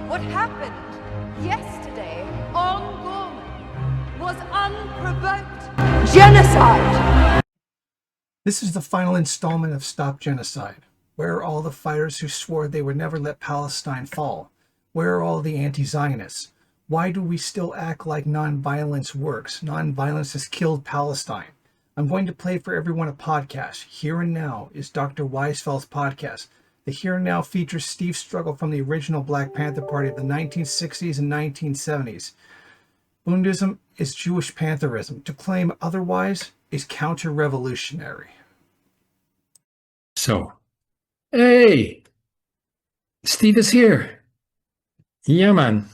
What happened yesterday on Gorman was unprovoked genocide. This is the final installment of Stop Genocide. Where are all the fighters who swore they would never let Palestine fall? Where are all the anti-Zionists? Why do we still act like nonviolence works? Nonviolence has killed Palestine. I'm going to play for everyone a podcast. Here and Now is Dr. Weisfeld's podcast. The Here and Now features Steve's struggle from the original Black Panther Party of the 1960s and 1970s. Bundism is Jewish Pantherism. To claim otherwise is counter-revolutionary. So, hey, Steve is here. Yeah, man.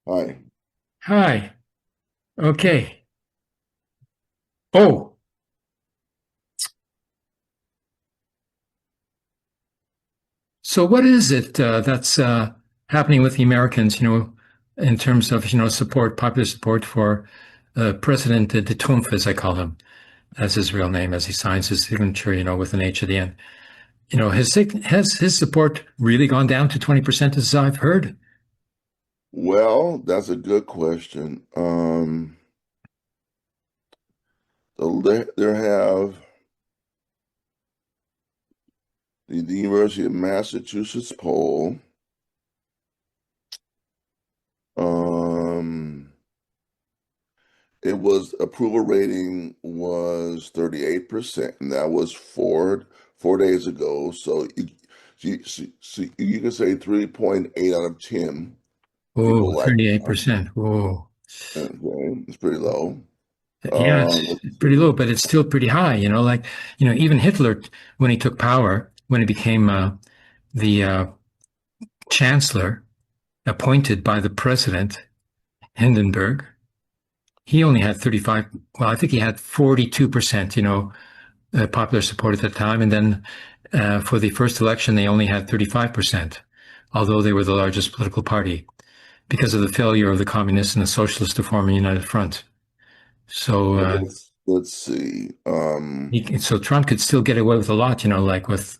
Hi. Hi. Okay. Oh. So what is it that's happening with the Americans, in terms of, support, popular support for President de Trump, as I call him, as his real name, as he signs his signature, with an H at the end. Has his support really gone down to 20%, as I've heard? Well, that's a good question. So there have the University of Massachusetts poll. It was approval rating was 38%, and that was four days ago. So you can say 3.8 out of 10. Oh, 38%. Oh, okay, it's pretty low. Yeah, it's pretty low, but it's still pretty high. Even Hitler, when he took power, when he became the chancellor appointed by the president, Hindenburg, he only had 35. Well, I think he had 42%, popular support at the time. And then for the first election, they only had 35%, although they were the largest political party because of the failure of the communists and the socialists to form a united front. So let's see. So Trump could still get away with a lot, like with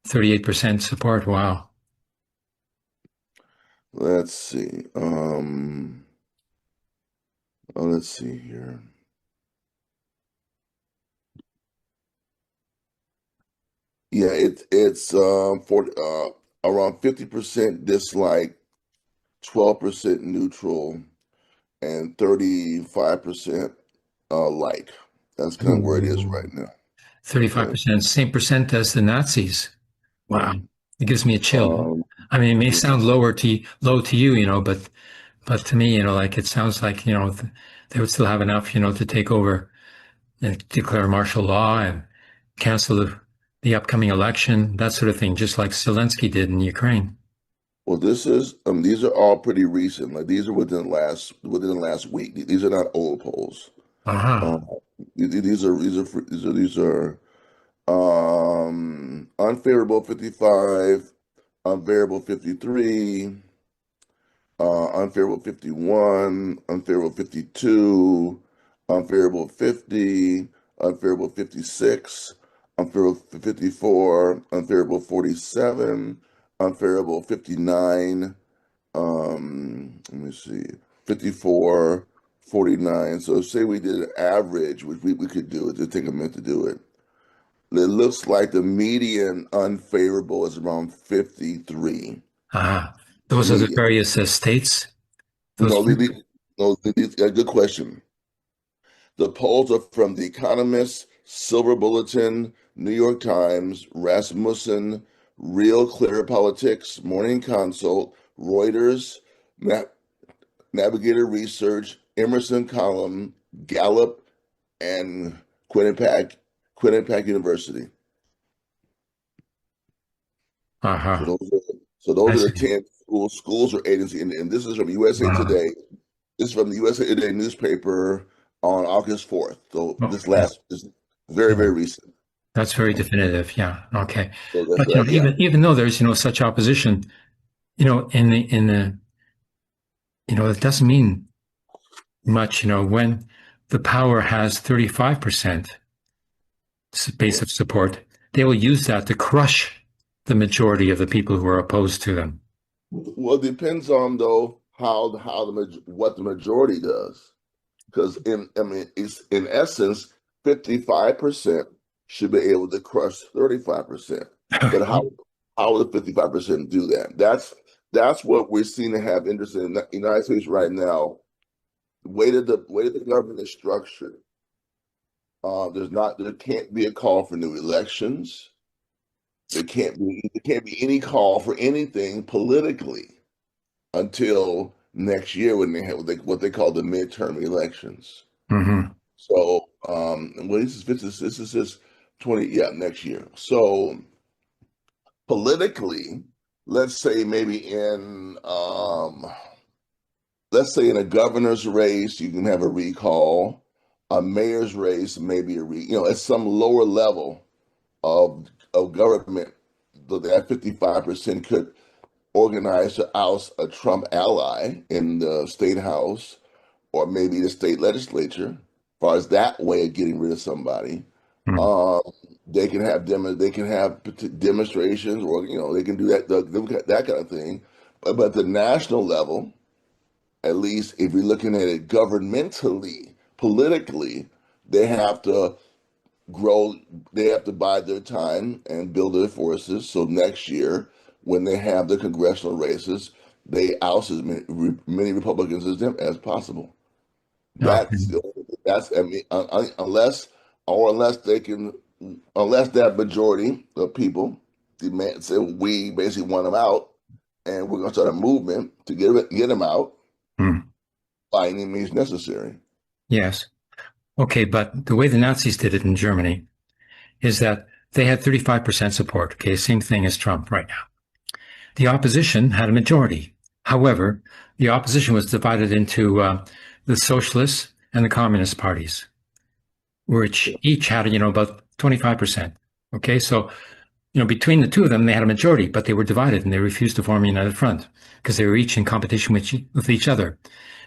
38% support. Wow. Let's see. Let's see here. Yeah, it's for around 50% dislike, 12% neutral, and 35% like. That's kind of where it is right now. 35%, same percent as the Nazis. Wow, it gives me a chill. I mean, it may sound low to you, but to me, it sounds like they would still have enough, to take over and declare martial law and cancel the upcoming election, that sort of thing, just like Zelensky did in Ukraine. Well, these are all pretty recent. Like these are within the last week. These are not old polls. These are unfavorable 55, unfavorable 53, unfavorable 51, unfavorable 52, unfavorable 50, unfavorable 56, unfavorable 54, unfavorable 47, unfavorable 59, let me see, 54, 49. So say we did an average, which we could do it, to take a minute to do it. It looks like the median unfavorable is around 53. Those are the various states? No, good question. The polls are from The Economist, Silver Bulletin, New York Times, Rasmussen, Real Clear Politics, Morning Consult, Reuters, Navigator Research, Emerson Column, Gallup, and Quinnipiac University. So those are the 10 schools or agencies, and this is from USA Today. This is from the USA Today newspaper on August 4th. So this is very, very recent. That's very definitive. Yeah. Okay. So but even though there's such opposition, it doesn't mean much. When the power has 35% base of support, they will use that to crush the majority of the people who are opposed to them. Well, it depends on though what the majority does. Because it's in essence, 55% should be able to crush 35%. But how will the 55% do that? That's what we're seeing to have interest in the United States right now. The way the government is structured, there can't be a call for new elections. There can't be any call for anything politically until next year when they have what they call the midterm elections. Hmm. So, well, this is just 20, yeah, next year. So politically, let's say maybe let's say in a governor's race, you can have a recall, a mayor's race, maybe at some lower level of government, that 55% could organize to oust a Trump ally in the state house or maybe the state legislature, as far as that way of getting rid of somebody. Um, they can have demonstrations, or they can do that kind of thing. But at the national level, at least if you're looking at it governmentally, politically, they have to grow. They have to bide their time and build their forces. So next year, when they have the congressional races, they oust as many Republicans as possible. Okay. Unless they can, unless that majority of people demand, say we basically want them out, and we're going to start a movement to get them out Hmm. by any means necessary. Yes. Okay, but the way the Nazis did it in Germany is that they had 35% support. Okay, same thing as Trump right now. The opposition had a majority. However, the opposition was divided into the socialists and the communist parties, which each had, about 25%. Okay, so, between the two of them, they had a majority, but they were divided and they refused to form a united front because they were each in competition with each other.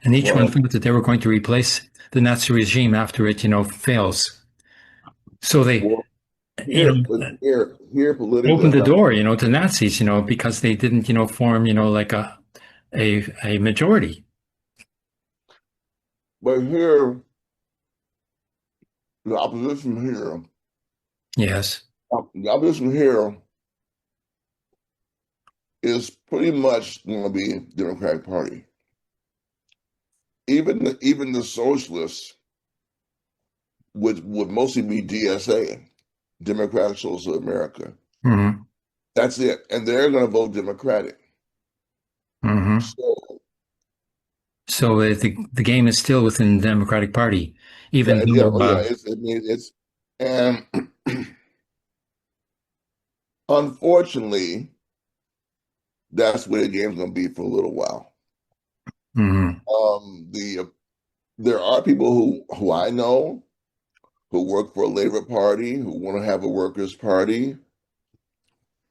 And each one Well, thought that they were going to replace the Nazi regime after it, fails. So they, well, you here, but know, here politically, opened I'm the not. door, to Nazis, because they didn't, form, like a majority. But here, the opposition here, Yes. the opposition here is pretty much going to be Democratic Party. Even the socialists would mostly be DSA, Democratic Social America. Hmm. That's it, and they're going to vote Democratic. Hmm. So So the game is still within the Democratic Party, yeah, even yeah, though, oh yeah. It's and unfortunately, that's where the game's going to be for a little while. mhm, There are people who I know who work for a Labor Party who want to have a Workers' Party.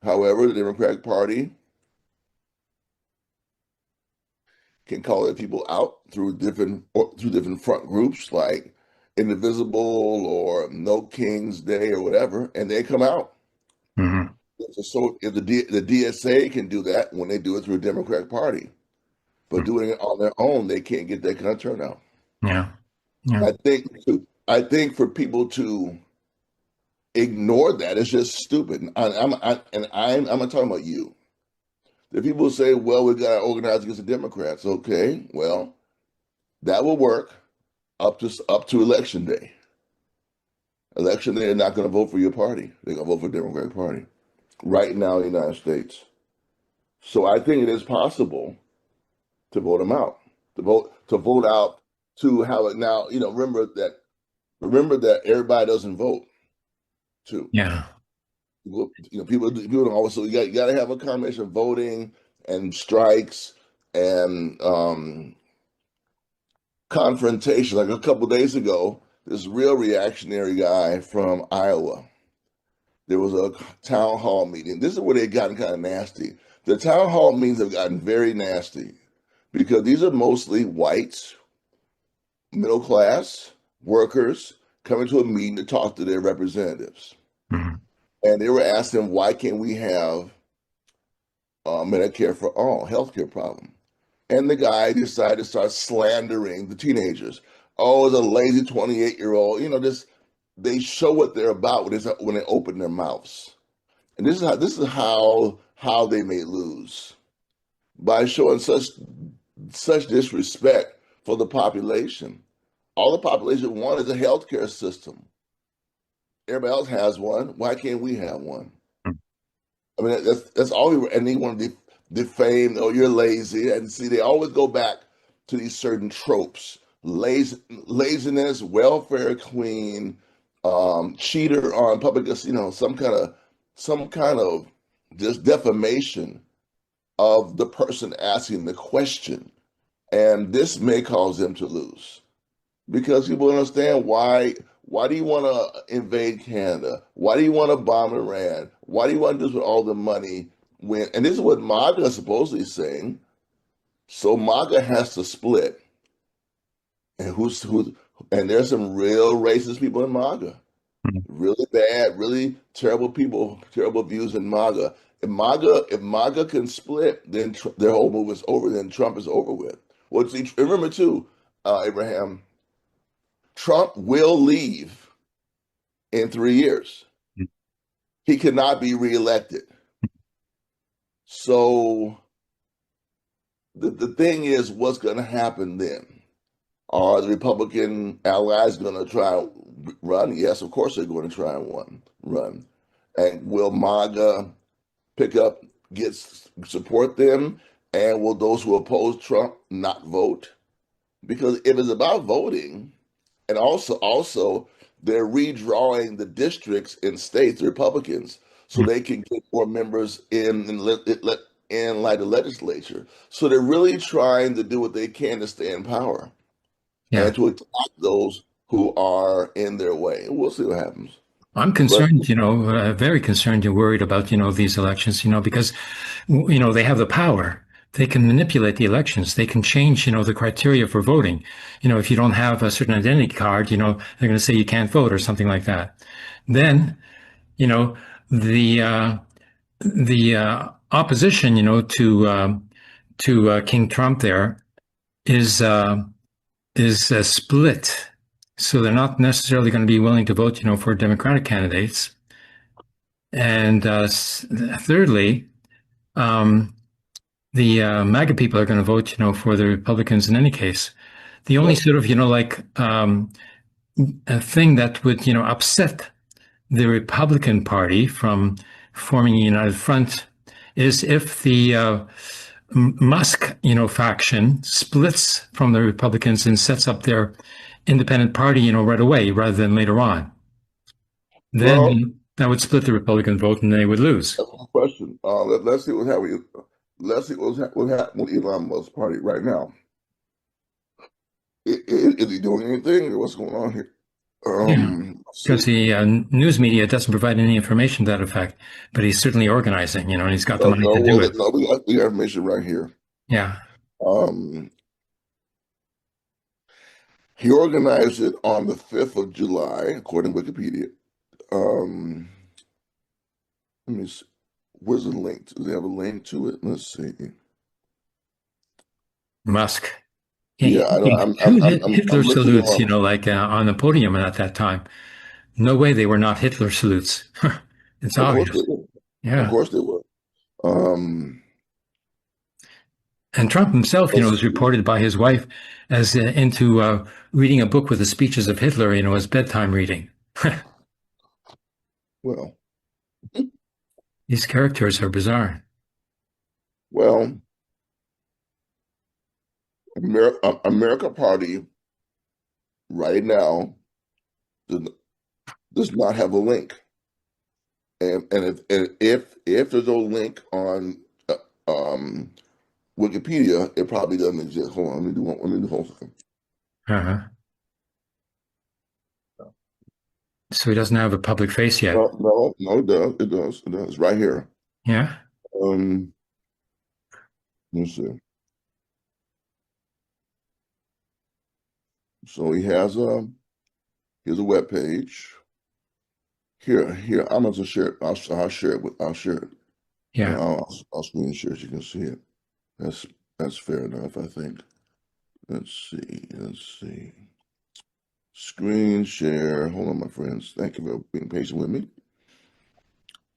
However, the Democratic Party can call their people out through different front groups like Indivisible or No King's Day or whatever, and they come out. mhm, So if the DSA can do that when they do it through a Democratic Party, but mhm. doing it on their own, they can't get that kind of turnout. Yeah, yeah, I think for people to ignore that is just stupid. I'm not talking about you. The people say, "Well, we got to organize against the Democrats." Okay, well, that will work up to election day. Election day, they're not going to vote for your party. They're going to vote for the Democratic Party right now in the United States. So I think it is possible to vote them out, to vote out to have it now. Remember that everybody doesn't vote too. yeah. People don't always. So you got to have a combination of voting and strikes and confrontation. Like a couple days ago, this real reactionary guy from Iowa. There was a town hall meeting. This is where they've gotten kind of nasty. The town hall meetings have gotten very nasty because these are mostly whites, middle class workers coming to a meeting to talk to their representatives. Mhm, And they were asking, why can't we have Medicare for all healthcare problem. And the guy decided to start slandering the teenagers. Oh, it's a lazy 28-year-old. This they show what they're about when they open their mouths. And this is how they may lose by showing such disrespect for the population. All the population wants is a healthcare system. Everybody else has one. Why can't we have one? I mean, that's all we were, and they want to defame. Oh, you're lazy, and see, they always go back to these certain tropes: laziness, welfare queen, cheater on public. Some kind of just defamation of the person asking the question, and this may cause them to lose because people understand why. Why do you want to invade Canada? Why do you want to bomb Iran? Why do you want to do this with all the money? And this is what MAGA is supposedly saying. So MAGA has to split. And and there's some real racist people in MAGA. Really bad, really terrible people, terrible views in MAGA. If MAGA can split, then their whole move is over. Then Trump is over with. Well, see, remember too, Abraham, Trump will leave in 3 years. He cannot be reelected. So the thing is, what's going to happen then? Are the Republican allies going to try and run? Yes, of course they're going to try and run. And will MAGA support them? And will those who oppose Trump not vote? Because if it's about voting, and also they're redrawing the districts in states, the Republicans, so they can get more members in like the legislature. So they're really trying to do what they can to stay in power and to attack those who are in their way. We'll see what happens. I'm concerned, very concerned and worried about, these elections, because, they have the power. They can manipulate the elections. They can change, the criteria for voting. If you don't have a certain identity card, they're going to say you can't vote or something like that. Then, the opposition, to King Trump there is split. So they're not necessarily going to be willing to vote, for Democratic candidates. And thirdly, the MAGA people are going to vote, for the Republicans in any case. The only sort of, a thing that would, upset the Republican Party from forming a united front is if the Musk, faction splits from the Republicans and sets up their independent party, right away rather than later on. Then that would split the Republican vote and they would lose. That's my question. Let's see what happens. Let's see what happened with Elon Musk's party right now. Is he doing anything, or what's going on here? Because the news media doesn't provide any information to that effect, but he's certainly organizing, and he's got the money to do it. No, we got the information right here. Yeah. He organized it on the 5th of July, according to Wikipedia. Let me see. Where's the link? Do they have a link to it? Let's see. Musk. Yeah, Hitler salutes, like on the podium at that time. No way they were not Hitler salutes. It's obvious. Yeah, of course they were. And Trump himself, was reported by his wife as into reading a book with the speeches of Hitler, as bedtime reading. Well, these characters are bizarre. Well, America Party right now does not have a link, and if there's no link on Wikipedia, it probably doesn't exist. Hold on, let me do one second. So he doesn't have a public face yet. No, it does. It does. It's right here. Yeah. Let's see. So he has here's a web page. Here. I'm going to share it. I'll share it. Yeah. I'll screen share so you can see it. That's fair enough, I think. Let's see. Let's see. Screen share. Hold on, my friends. Thank you for being patient with me.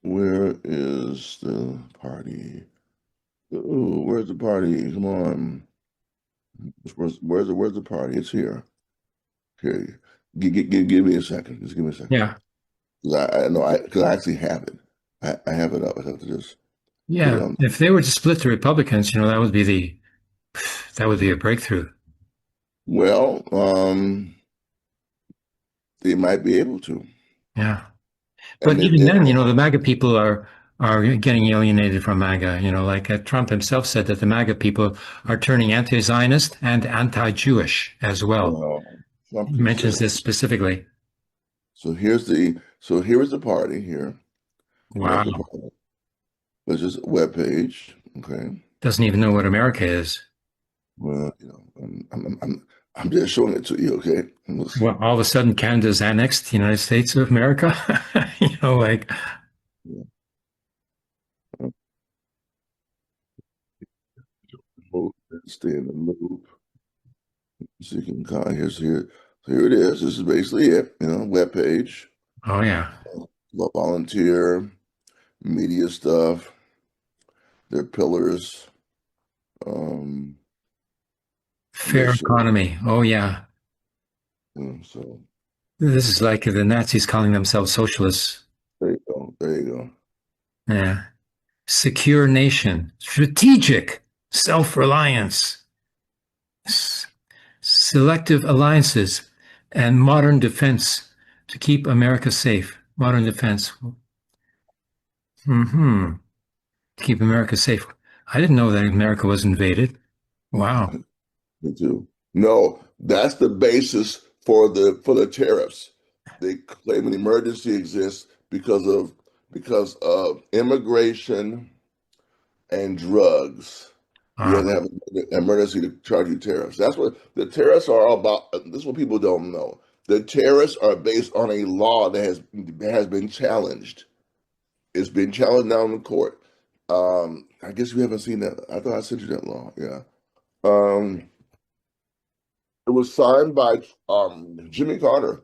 Where is the party? Ooh, where's the party? Come on. Where's the party? It's here. Okay. Give me a second. Just give me a second. Yeah. Because I know because I actually have it. I have it up. I have to just put it Yeah. on. If they were to split the Republicans, that would be a breakthrough. Well, they might be able to. Yeah. But And even then, the MAGA people are getting alienated from MAGA. Like Trump himself said that the MAGA people are turning anti-Zionist and anti-Jewish as well. Trump He just said mentions it. this specifically. So here is the party here. Here's Wow. the party. It's just a web page. Okay. Doesn't even know what America is. Well, I'm just showing it to you. Okay. Well, all of a sudden, Canada's annexed the United States of America. Like. Yeah. Stay in the loop. So you can kind of here. So here it is. This is basically it. Web page. Oh yeah. Volunteer, media stuff. Their pillars. Fair Mission. economy. Oh yeah. So This is like the Nazis calling themselves socialists. there you go. There you go. Yeah. Secure nation, strategic self-reliance, selective alliances, and modern defense to keep America safe. Modern defense. To keep America safe. I didn't know that America was invaded. Wow. Me too. No, that's the basis for the tariffs. They claim an emergency exists because of immigration and drugs. You have to have an emergency to charge you tariffs. That's what the tariffs are all about. This is what people don't know. The tariffs are based on a law that has been challenged. It's been challenged now in the court. I guess you haven't seen that. I thought I sent you that law. Yeah. It was signed by Jimmy Carter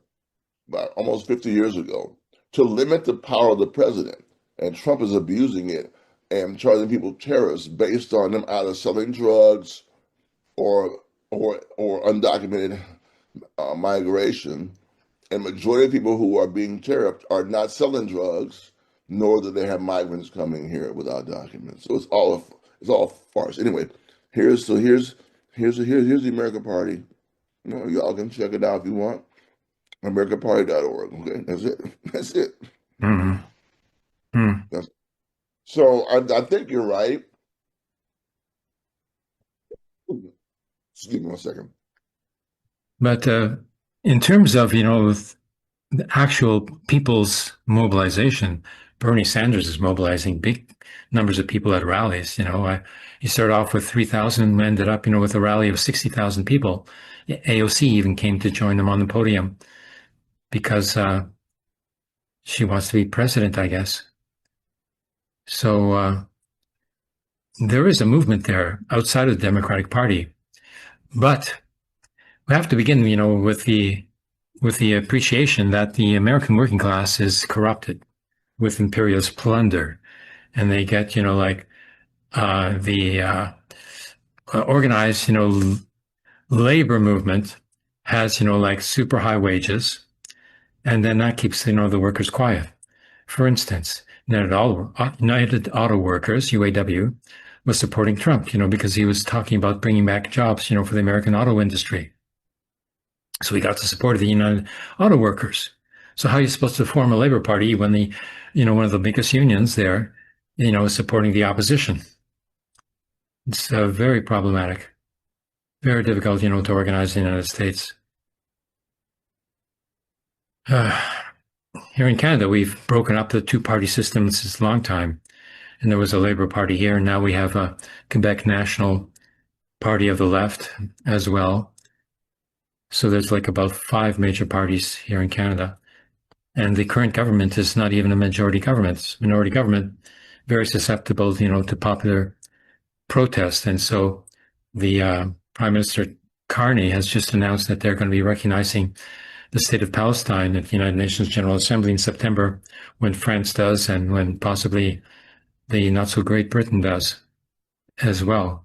about almost 50 years ago to limit the power of the president. And Trump is abusing it and charging people tariffs based on them either selling drugs or undocumented migration. And majority of people who are being tariffed are not selling drugs, nor do they have migrants coming here without documents. So it's all farce. Anyway, here's the American Party. Y'all can check it out if you want. AmericanParty.org. Okay, that's it. That's it. So I think you're right. Excuse me one second. But in terms of, the actual people's mobilization, Bernie Sanders is mobilizing big numbers of people at rallies. He started off with 3,000, ended up, with a rally of 60,000 people. AOC even came to join them on the podium because she wants to be president, I guess. So there is a movement there outside of the Democratic Party. But we have to begin, with the appreciation that the American working class is corrupted with imperialist plunder, and they get, the organized, labor movement has, super high wages, and then that keeps, the workers quiet. For instance, United Auto Workers, UAW, was supporting Trump, because he was talking about bringing back jobs, for the American auto industry. So he got the support of the United Auto Workers. So how are you supposed to form a labor party when one of the biggest unions there, is supporting the opposition? It's very problematic, very difficult, to organize in the United States. Here in Canada, we've broken up the two-party system since a long time. And there was a Labour Party here, and now we have a Quebec National Party of the left as well. So there's about 5 major parties here in Canada. And the current government is not even a majority government, it's minority government, very susceptible, to popular protest. And so the Prime Minister Carney has just announced that they're going to be recognizing the state of Palestine at the United Nations General Assembly in September, when France does, and when possibly the not so great Britain does as well.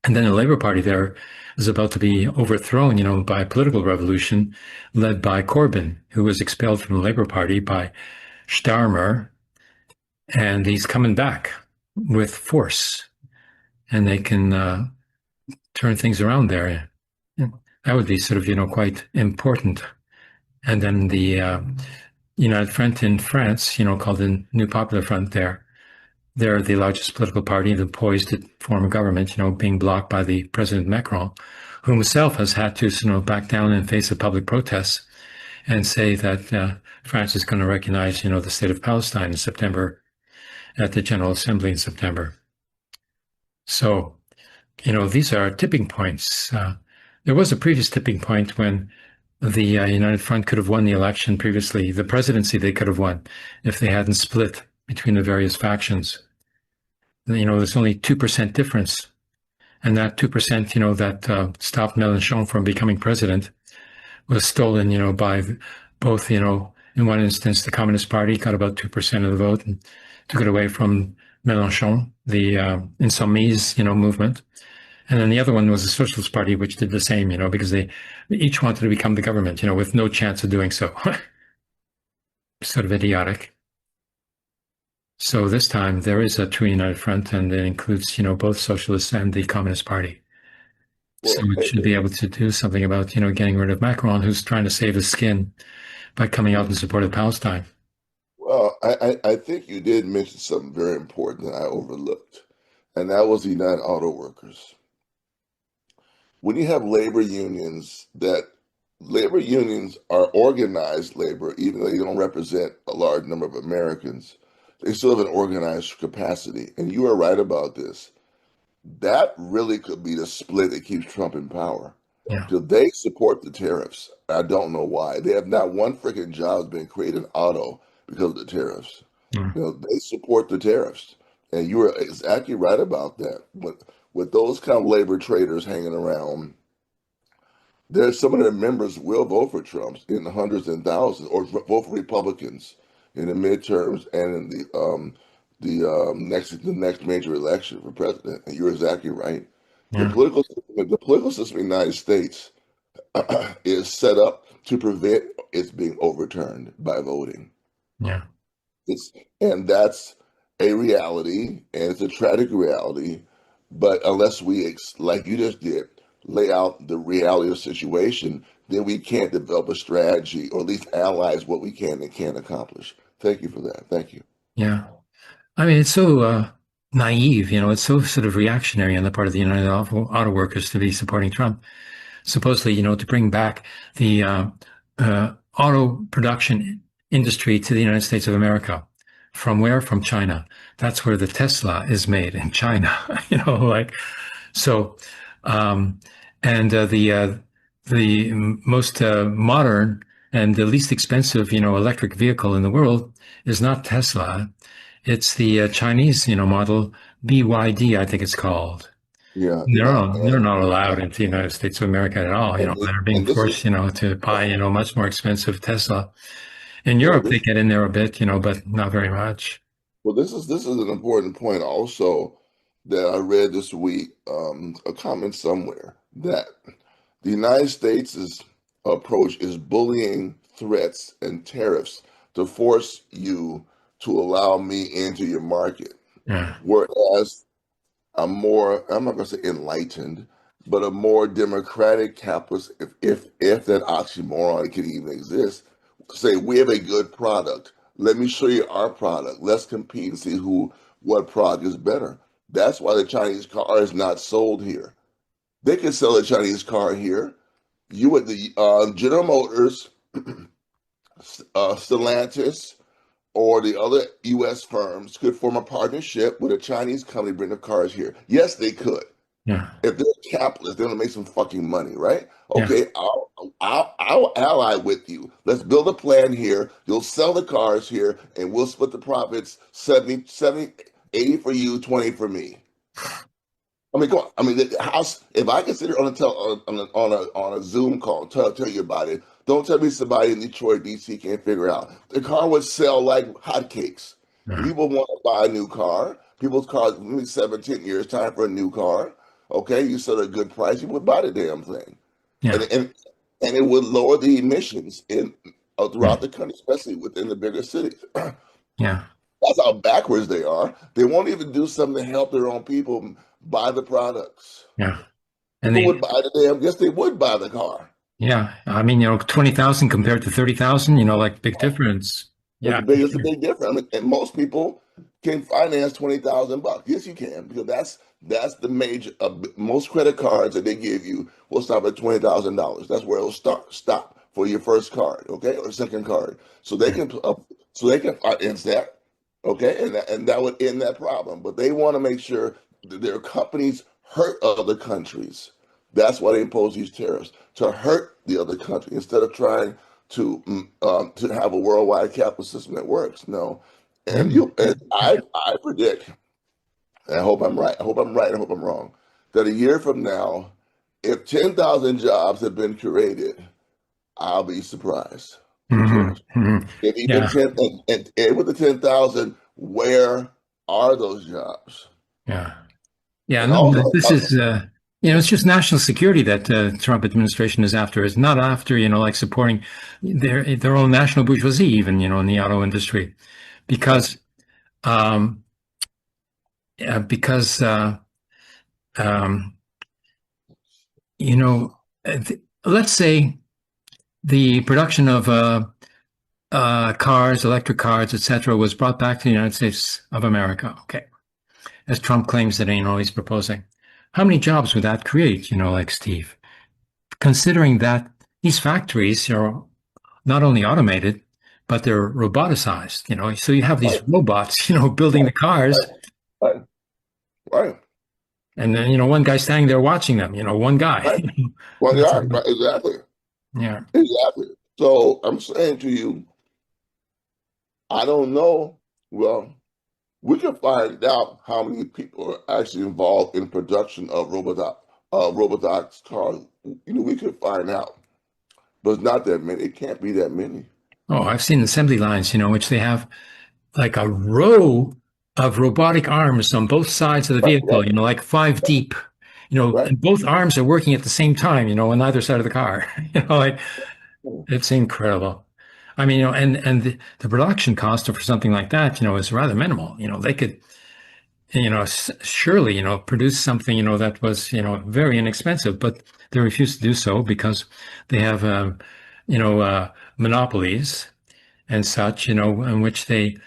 And then the Labour Party there is about to be overthrown, by a political revolution led by Corbyn, who was expelled from the Labour Party by Starmer, and he's coming back with force, and they can turn things around there. That would be sort of, quite important. And then the United Front in France, called the New Popular Front they're the largest political party, the poised to form a government, being blocked by the President Macron, who himself has had to, back down in face of public protests and say that France is going to recognize, the state of Palestine in September at the General Assembly in September. So, these are tipping points. There was a previous tipping point when the United Front could have won the election previously. The presidency they could have won if they hadn't split between the various factions. There's only 2% difference. And that 2%, that stopped Mélenchon from becoming president was stolen, by both, in one instance, the Communist Party got about 2% of the vote and took it away from Mélenchon, the Insoumise, movement. And then the other one was the Socialist Party, which did the same, because they each wanted to become the government, with no chance of doing so. Sort of idiotic. So this time there is a true United Front, and it includes, both socialists and the Communist Party. So we should be able to do something about, getting rid of Macron, who's trying to save his skin by coming out in support of Palestine. Well, I think you did mention something very important that I overlooked, and that was the United Auto Workers. When you have labor unions are organized labor, even though they don't represent a large number of Americans, they still have an organized capacity. And you are right about this. That really could be the split that keeps Trump in power. Yeah. So they support the tariffs. I don't know why. They have not one freaking job been created in auto because of the tariffs. Yeah. They support the tariffs. And you are exactly right about that. With those kind of labor traders hanging around, there's some of their members will vote for Trump in the hundreds and thousands, or vote for Republicans in the midterms and in the next major election for president. And you're exactly right. Yeah. The political system in the United States is set up to prevent its being overturned by voting. Yeah. And that's a reality, and it's a tragic reality. But unless we, like you just did, lay out the reality of the situation, then we can't develop a strategy, or at least analyze what we can and can't accomplish. Thank you for that. Thank you. Yeah. I mean, it's so naive, it's so sort of reactionary on the part of the United Auto Workers to be supporting Trump. Supposedly, to bring back the auto production industry to the United States of America. From where? From China. That's where the Tesla is made, in China. So, and the most modern and the least expensive, electric vehicle in the world is not Tesla. It's the Chinese, model BYD, I think it's called. Yeah. They're not allowed into the United States of America at all. They're being forced, to buy, much more expensive Tesla. In Europe, they get in there a bit, but not very much. Well, this is an important point also that I read this week, a comment somewhere, that the United States' approach is bullying, threats, and tariffs to force you to allow me into your market. Yeah. Whereas I'm not going to say enlightened, but a more democratic capitalist, if that oxymoron can even exist, say we have a good product. Let me show you our product. Let's compete and see what product is better. That's why the Chinese car is not sold here. They can sell a Chinese car here. You at the General Motors, Stellantis, or the other U.S. firms could form a partnership with a Chinese company to bring the cars here. Yes, they could. Yeah. If they're capitalists, they're going to make some fucking money, right? Okay, yeah. I'll ally with you. Let's build a plan here. You'll sell the cars here, and we'll split the profits 70, 80 for you, 20 for me. I mean, come on. I mean, the house. If I can sit here on a Zoom call, tell you about it. Don't tell me somebody in Detroit, DC can't figure it out. The car would sell like hotcakes. Yeah. People want to buy a new car. People's cars, maybe 7, 10 years, time for a new car. Okay, you set a good price, you would buy the damn thing, and Yeah. and it would lower the emissions in throughout Mm. the country, especially within the bigger cities. Yeah. That's how backwards they are. They won't even do something to help their own people buy the products. Yeah. And People they, would buy the damn, guess they would buy the car. yeah. I mean, 20,000 compared to 30,000, like big difference. Yeah. For It's a sure. big difference. I mean, and most people can finance $20,000. Yes, you can, because that's the major. Most credit cards that they give you will stop at $20,000. That's where it'll stop for your first card, okay, or second card. So they can finance that, okay, and that would end that problem. But they want to make sure that their companies hurt other countries. That's why they impose these tariffs, to hurt the other country instead of trying to have a worldwide capital system that works. No, Yeah. and I predict, and I hope I'm right. I hope I'm right. I hope I'm wrong. That a year from now, if 10,000 jobs have been created, I'll be surprised with Hmm. tariffs. Hmm. If even Yeah. 10, and with the 10,000, where are those jobs? Yeah. Yeah. And No, also, this is, it's just national security that Trump administration is after. It's not after, like supporting their own national bourgeoisie, even, in the auto industry, because, um, because, um, you know, let's say the production of cars, electric cars, etc., was brought back to the United States of America. Okay, as Trump claims that he's proposing. How many jobs would that create? Like Steve, considering that these factories are not only automated, but they're roboticized. So you have these right, robots, building the cars, right, right, and then one guy standing there watching them. One guy. right. Well, That's yeah, it. right, exactly, Yeah. exactly. So I'm saying to you, I don't know. Well, we can find out how many people are actually involved in production of robotics cars. We could find out, but it's not that many. It can't be that many. Oh, I've seen assembly lines, which they have like a row of robotic arms on both sides of the Right, vehicle, right, like five deep, right. and both arms are working at the same time, on either side of the car. Like it's incredible. I mean, and the production cost for something like that, is rather minimal. They could, surely, produce something, that was, very inexpensive, but they refuse to do so because they have, monopolies and such, in which they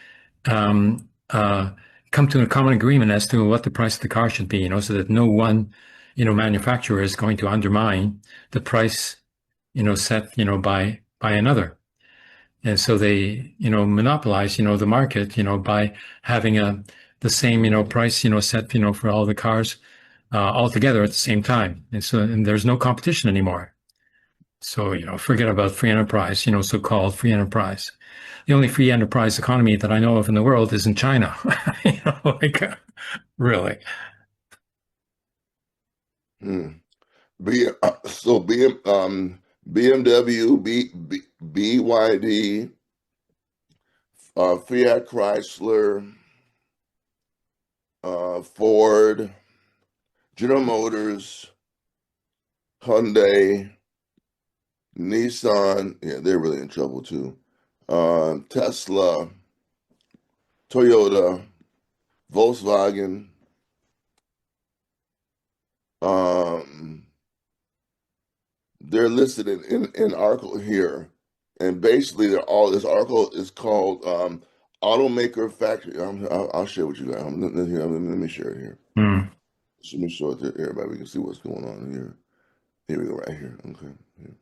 um, uh, come to a common agreement as to what the price of the car should be, so that no one, manufacturer is going to undermine the price, set, by another. And so they, monopolize, the market, by having the same, price, set, for all the cars, all together at the same time. And there's no competition anymore. So, forget about free enterprise, so-called free enterprise. The only free enterprise economy that I know of in the world is in China. Really. Hmm. So BMW, BYD, Fiat Chrysler, Ford, General Motors, Hyundai, Nissan. Yeah, they're really in trouble too. Tesla, Toyota, Volkswagen. Um, they're listed in article here, and basically this article is called automaker factory. I'll share with you guys. Let me share it here. Hmm. Let me show it to everybody. We can see what's going on here. Here we go, right here. Okay. Here.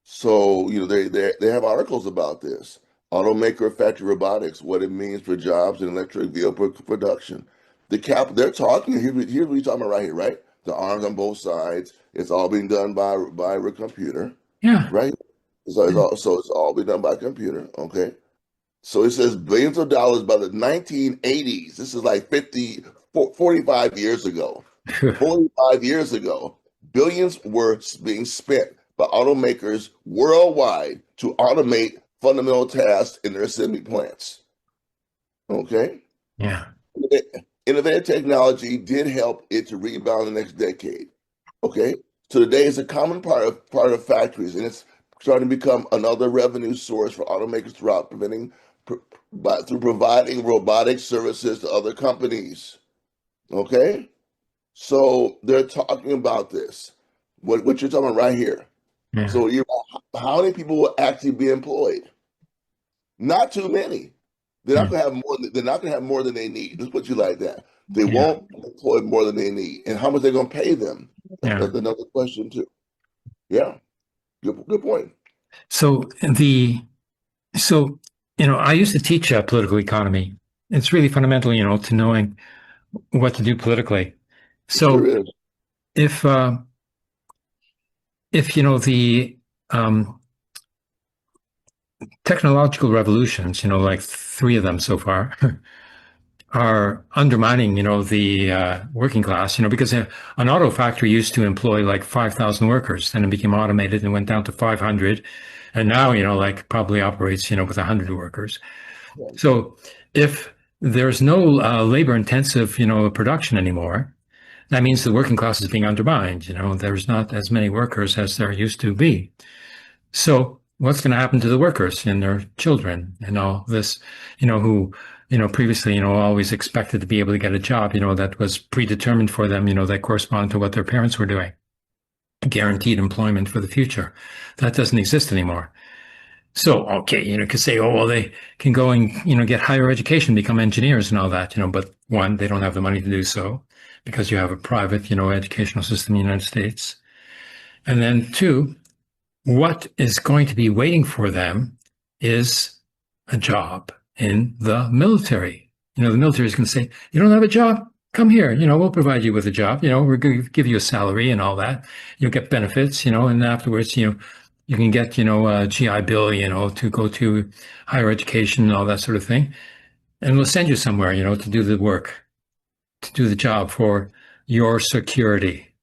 So they have articles about this automaker factory robotics, what it means for jobs in electric vehicle production. They're talking here. Here's what you're talking about right here, right? The arms on both sides. It's all being done by a computer, Yeah. right? So it's all being done by computer. Okay. So it says billions of dollars by the 1980s. This is like 45 years ago. 45 years ago, billions were being spent by automakers worldwide to automate fundamental tasks in their assembly plants. Okay? Yeah. Innovative technology did help it to rebound the next decade. Okay? So today it's a common part of factories, and it's starting to become another revenue source for automakers through providing robotic services to other companies. Okay? So they're talking about this. What you're talking about right here. Yeah. So how many people will actually be employed? Not too many. They're not gonna have more. They're not gonna have more than they need. Let's put you like that. They won't employ more than they need. And how much they're gonna pay them? That's another question too. Yeah, good point. So I used to teach political economy. It's really fundamental, to knowing what to do politically. So Sure is. if the technological revolutions, like 3 of them so far, are undermining, the working class, because an auto factory used to employ like 5,000 workers, then it became automated and went down to 500, and now, like probably operates, with 100 workers. Yeah. So if there's no labor-intensive, production anymore, that means the working class is being undermined. There's not as many workers as there used to be. So what's going to happen to the workers and their children and all this, who, previously, always expected to be able to get a job, that was predetermined for them, that corresponded to what their parents were doing, guaranteed employment for the future. That doesn't exist anymore. So, okay, you could say, oh, well, they can go and, get higher education, become engineers and all that, but 1, they don't have the money to do so because you have a private, educational system in the United States. And then 2, what is going to be waiting for them is a job in the military. The military is going to say, you don't have a job? Come here. We'll provide you with a job. We're going to give you a salary and all that. You'll get benefits, and afterwards, you can get, a GI Bill, to go to higher education and all that sort of thing. And we'll send you somewhere, to do the work, to do the job for your security.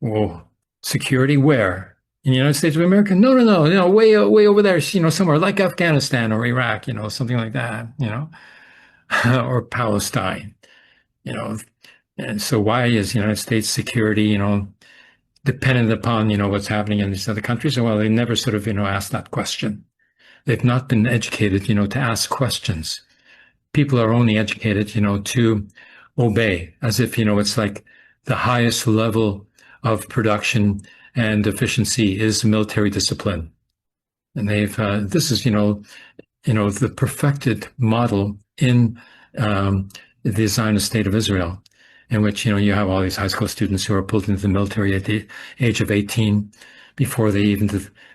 Well, security where? In the United States of America? No, way over there, somewhere like Afghanistan or Iraq, something like that, or Palestine, And so why is the United States security, dependent upon, what's happening in these other countries? Well, they never sort of, asked that question. They've not been educated, to ask questions. People are only educated, to obey, as if, it's like the highest level of production and efficiency is military discipline. And they've, this is, the perfected model in the Zionist state of Israel, in which, you have all these high school students who are pulled into the military at the age of 18 before they even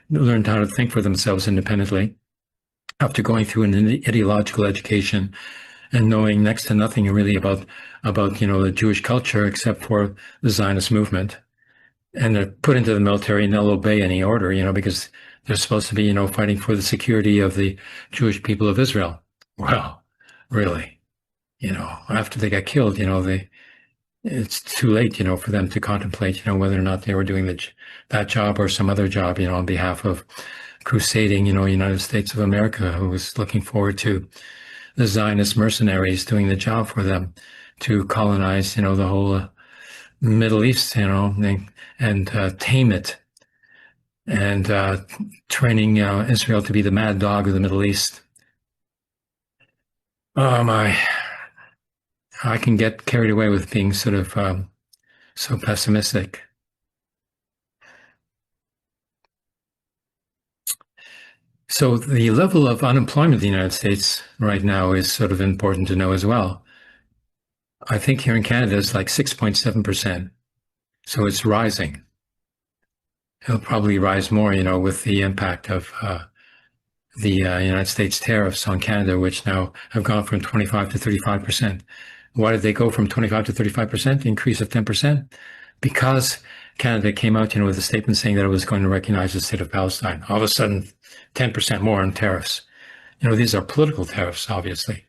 learned how to think for themselves independently, after going through an ideological education and knowing next to nothing really about the Jewish culture except for the Zionist movement. And they're put into the military and they'll obey any order, because they're supposed to be, fighting for the security of the Jewish people of Israel. Well, really, after they got killed, it's too late, for them to contemplate, whether or not they were doing that job or some other job, on behalf of crusading, United States of America, who was looking forward to the Zionist mercenaries doing the job for them to colonize, the whole Middle East, and tame it, and training Israel to be the mad dog of the Middle East. Oh my! I can get carried away with being sort of so pessimistic. So the level of unemployment in the United States right now is sort of important to know as well. I think here in Canada it's like 6.7%. So it's rising. It'll probably rise more, with the impact of the United States tariffs on Canada, which now have gone from 25 to 35%. Why did they go from 25 to 35%, increase of 10%? Because Canada came out, with a statement saying that it was going to recognize the state of Palestine. All of a sudden, 10% more on tariffs. these are political tariffs, obviously.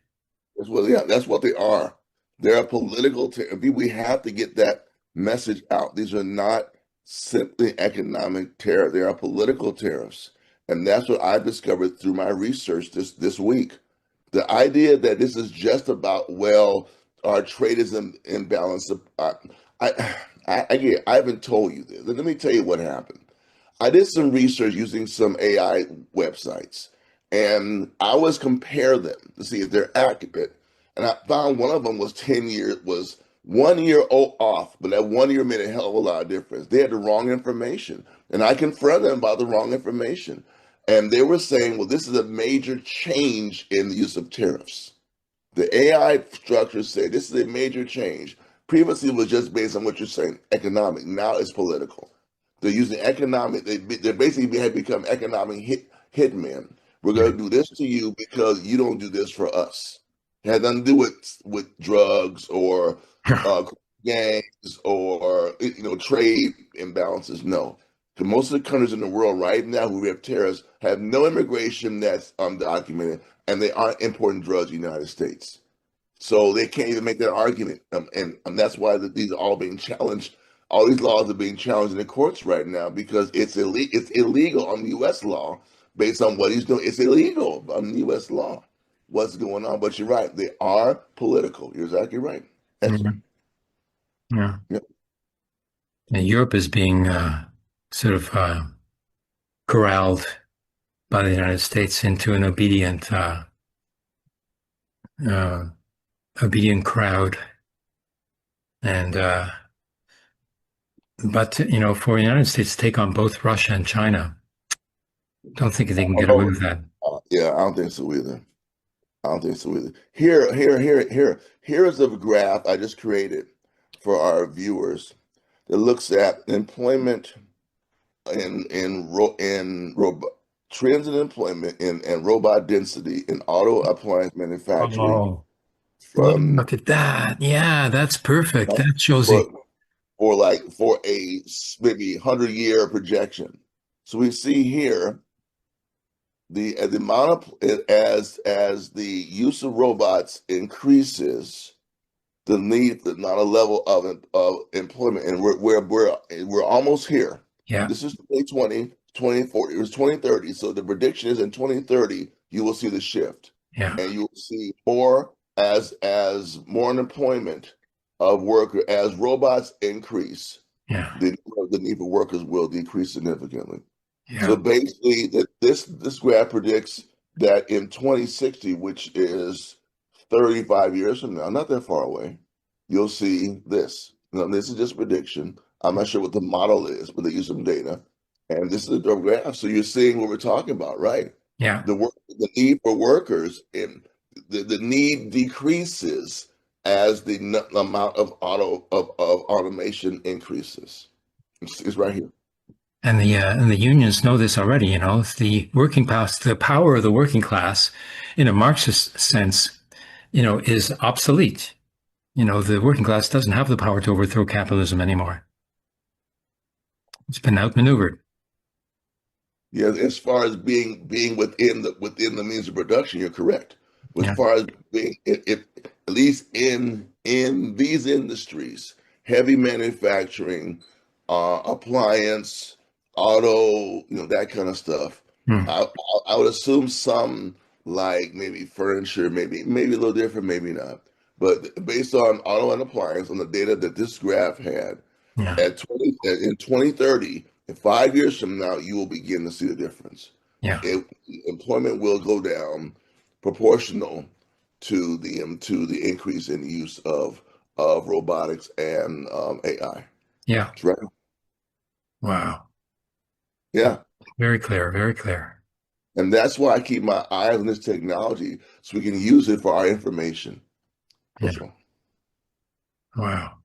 That's what they are. They're a political we have to get that message out. These are not simply economic tariffs. They are political tariffs. And that's what I discovered through my research this week. The idea that this is just about, well, our trade is in balance. I haven't told you this. Let me tell you what happened. I did some research using some AI websites, and I was compare them to see if they're accurate. And I found one of them was 10 years, was 1 year off, but that 1 year made a hell of a lot of difference. They had the wrong information, and I confronted them about the wrong information. And they were saying, well, this is a major change in the use of tariffs. The AI structures say this is a major change. Previously, it was just based on what you're saying, economic. Now it's political. They're using economic. They basically have become economic hitmen. We're going to do this to you because you don't do this for us. It has nothing to do with drugs or gangs or trade imbalances. No, because most of the countries in the world right now who have tariffs have no immigration that's undocumented, and they aren't importing drugs to the United States. So they can't even make that argument, and that's why these are all being challenged. All these laws are being challenged in the courts right now because it's illegal on the U.S. law based on what he's doing. It's illegal on the U.S. law. What's going on? But you're right; they are political. You're exactly right. Mhm. Yeah. Yep. And Europe is being sort of corralled by the United States into an obedient crowd. And but for the United States to take on both Russia and China, don't think they can get away with that. Yeah, I don't think so either. I don't think so either. Here is a graph I just created for our viewers that looks at employment trends in employment and robot density in auto appliance manufacturing Oh, from look at that. Yeah, that's perfect. That shows you. for a maybe 100-year projection. So we see here the amount of as the use of robots increases, the need for not a level of employment, and we're almost here. Yeah. This is 2020, 2040. It was 2030. So the prediction is in 2030 you will see the shift. Yeah. And you will see more as more unemployment of workers as robots increase. Yeah. The need for workers will decrease significantly. Yeah. So basically, this graph predicts that in 2060, which is 35 years from now, not that far away, you'll see this. Now, this is just prediction. I'm not sure what the model is, but they use some data. And this is a graph. So you're seeing what we're talking about, right? Yeah. The need for workers and the need decreases as the amount of automation increases. It's right here. And the unions know this already. The working class, the power of the working class, in a Marxist sense, is obsolete. The working class doesn't have the power to overthrow capitalism anymore. It's been outmaneuvered. Yeah, as far as being within the means of production, you're correct. As far as being, if at least in these industries, heavy manufacturing, appliance, auto, that kind of stuff. I would assume some like maybe furniture, maybe a little different, maybe not. But based on auto and appliance, on the data that this graph had, in 2030, in 5 years from now, you will begin to see the difference. Yeah. Employment will go down proportional to the increase in the use of robotics and AI. Yeah. That's right. Wow. Yeah. Very clear. Very clear. And that's why I keep my eyes on this technology so we can use it for our information. Yeah. Wow.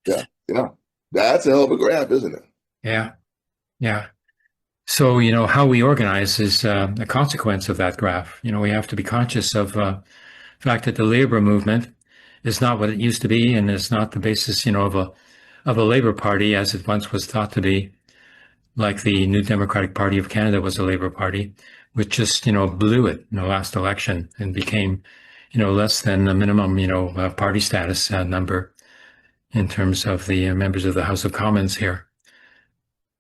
Yeah. Yeah. That's a hell of a graph, isn't it? Yeah. Yeah. So, how we organize is a consequence of that graph. We have to be conscious of the fact that the labor movement is not what it used to be, and is not the basis, of a labor party as it once was thought to be, like the New Democratic Party of Canada was a labor party. which just, blew it in the last election and became, less than the minimum, party status number in terms of the members of the House of Commons here.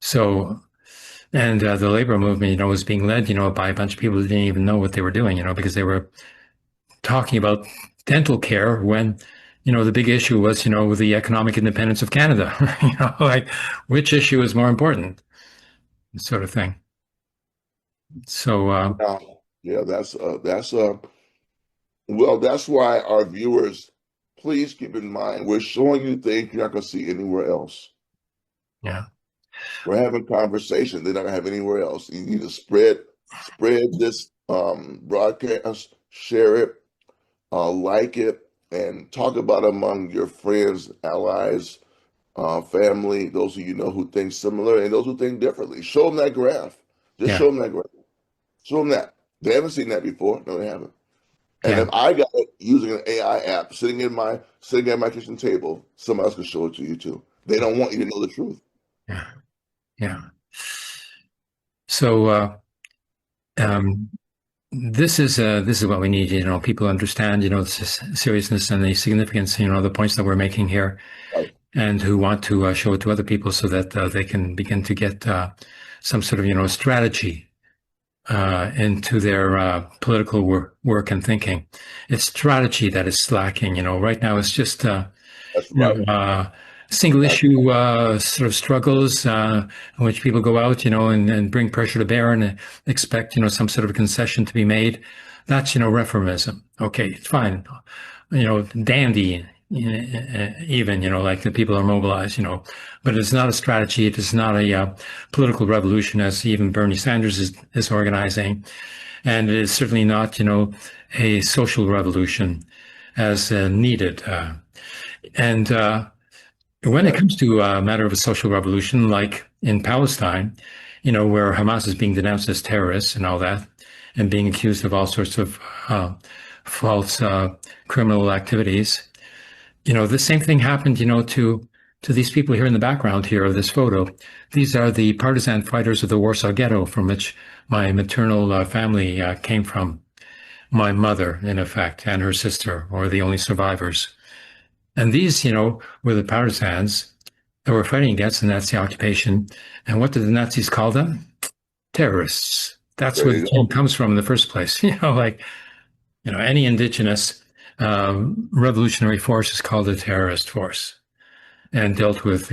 So, and the labor movement, was being led, by a bunch of people who didn't even know what they were doing, because they were talking about dental care when, the big issue was, the economic independence of Canada, like which issue is more important, sort of thing. So, yeah, that's well, that's why our viewers, please keep in mind, we're showing you things you're not going to see anywhere else. yeah. We're having conversations they're not going to have anywhere else. You need to spread this broadcast, share it, like it, and talk about it among your friends, allies, family, those of you know who think similar and those who think differently. Show them that graph. Just Yeah. show them that graph. Show them that. They haven't seen that before. No, they haven't. And Yeah. if I got it using an AI app sitting at my kitchen table, somebody else can show it to you too. They don't want you to know the truth. Yeah. Yeah. So, this is what we need. People understand, the seriousness and the significance, the points that we're making here, Right. and who want to show it to other people so that they can begin to get some sort of, strategy into their political work and thinking. It's strategy that is slacking. Right now it's just That's right. single issue sort of struggles in which people go out, and bring pressure to bear and expect, some sort of concession to be made. That's, reformism. Okay, it's fine. Dandy, even, like the people are mobilized, but it's not a strategy. It is not a political revolution as even Bernie Sanders is organizing. And it is certainly not, a social revolution as needed. And when it comes to a matter of a social revolution, like in Palestine, where Hamas is being denounced as terrorists and all that, and being accused of all sorts of false criminal activities, the same thing happened, to these people here in the background here of this photo. These are the partisan fighters of the Warsaw Ghetto, from which my maternal family came from. My mother, in effect, and her sister, or the only survivors. And these, were the partisans that were fighting against the Nazi occupation. And what did the Nazis call them? Terrorists. That's where the term comes from in the first place. Any indigenous revolutionary force is called a terrorist force and dealt with,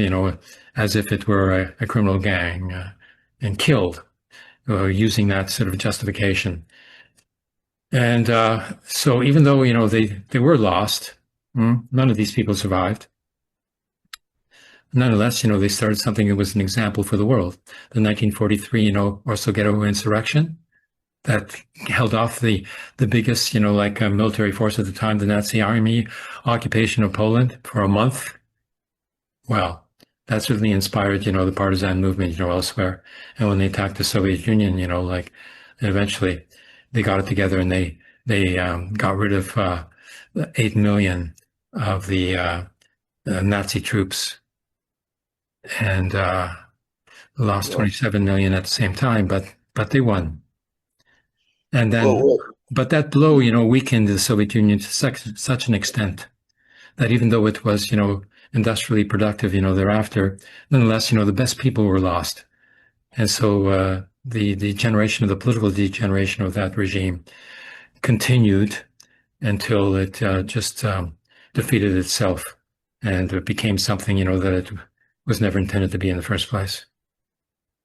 as if it were a criminal gang and killed using that sort of justification. And so even though, they were lost, none of these people survived. Nonetheless, they started something that was an example for the world. The 1943, Warsaw Ghetto insurrection that held off the biggest, military force at the time, the Nazi army occupation of Poland for a month. Well, that certainly inspired, the partisan movement, elsewhere. And when they attacked the Soviet Union, eventually they got it together and they got rid of 8 million of the Nazi troops and lost 27 million at the same time, but they won. And then, but that blow, weakened the Soviet Union to such an extent that even though it was, industrially productive, thereafter, nonetheless, the best people were lost. And so the generation of the political degeneration of that regime continued until it just defeated itself, and it became something, that it was never intended to be in the first place.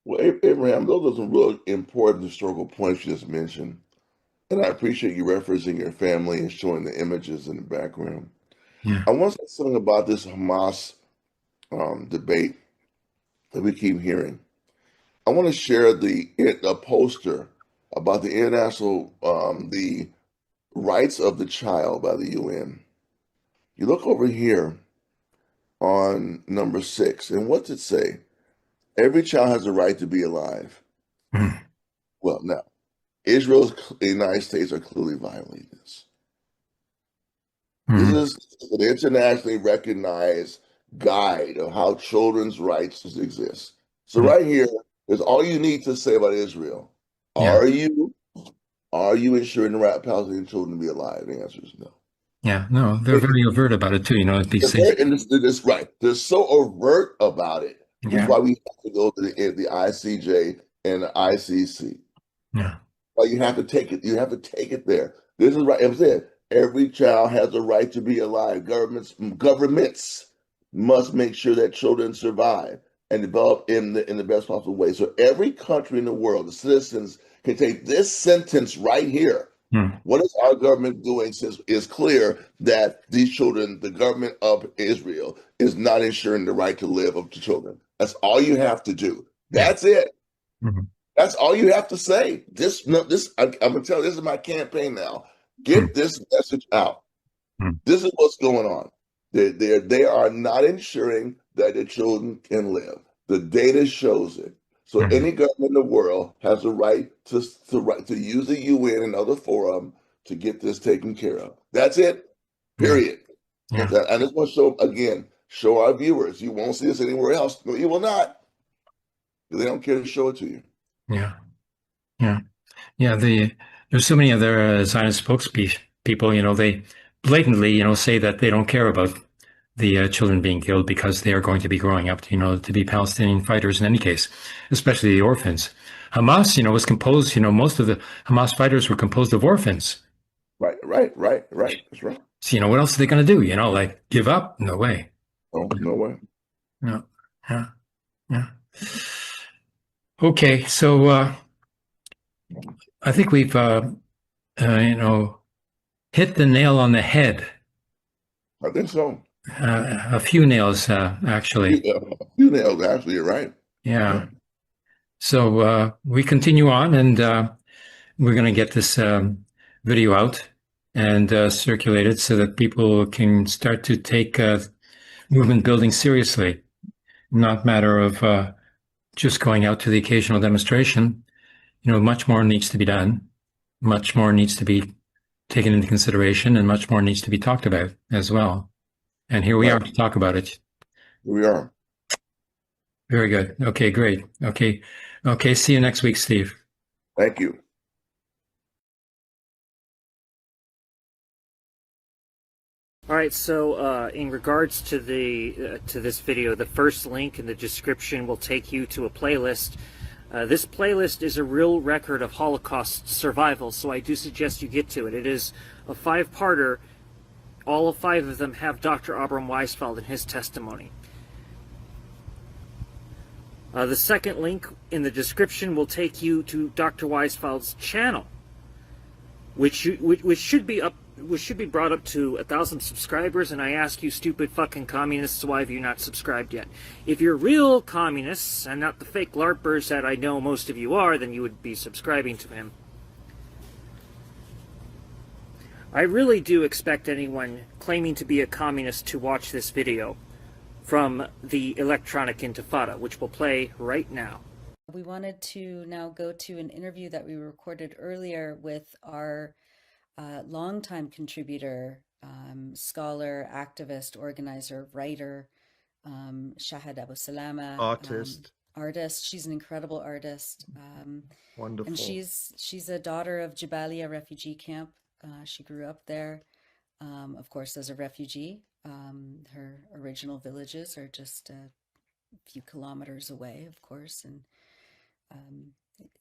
Well, Abraham, those are some really important historical points you just mentioned. And I appreciate you referencing your family and showing the images in the background. Yeah. I want to say something about this Hamas debate that we keep hearing. I want to share the poster about the international, the rights of the child by the UN. You look over here on number 6, and what's it say? Every child has a right to be alive. Mm. Well, now, Israel and the United States are clearly violating this. This is an internationally recognized guide of how children's rights exist. So right here is all you need to say about Israel. Yeah. Are you Are you ensuring the right of Palestinian children to be alive? The answer is no. Yeah, no, they're very overt about it too. You know, they say, And this right. They're so overt about it. This is yeah, why we have to go to the ICJ and the ICC. yeah, Well, you have to take it. You have to take it there. This is right. I'm saying every child has a right to be alive. Governments must make sure that children survive and develop in the best possible way. So every country in the world, the citizens can take this sentence right here. mm, What is our government doing? Since it's clear that these children, the government of Israel, is not ensuring the right to live of the children. That's all you have to do. yeah, That's it. mhm, That's all you have to say. I'm gonna tell you, this is my campaign now. mm, Get this message out. mm, This is what's going on. They are not ensuring that the children can live. The data shows it. So mhm, any government in the world has a right to use the UN and other forum to get this taken care of. That's it. yeah, Period. yeah, And I just want to show our viewers. You won't see this anywhere else. No, you will not. They don't care to show it to you. yeah, yeah, yeah. There's so many other Zionist spokespeople. You know, they blatantly, you know, say that they don't care about the children being killed because they are going to be growing up, you know, to be Palestinian fighters in any case, especially the orphans. Hamas, you know, was composed. You know, most of the Hamas fighters were composed of orphans. Right. That's right. So, you know, what else are they going to do? You know, like give up? No way. Oh, no way. No. Yeah. Yeah. Okay. So I think we've, you know, hit the nail on the head. I think so. A few nails, actually. You nailed it. Actually, you're right. Yeah. So we continue on, and we're going to get this video out and circulate it so that people can start to take movement building seriously, not matter of just going out to the occasional demonstration. You know, much more needs to be done. Much more needs to be taken into consideration, and much more needs to be talked about as well. And here we are to talk about it. Here we are. Very good. Okay, great. Okay. See you next week, Steve. Thank you. All right, so in regards to this video, the first link in the description will take you to a playlist. This playlist is a real record of Holocaust survival, so I do suggest you get to it. It is a 5-parter. All 5 of them have Dr. Abram Weisfeld and his testimony. The second link in the description will take you to Dr. Weisfeld's channel, which should be brought up to 1,000 subscribers, and I ask you stupid fucking communists, why have you not subscribed yet? If you're real communists, and not the fake LARPers that I know most of you are, then you would be subscribing to him. I really do expect anyone claiming to be a communist to watch this video from the Electronic Intifada, which will play right now. We wanted to now go to an interview that we recorded earlier with our longtime contributor, scholar, activist, organizer, writer, Shahad Abu Salama. Artist. She's an incredible artist. Wonderful. And she's a daughter of Jabalia refugee camp. She grew up there, of course, as a refugee. Her original villages are just a few kilometers away, of course,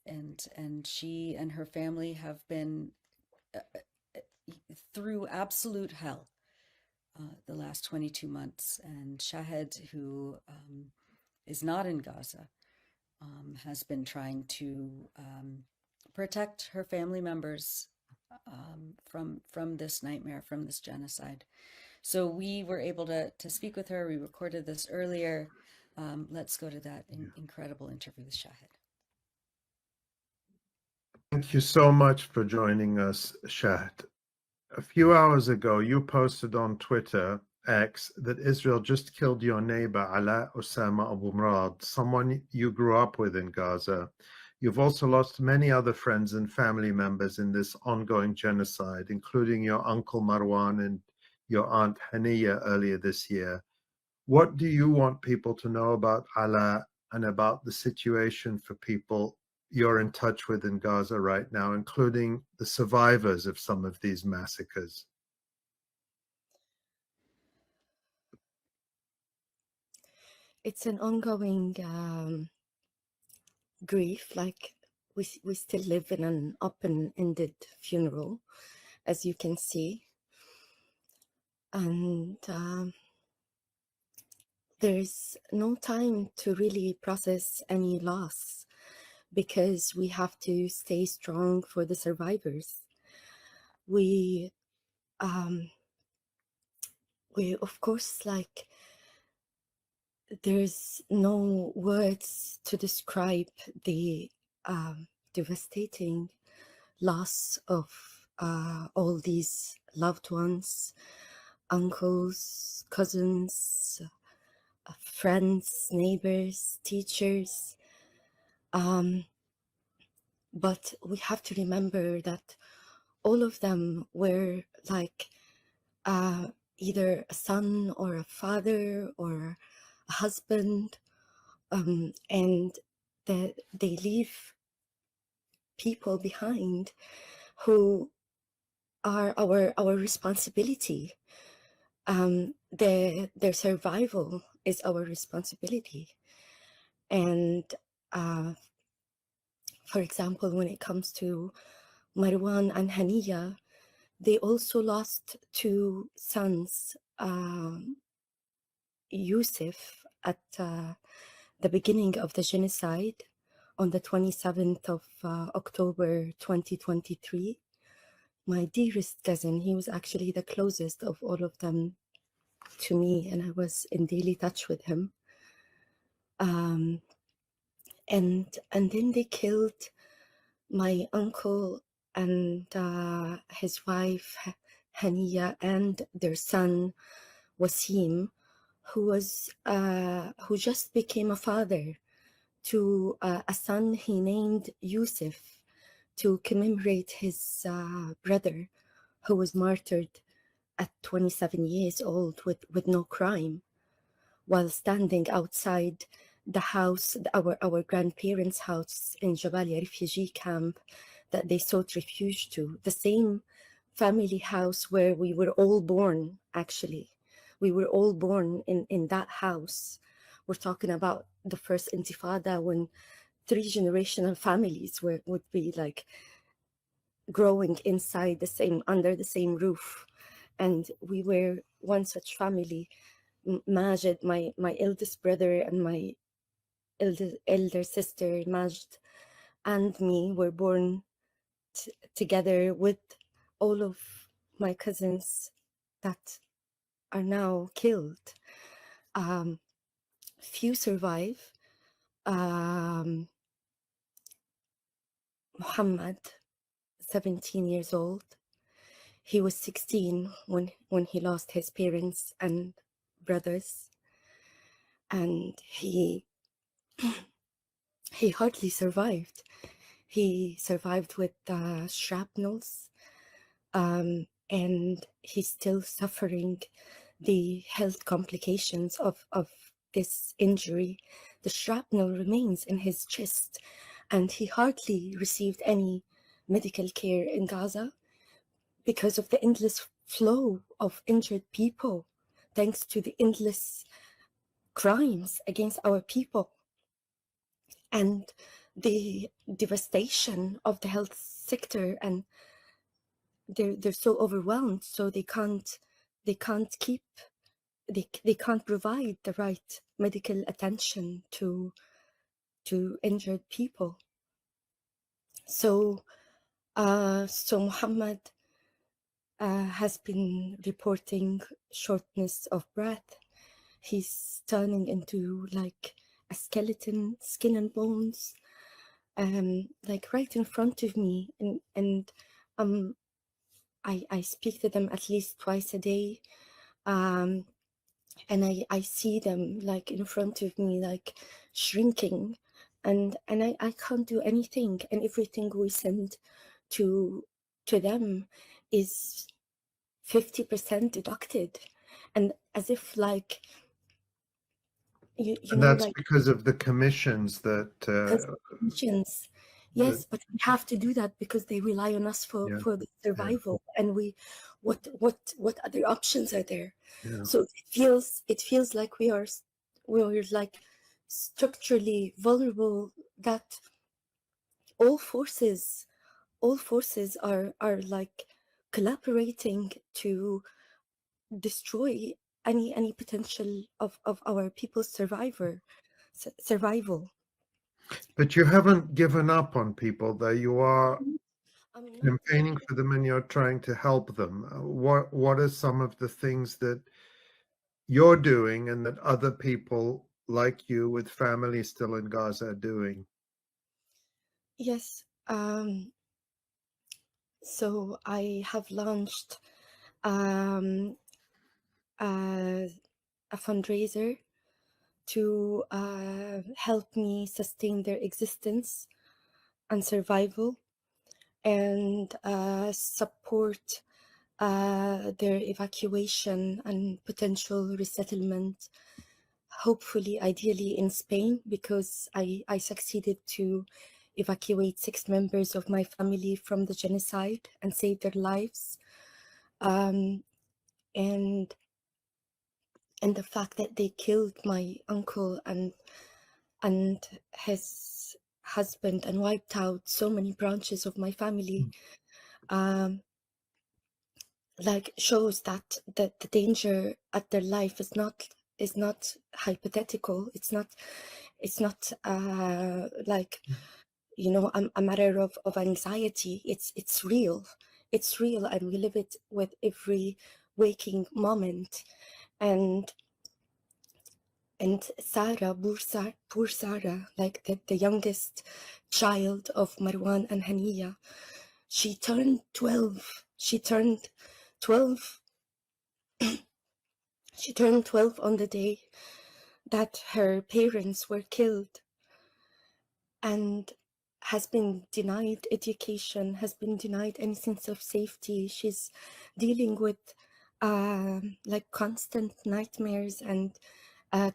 and she and her family have been through absolute hell the last 22 months. And Shahad, who is not in Gaza, has been trying to protect her family members from this nightmare, from this genocide. So we were able to speak with her. We recorded this earlier. Let's go to that incredible interview with Shahad. Thank you so much for joining us, Shahad. A few hours ago, you posted on Twitter, X, that Israel just killed your neighbor, Ala Osama Abu Murad, someone you grew up with in Gaza. You've also lost many other friends and family members in this ongoing genocide, including your uncle Marwan and your aunt Haniya earlier this year. What do you want people to know about Ala and about the situation for people you're in touch with in Gaza right now, including the survivors of some of these massacres? It's an ongoing grief. Like we still live in an open-ended funeral, as you can see, and there's no time to really process any loss because we have to stay strong for the survivors. We of course, like, there's no words to describe the devastating loss of all these loved ones, uncles, cousins, friends, neighbors, teachers. But we have to remember that all of them were like either a son or a father or a husband, and that they leave people behind who are our responsibility. Their survival is our responsibility. And for example, when it comes to Marwan and Haniya, they also lost two sons, Yusuf at the beginning of the genocide on the 27th of October 2023. My dearest cousin, he was actually the closest of all of them to me, and I was in daily touch with him. And then they killed my uncle and his wife Haniya and their son Wasim, who just became a father to a son he named Yusuf to commemorate his brother who was martyred at 27 years old with no crime, while standing outside the house, our grandparents' house in Jabalia refugee camp that they sought refuge to, the same family house where we were all born, actually. We were all born in that house. We're talking about the first Intifada, when 3 generational families would be like growing inside under the same roof. And we were one such family. Majid, my eldest brother, and my elder sister Majd, and me were born together with all of my cousins that are now killed. Few survive. Muhammad, 17 years old. He was 16 when he lost his parents and brothers, and he hardly survived. He survived with shrapnels, and he's still suffering the health complications of this injury. The shrapnel remains in his chest, and he hardly received any medical care in Gaza because of the endless flow of injured people, thanks to the endless crimes against our people and the devastation of the health sector. And they're so overwhelmed, so they can't provide the right medical attention to injured people. So Muhammad has been reporting shortness of breath. He's turning into like a skeleton, skin and bones, like right in front of me. And I speak to them at least twice a day. And I see them like in front of me, like shrinking, and I can't do anything. And everything we send to them is 50% deducted, and as if like you And know, that's like because of the commissions that because commissions, Yes, but we have to do that because they rely on us for Yeah. the survival, and what other options are there? Yeah. So it feels like we're like structurally vulnerable, that all forces are like collaborating to destroy any potential of our people's survival. But you haven't given up on people, though. You are I'm not campaigning for them, and you're trying to help them. What are some of the things that you're doing and that other people like you with families still in Gaza are doing? Yes. So I have launched a fundraiser to help me sustain their existence and survival, and support their evacuation and potential resettlement, hopefully, ideally in Spain, because I succeeded to evacuate 6 members of my family from the genocide and save their lives. And the fact that they killed my uncle and his husband and wiped out so many branches of my family, like shows that the danger at their life is not hypothetical. It's not like, you know, a matter of anxiety. It's real. It's real, and we live it with every waking moment. And Sarah, poor Sarah, like the youngest child of Marwan and Haniya, she turned 12. She turned 12 on the day that her parents were killed, and has been denied education, has been denied any sense of safety. She's dealing with like constant nightmares and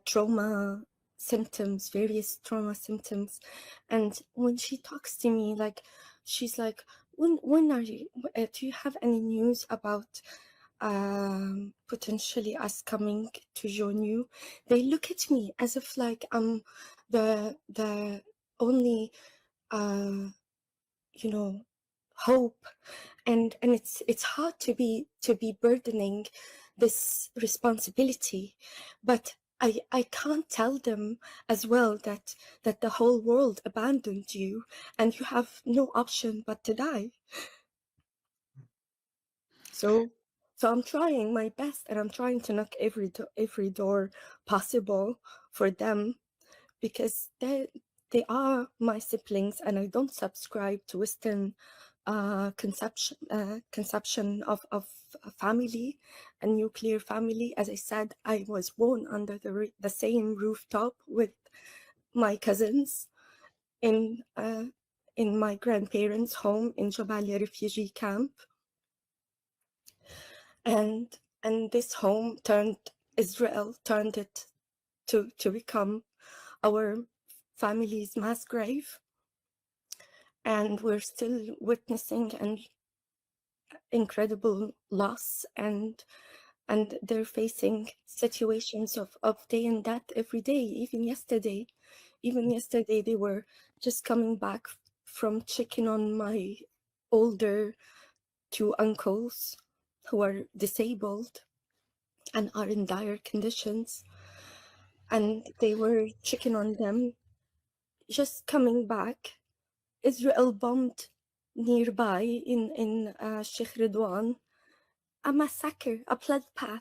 trauma symptoms, various trauma symptoms. And when she talks to me, like, she's like, when are you, do you have any news about potentially us coming to join you? They look at me as if like I'm the only you know, hope. And it's hard to be burdening this responsibility, but I can't tell them as well that the whole world abandoned you and you have no option but to die. So I'm trying my best, and I'm trying to knock every door possible for them, because they are my siblings, and I don't subscribe to Western conception of a family, a nuclear family. As I said, I was born under the same rooftop with my cousins in my grandparents' home in Jabalia refugee camp, and this home Israel turned it to become our family's mass grave. And we're still witnessing an incredible loss, and they're facing situations of day and death every day. Even yesterday they were just coming back from checking on my older 2 uncles who are disabled and are in dire conditions, and they were checking on them, just coming back. Israel bombed nearby in Sheikh Ridwan, a massacre, a bloodbath.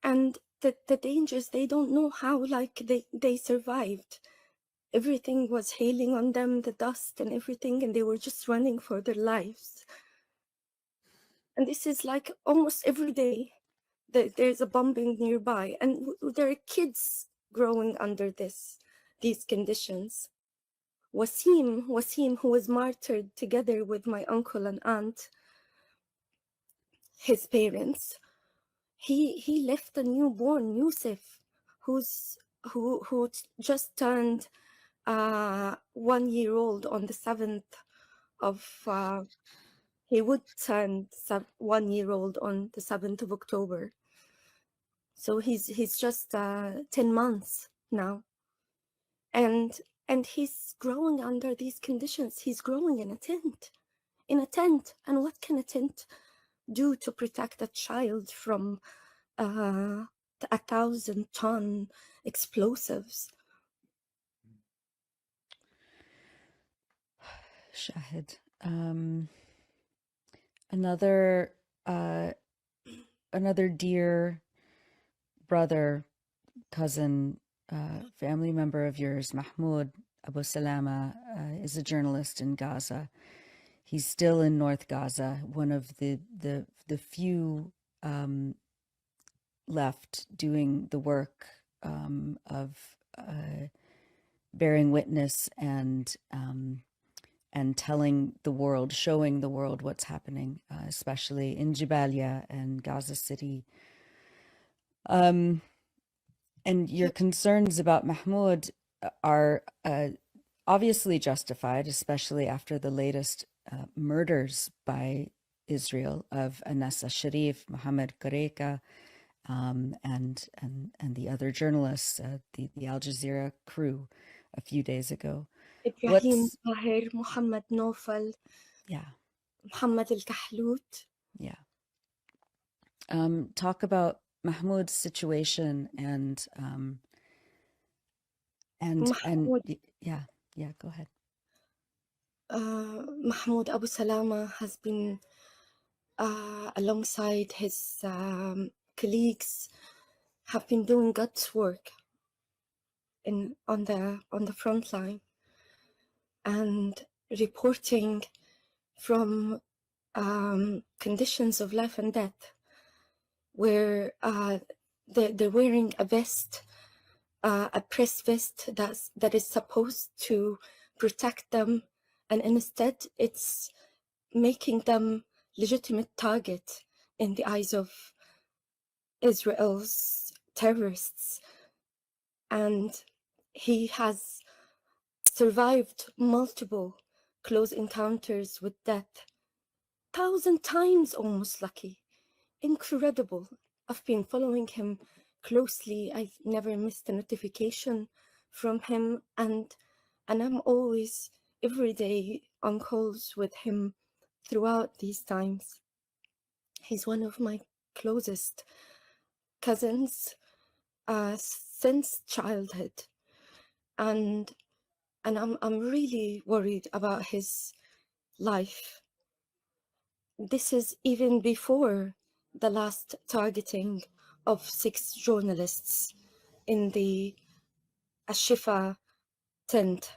And the dangers, they don't know how, like, they survived. Everything was hailing on them, the dust and everything, and they were just running for their lives. And this is like almost every day there's a bombing nearby, and there are kids growing under these conditions. Wasim, who was martyred together with my uncle and aunt, his parents, he left a newborn, Yusuf, who just turned 1 year old on the 7th of, he would turn 1 year old on the 7th of October. So he's just 10 months now. And he's growing under these conditions. He's growing in a tent. And what can a tent do to protect a child from 1,000-ton explosives? Shahid. Another dear brother, cousin, family member of yours, Mahmoud Abu Salama, is a journalist in Gaza. He's still in North Gaza, one of the few left doing the work of bearing witness and telling the world, showing the world what's happening, especially in Jabalia and Gaza City. And your concerns about Mahmoud are obviously justified, especially after the latest murders by Israel of Anessa Sharif, Mohammed Koreka, and the other journalists, the Al Jazeera crew a few days ago. Ibrahim Tahir, Muhammad Nofal, Yeah. Muhammad Al-Kahlout. Yeah. Talk about Mahmoud's situation and Mahmoud, yeah, go ahead. Mahmoud Abu Salama has been alongside his colleagues, have been doing God's work on the front line and reporting from conditions of life and death, where they're wearing a vest, a press vest that is supposed to protect them, and instead it's making them legitimate target in the eyes of Israel's terrorists. And he has survived multiple close encounters with death, 1,000 times almost, lucky. Incredible. I've been following him closely. I've never missed a notification from him, and I'm always every day on calls with him throughout these times. He's one of my closest cousins since childhood, and I'm really worried about his life. This is even before the last targeting of 6 journalists in the Ashifa tent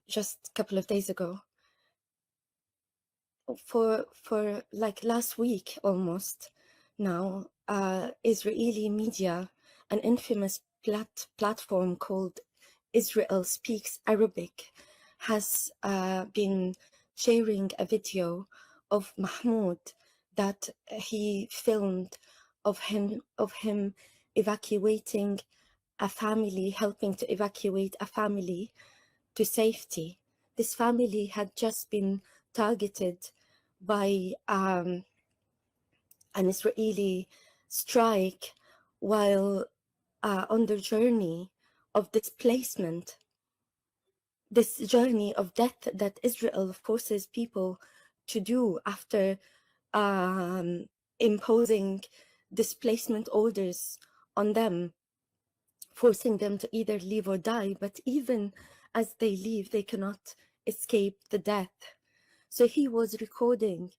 just a couple of days ago. For like last week almost now, Israeli media, an infamous platform called Israel Speaks Arabic, has been sharing a video of Mahmoud that he filmed of him evacuating a family, helping to evacuate a family to safety. This family had just been targeted by an Israeli strike while on their journey of displacement, this journey of death that Israel forces people to do after imposing displacement orders on them, forcing them to either leave or die. But even as they leave, they cannot escape the death. So he was recording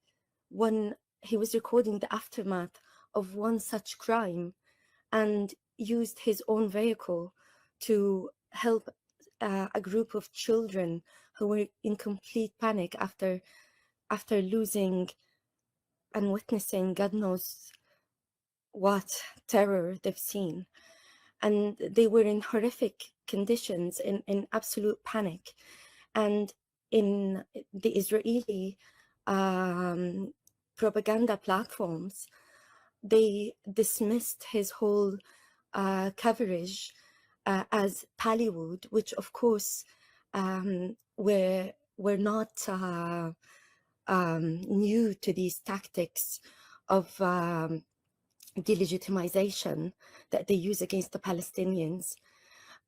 the aftermath of one such crime, and used his own vehicle to help a group of children who were in complete panic after losing and witnessing God knows what terror they've seen. And they were in horrific conditions, in absolute panic. And in the Israeli propaganda platforms, they dismissed his whole coverage as Pallywood, which of course were not new to these tactics of delegitimization that they use against the Palestinians.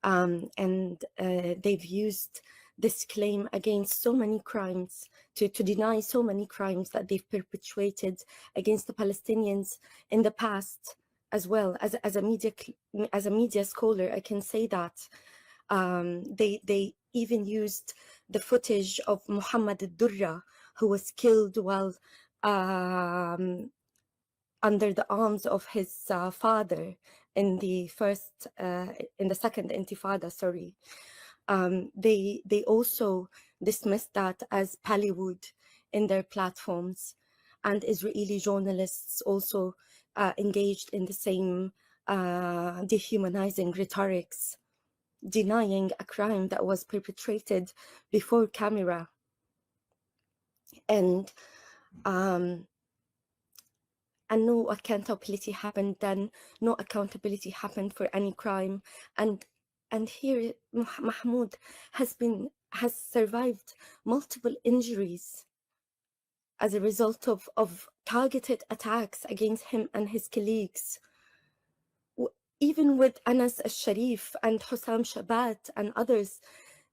And they've used this claim against so many crimes to deny so many crimes that they've perpetuated against the Palestinians in the past as well. As a media scholar, I can say that they even used the footage of Muhammad al-Durra, who was killed while under the arms of his father in the second Intifada. Sorry, they also dismissed that as Pallywood in their platforms, and Israeli journalists also engaged in the same dehumanizing rhetorics, denying a crime that was perpetrated before camera. And no accountability happened then. No accountability happened for any crime. And here Mahmoud has survived multiple injuries as a result of targeted attacks against him and his colleagues. Even with Anas al-Sharif and Hussam Shabat and others,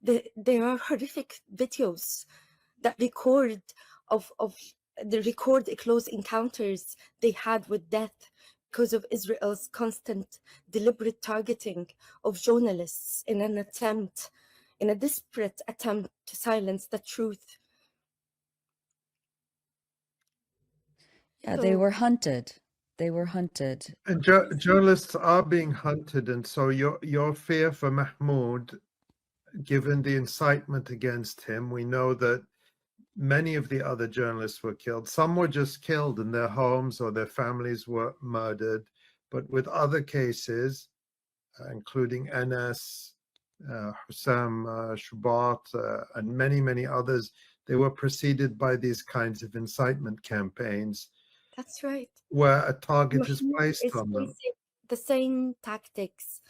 there are horrific videos that record close encounters they had with death because of Israel's constant deliberate targeting of journalists in a desperate attempt to silence the truth. Yeah, they were hunted. They were hunted. And journalists are being hunted, and so your fear for Mahmoud, given the incitement against him, we know that many of the other journalists were killed. Some were just killed in their homes or their families were murdered. But with other cases, including Anas, Hussam Shubat, and many, many others, they were preceded by these kinds of incitement campaigns. That's right. Where a target Mahmoud is placed on them. The same tactics.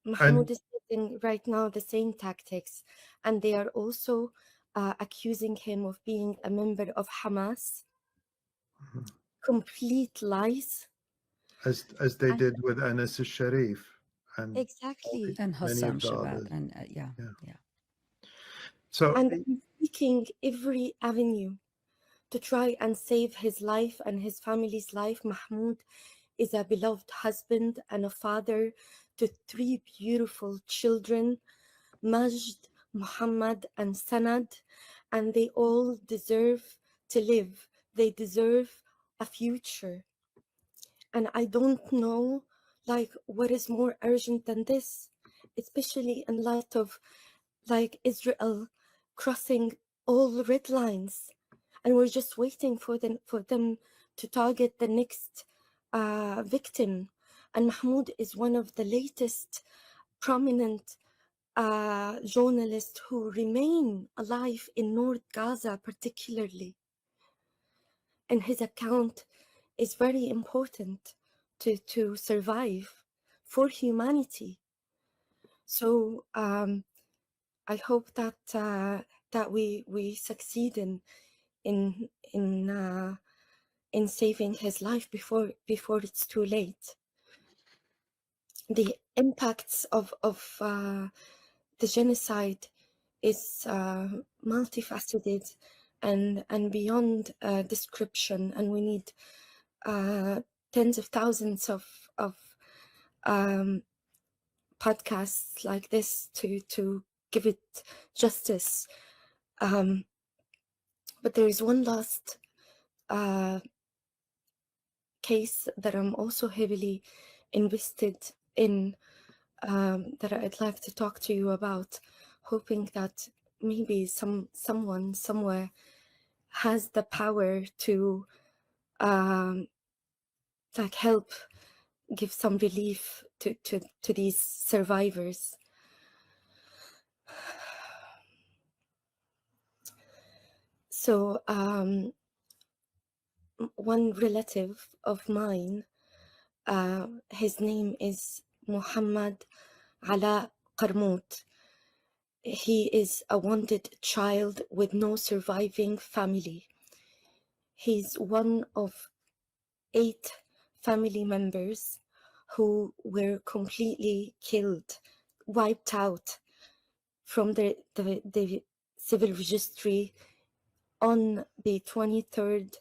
Mahmoud is using right now the same tactics, and they are also accusing him of being a member of Hamas. Complete lies. As they did with Anas al-Sharif. And exactly. And Hussam Shabat. And yeah. So, and he's seeking every avenue to try and save his life and his family's life. Mahmoud is a beloved husband and a father to 3 beautiful children, Majd, Muhammad, and Sanad, and they all deserve to live. They deserve a future. And I don't know, what is more urgent than this, especially in light of, Israel crossing all red lines, and we're just waiting for them to target the next victim. And Mahmoud is one of the latest prominent journalists who remain alive in North Gaza, particularly. And his account is very important to survive for humanity. So I hope that we succeed in saving his life before it's too late. The impacts of the genocide is multifaceted and beyond description, and we need tens of thousands of podcasts like this to give it justice. But there is one last case that I'm also heavily invested in, that I'd like to talk to you about, hoping that maybe someone somewhere has the power to help give some relief to these survivors. So one relative of mine, his name is Muhammad Ala Qarmout. He is a wanted child with no surviving family. He's one of 8 family members who were completely killed, wiped out from the civil registry on the 23rd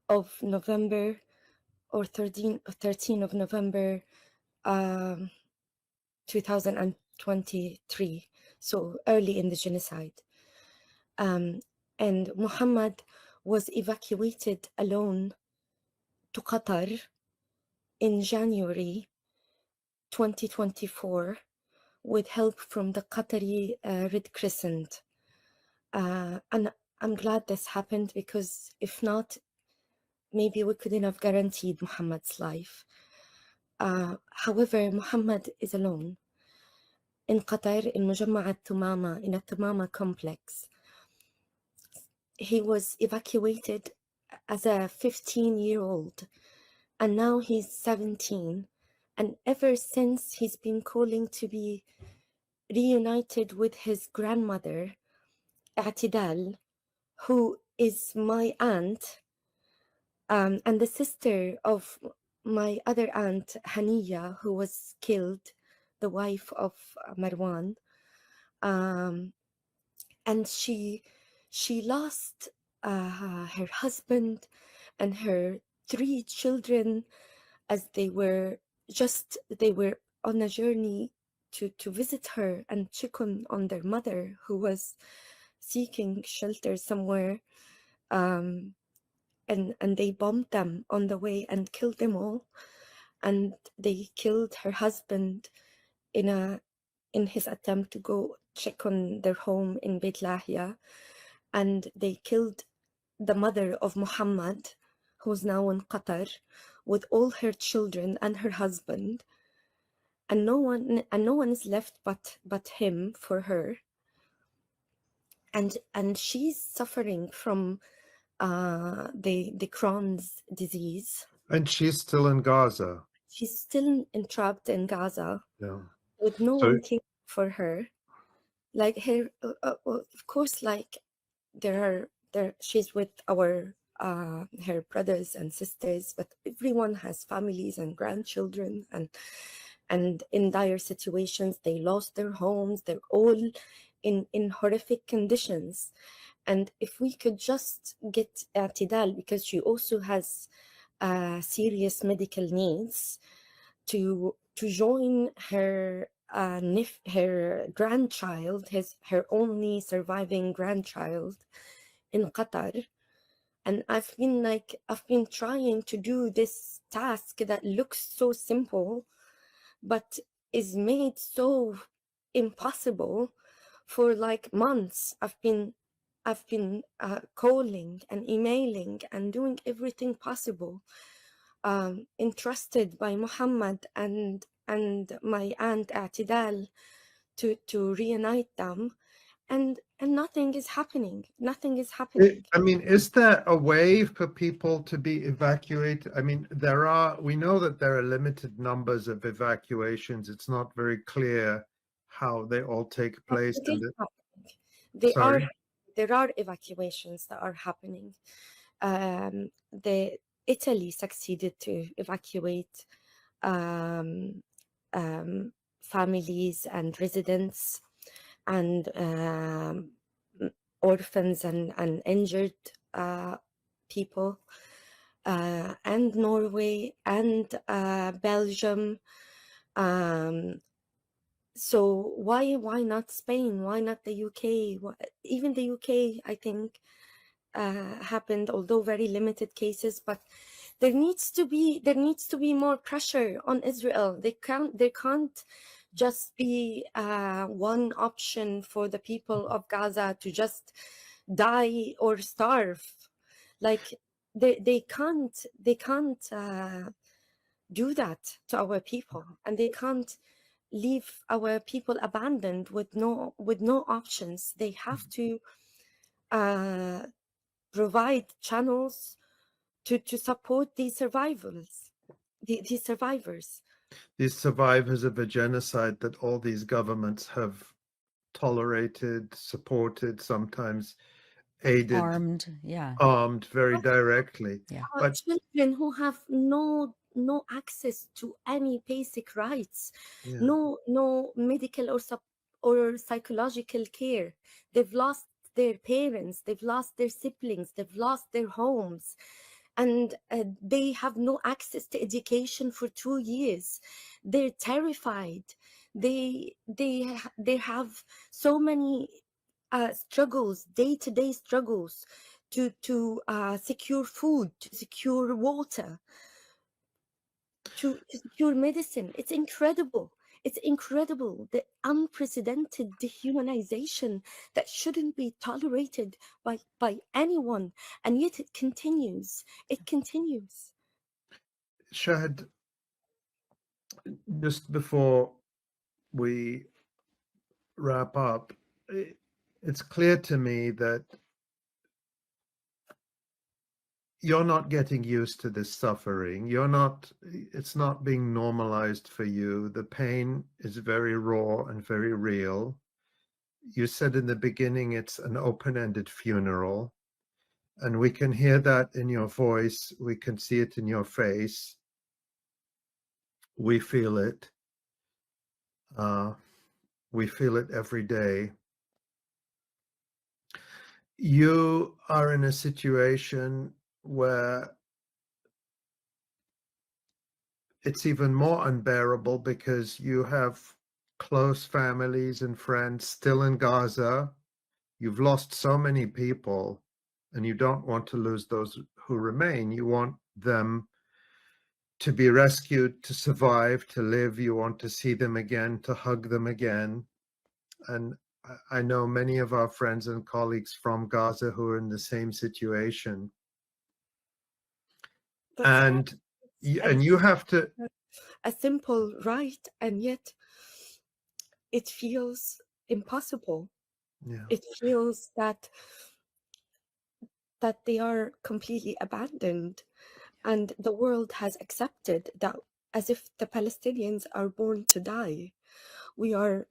of November or 13 of November 2023, so early in the genocide. And Muhammad was evacuated alone to Qatar in January 2024 with help from the Qatari Red Crescent. And I'm glad this happened, because if not, maybe we couldn't have guaranteed Muhammad's life. However, Muhammad is alone in Qatar, in Mujamma al-Tumama, in a Tumama complex. He was evacuated as a 15-year-old, and now he's 17. And ever since, he's been calling to be reunited with his grandmother, I'tidal, who is my aunt, and the sister of my other aunt, Haniya, who was killed, the wife of Marwan. And she lost her husband and her 3 children as they were on a journey to visit her and check on their mother, who was seeking shelter somewhere. And they bombed them on the way and killed them all. And they killed her husband in his attempt to go check on their home in Beit Lahia. And they killed the mother of Muhammad, who's now in Qatar, with all her children and her husband. And no one is left but him for her. And she's suffering from the Crohn's disease. And she's still in Gaza. She's still entrapped in Gaza, Yeah. with no So- one caring for her. Like her, of course, like she's with her brothers and sisters, but everyone has families and grandchildren, and in dire situations. They lost their homes. They're all in horrific conditions. And if we could just get I'tidal, because she also has serious medical needs, to join her her grandchild, her only surviving grandchild, in Qatar. And I've been trying to do this task that looks so simple, but is made so impossible for like months. I've been calling and emailing and doing everything possible, entrusted by Muhammad and my aunt I'tidal to reunite them, and nothing is happening. Nothing is happening. I mean, is there a way for people to be evacuated? I mean, we know that there are limited numbers of evacuations. It's not very clear how they all take place. It is happening. Sorry? There are evacuations that are happening. Italy succeeded to evacuate families and residents and orphans and injured people, and Norway and Belgium. So why not Spain? Why not the UK? Even the UK, I think, happened, although very limited cases. But there needs to be more pressure on Israel. There can't just be one option for the people of Gaza to just die or starve. Like they can't do that to our people, and they can't leave our people abandoned with no options. They have to provide channels to support these survivors. these survivors of a genocide that all these governments have tolerated, supported, sometimes aided, armed very directly. Yeah. But children who have no access to any basic rights, yeah, no medical or psychological care. They've lost their parents, they've lost their siblings, they've lost their homes, and they have no access to education for 2 years. They're terrified. They have so many struggles, day-to-day struggles, to secure food, to secure water, to secure medicine. It's incredible. It's incredible, the unprecedented dehumanization that shouldn't be tolerated by anyone, and yet it continues. It continues. Shahid, just before we wrap up, it's clear to me that you're not getting used to this suffering. It's not being normalized for you. The pain is very raw and very real. You said in the beginning it's an open-ended funeral, and we can hear that in your voice. We can see it in your face. We feel it. We feel it every day. You are in a situation where it's even more unbearable because you have close families and friends still in Gaza. You've lost so many people, and you don't want to lose those who remain. You want them to be rescued, to survive, to live. You want to see them again, to hug them again. And I know many of our friends and colleagues from Gaza who are in the same situation. And you have to, a simple right, and yet it feels impossible. yeah. It feels that they are completely abandoned, and the world has accepted that, as if the Palestinians are born to die. We are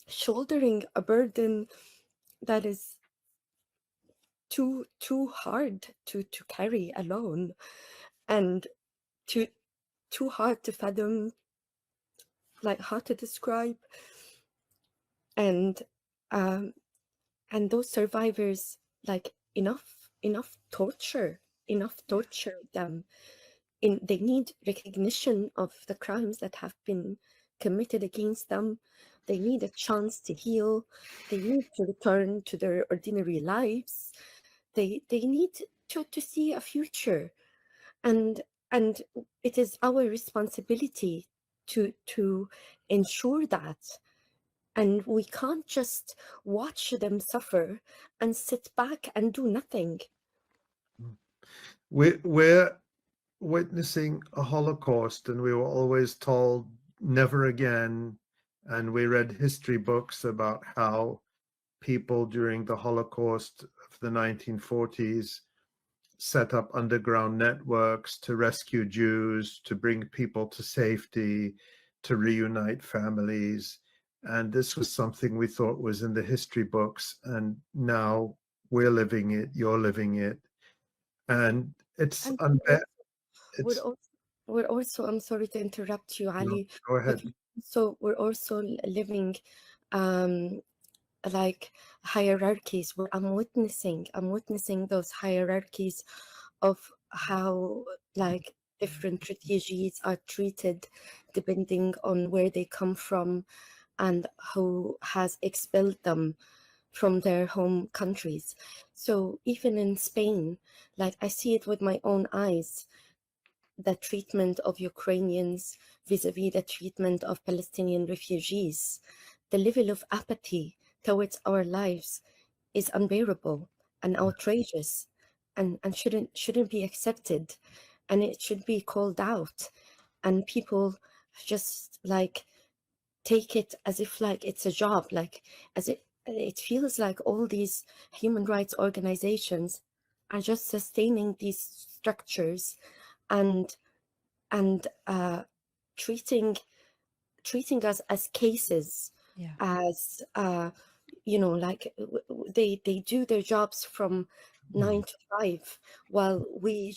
shouldering a burden that is too hard to carry alone, and too hard to fathom, like how to describe. And those survivors, like enough torture them. They need recognition of the crimes that have been committed against them. They need a chance to heal. They need to return to their ordinary lives. They need to see a future, and it is our responsibility to ensure that. And we can't just watch them suffer and sit back and do nothing. We're witnessing a Holocaust, and we were always told never again. And we read history books about how people during the Holocaust of the 1940s set up underground networks to rescue Jews, to bring people to safety, to reunite families. And this was something we thought was in the history books, and now we're living it, you're living it. And it's we're also, I'm sorry to interrupt you, Ali. Go ahead. So we're also living like hierarchies, where I'm witnessing those hierarchies of how, like, different refugees are treated depending on where they come from and who has expelled them from their home countries. So even in Spain, like, I see it with my own eyes, the treatment of Ukrainians vis-a-vis the treatment of Palestinian refugees. The level of apathy towards our lives is unbearable and outrageous, and shouldn't be accepted, and it should be called out. And people just, like, take it as if, like, it's a job, like, as it feels like all these human rights organizations are just sustaining these structures and treating us as cases, Yeah. as you know, like they do their jobs from 9 to 5, while we're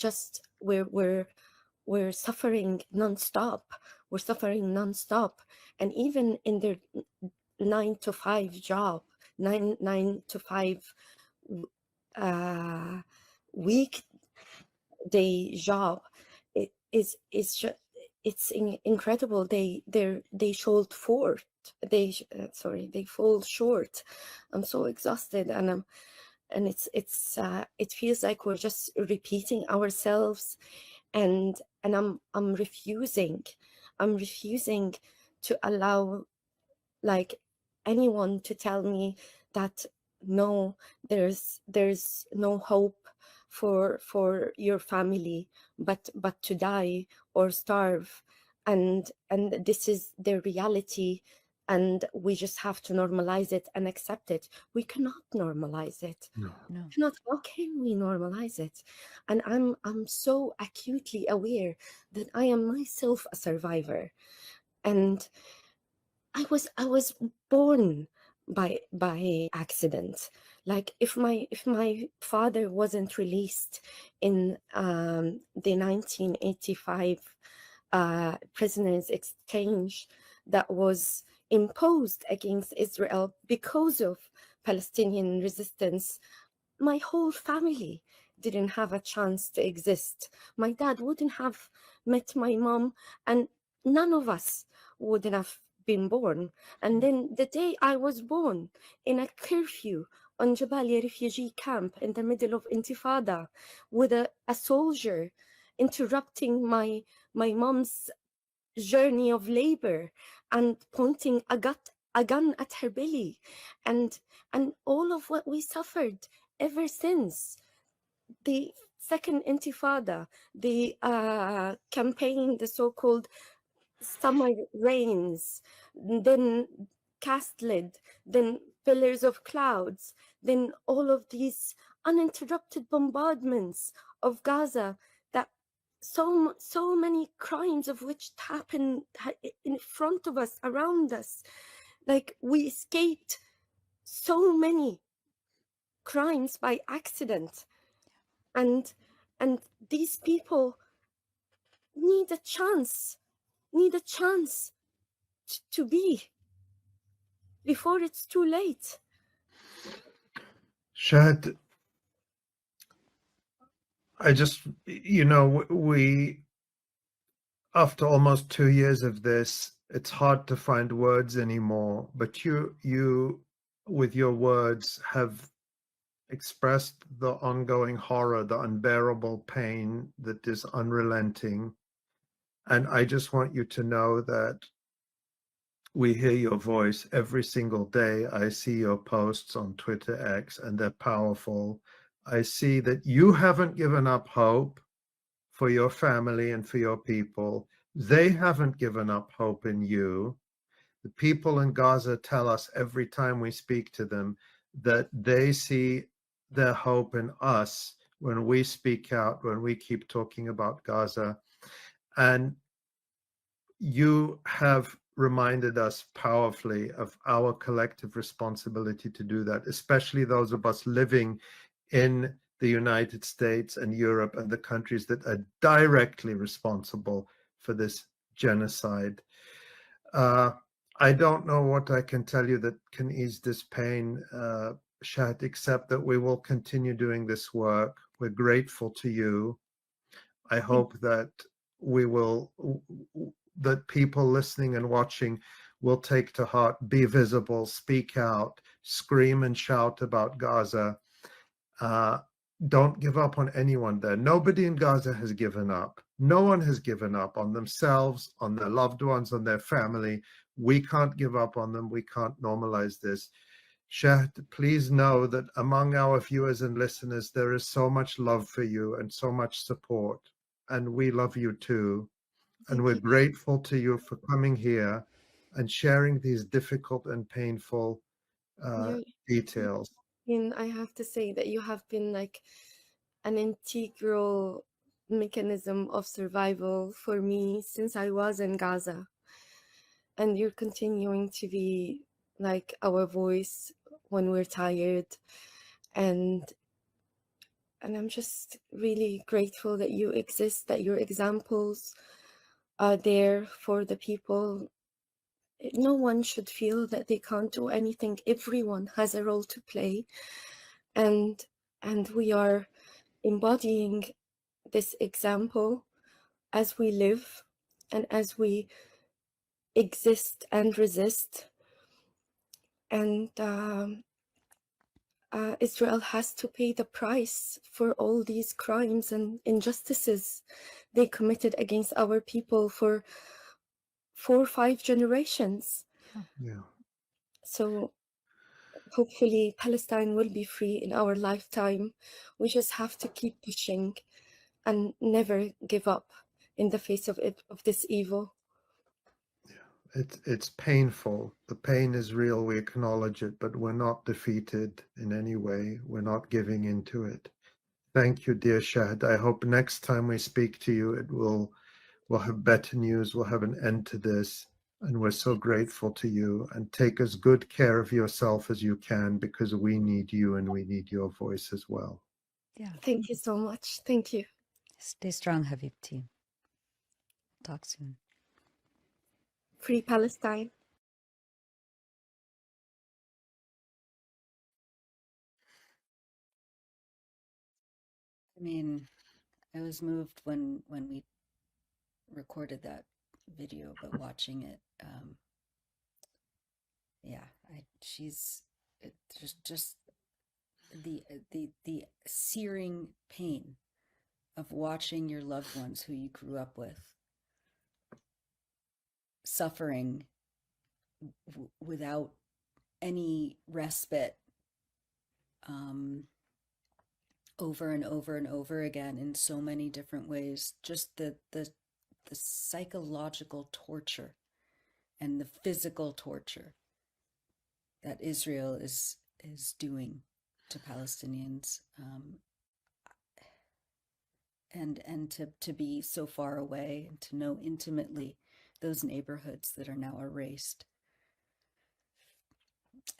suffering nonstop. We're suffering nonstop, and even in their 9 to 5 job, 9 to 5 weekday job, it is just, it's incredible. They showed fort. They fall short. I'm so exhausted, and it feels like we're just repeating ourselves, and I'm refusing. I'm refusing to allow like anyone to tell me that no, there's no hope for your family but to die or starve, and this is their reality, and we just have to normalize it and accept it. We cannot normalize it. No. Cannot. How can we normalize it? And I'm so acutely aware that I am myself a survivor, and I was born by accident. Like if my father wasn't released in the 1985 prisoners exchange that was imposed against Israel because of Palestinian resistance, my whole family didn't have a chance to exist. My dad wouldn't have met my mom, and none of us wouldn't have been born. And then the day I was born, in a curfew on Jabalia refugee camp in the middle of Intifada, with a soldier interrupting my mom's journey of labor and pointing a gun at her belly, and all of what we suffered ever since the second Intifada, the campaign, the so-called summer rains, then cast lid, then pillars of clouds, then all of these uninterrupted bombardments of Gaza, that so many crimes of which happen in front of us, around us. Like we escaped so many crimes by accident, and these people need a chance to be before it's too late. Shad, I just, we, after almost 2 years of this, it's hard to find words anymore, but you, with your words, have expressed the ongoing horror, the unbearable pain that is unrelenting. And I just want you to know that we hear your voice every single day. I see your posts on Twitter X, and they're powerful. I see that you haven't given up hope for your family and for your people. They haven't given up hope in you. The people in Gaza tell us every time we speak to them that they see their hope in us when we speak out, when we keep talking about Gaza. And you have reminded us powerfully of our collective responsibility to do that, especially those of us living in the United States and Europe and the countries that are directly responsible for this genocide. I don't know what I can tell you that can ease this pain, Shad, except that we will continue doing this work. We're grateful to you. I hope that that people listening and watching will take to heart, be visible, speak out, scream and shout about Gaza. Don't give up on anyone there. Nobody in Gaza has given up. No one has given up on themselves, on their loved ones, on their family. We can't give up on them. We can't normalize this. Shad, please know that among our viewers and listeners, there is so much love for you and so much support. And we love you too. And we're grateful to you for coming here and sharing these difficult and painful details. And I have to say that you have been like an integral mechanism of survival for me since I was in Gaza. And you're continuing to be like our voice when we're tired. And I'm just really grateful that you exist, that your examples are there for the people. No one should feel that they can't do anything. Everyone has a role to play. And we are embodying this example as we live and as we exist and resist. And Israel has to pay the price for all these crimes and injustices they committed against our people for 4 or 5 generations. Yeah. So hopefully Palestine will be free in our lifetime. We just have to keep pushing and never give up in the face of this evil. It's painful. The pain is real. We acknowledge it, but we're not defeated in any way. We're not giving into it. Thank you, dear Shahid. I hope next time we speak to you, we'll have better news. We'll have an end to this. And we're so grateful to you. And take as good care of yourself as you can, because we need you and we need your voice as well. Yeah. Thank you so much. Thank you. Stay strong, Habibti. Talk soon. Free Palestine. I mean, I was moved when we recorded that video, but watching it, yeah, she's just the searing pain of watching your loved ones who you grew up with suffering without any respite, over and over and over again in so many different ways. Just the psychological torture and the physical torture that Israel is doing to Palestinians, and to be so far away and to know intimately those neighborhoods that are now erased.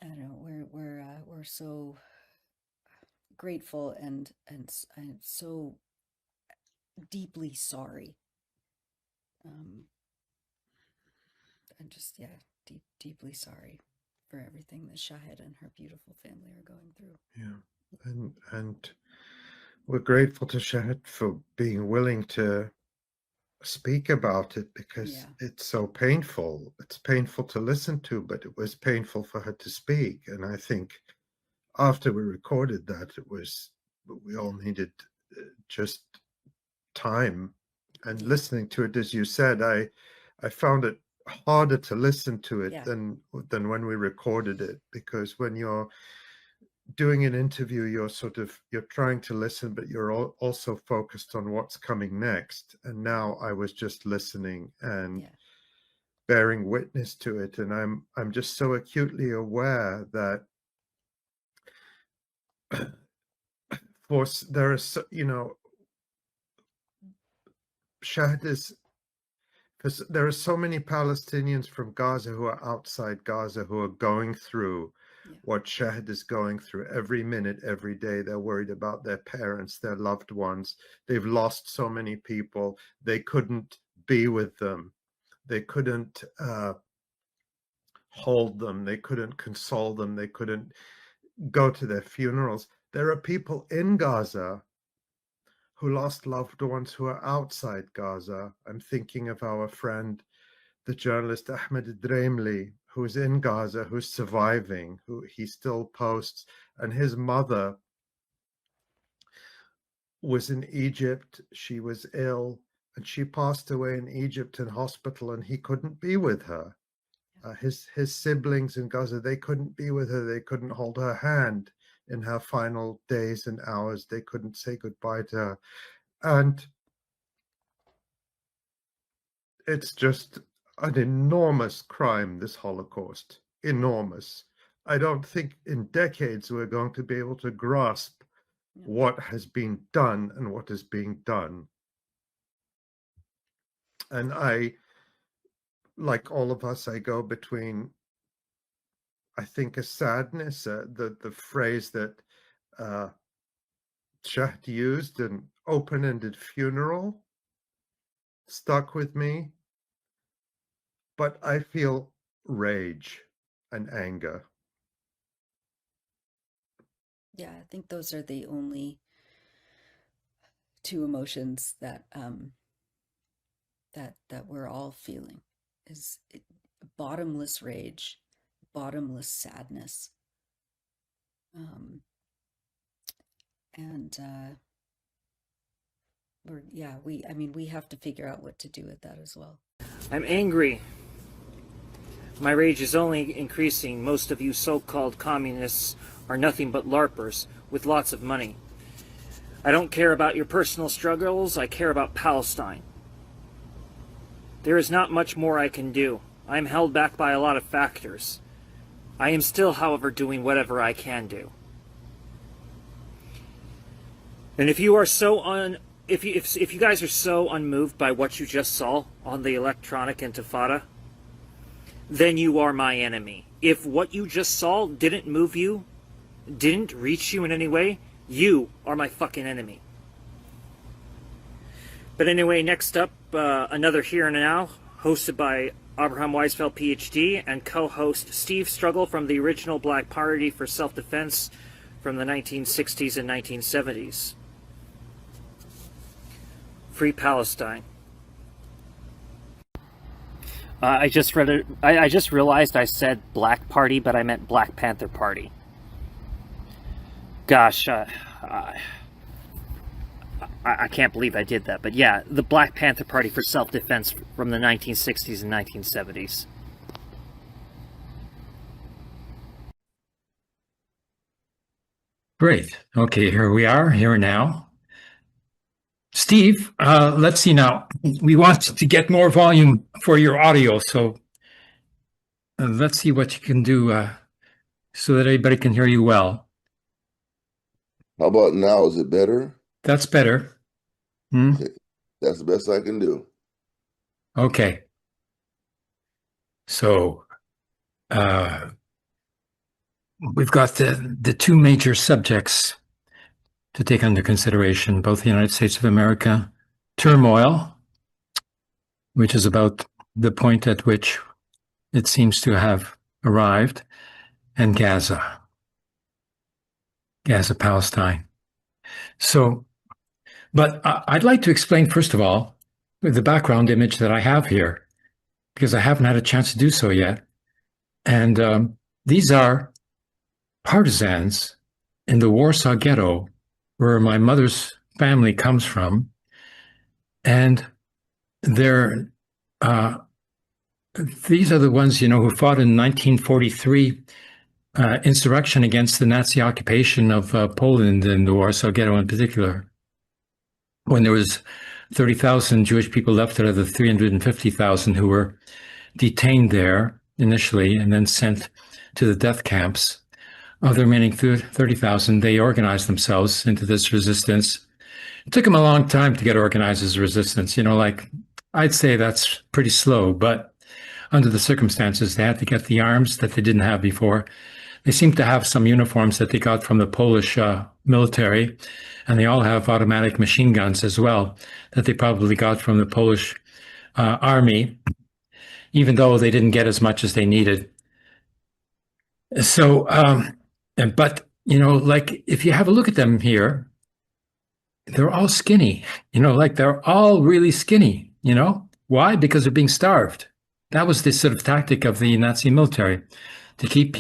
I don't know. We're so grateful and so deeply sorry. I'm just deeply sorry for everything that Shahid and her beautiful family are going through. Yeah, and we're grateful to Shahid for being willing to speak about it, because it's so painful. It's painful to listen to, but it was painful for her to speak. And I think after we recorded that, we all needed just time. And listening to it, as you said, I found it harder to listen to it than when we recorded it, because when you're doing an interview, you're trying to listen, but you're also focused on what's coming next. And now I was just listening and bearing witness to it, and I'm just so acutely aware that there is, Shahid is, because there are so many Palestinians from Gaza who are outside Gaza who are going through what Shahid is going through every minute, every day. They're worried about their parents, their loved ones. They've lost so many people. They couldn't be with them. They couldn't hold them. They couldn't console them. They couldn't go to their funerals. There are people in Gaza who lost loved ones who are outside Gaza. I'm thinking of our friend, the journalist Ahmed Draimli, who's in Gaza, who's surviving, who he still posts, and his mother was in Egypt. She was ill, and she passed away in Egypt in hospital, and he couldn't be with her. His siblings in Gaza, they couldn't be with her. They couldn't hold her hand in her final days and hours. They couldn't say goodbye to her. And it's just an enormous crime, this Holocaust. Enormous. I don't think in decades we're going to be able to grasp what has been done and what is being done. And I, like all of us, I go between, I think, a sadness, the phrase that Shaht used, an open-ended funeral, stuck with me. But I feel rage and anger. Yeah, I think those are the only two emotions that that we're all feeling, is bottomless rage, bottomless sadness, and we have to figure out what to do with that as well. I'm angry. My rage is only increasing. Most of you so-called communists are nothing but LARPers with lots of money. I don't care about your personal struggles. I care about Palestine. There is not much more I can do. I am held back by a lot of factors. I am still, however, doing whatever I can do. And if you are so if you guys are so unmoved by what you just saw on the electronic intifada, then you are my enemy. If what you just saw didn't move you, didn't reach you in any way, you are my fucking enemy. But anyway, next up, another Here and Now, hosted by Abraham Weisfeld, PhD, and co-host Steve Struggle from the original Black Party for Self-Defense from the 1960s and 1970s. Free Palestine. I just realized I said Black Party, but I meant Black Panther Party. Gosh, I can't believe I did that. But yeah, the Black Panther Party for Self-Defense from the 1960s and 1970s. Great. Okay, here we are, here now. Steve, let's see now. We want to get more volume for your audio, so let's see what you can do so that everybody can hear you well. How about now? Is it better? That's better. Okay. That's the best I can do. Okay. So we've got the two major subjects to take under consideration, both the United States of America turmoil, which is about the point at which it seems to have arrived, and Gaza, Palestine. So, but I'd like to explain, first of all, the background image that I have here, because I haven't had a chance to do so yet. And these are partisans in the Warsaw Ghetto, where my mother's family comes from. And they're, these are the ones, who fought in 1943 insurrection against the Nazi occupation of Poland and the Warsaw Ghetto in particular, when there was 30,000 Jewish people left out of the 350,000 who were detained there initially and then sent to the death camps. Of the remaining 30,000, they organized themselves into this resistance. It took them a long time to get organized as a resistance. I'd say that's pretty slow, but under the circumstances, they had to get the arms that they didn't have before. They seem to have some uniforms that they got from the Polish military, and they all have automatic machine guns as well that they probably got from the Polish army, even though they didn't get as much as they needed. So, but, if you have a look at them here, they're all skinny, they're all really skinny, Why? Because they're being starved. That was the sort of tactic of the Nazi military, to keep,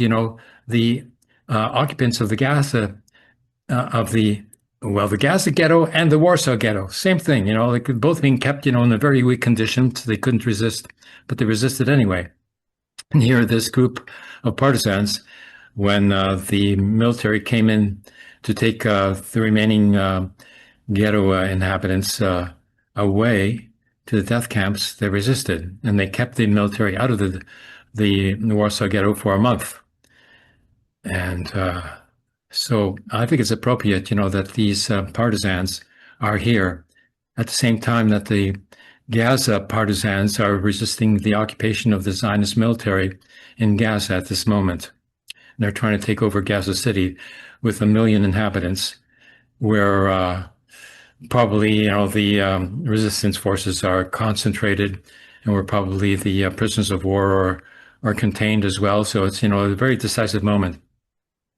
the occupants of the Gaza, the Gaza ghetto and the Warsaw ghetto, same thing, both being kept, in a very weak condition, so they couldn't resist, but they resisted anyway. And here, this group of partisans, when the military came in to take the remaining ghetto inhabitants away to the death camps, they resisted, and they kept the military out of the Warsaw Ghetto for a month. And so I think it's appropriate, that these partisans are here at the same time that the Gaza partisans are resisting the occupation of the Zionist military in Gaza at this moment. And they're trying to take over Gaza City with 1 million inhabitants, where probably the resistance forces are concentrated, and where probably the prisoners of war are contained as well. So it's a very decisive moment.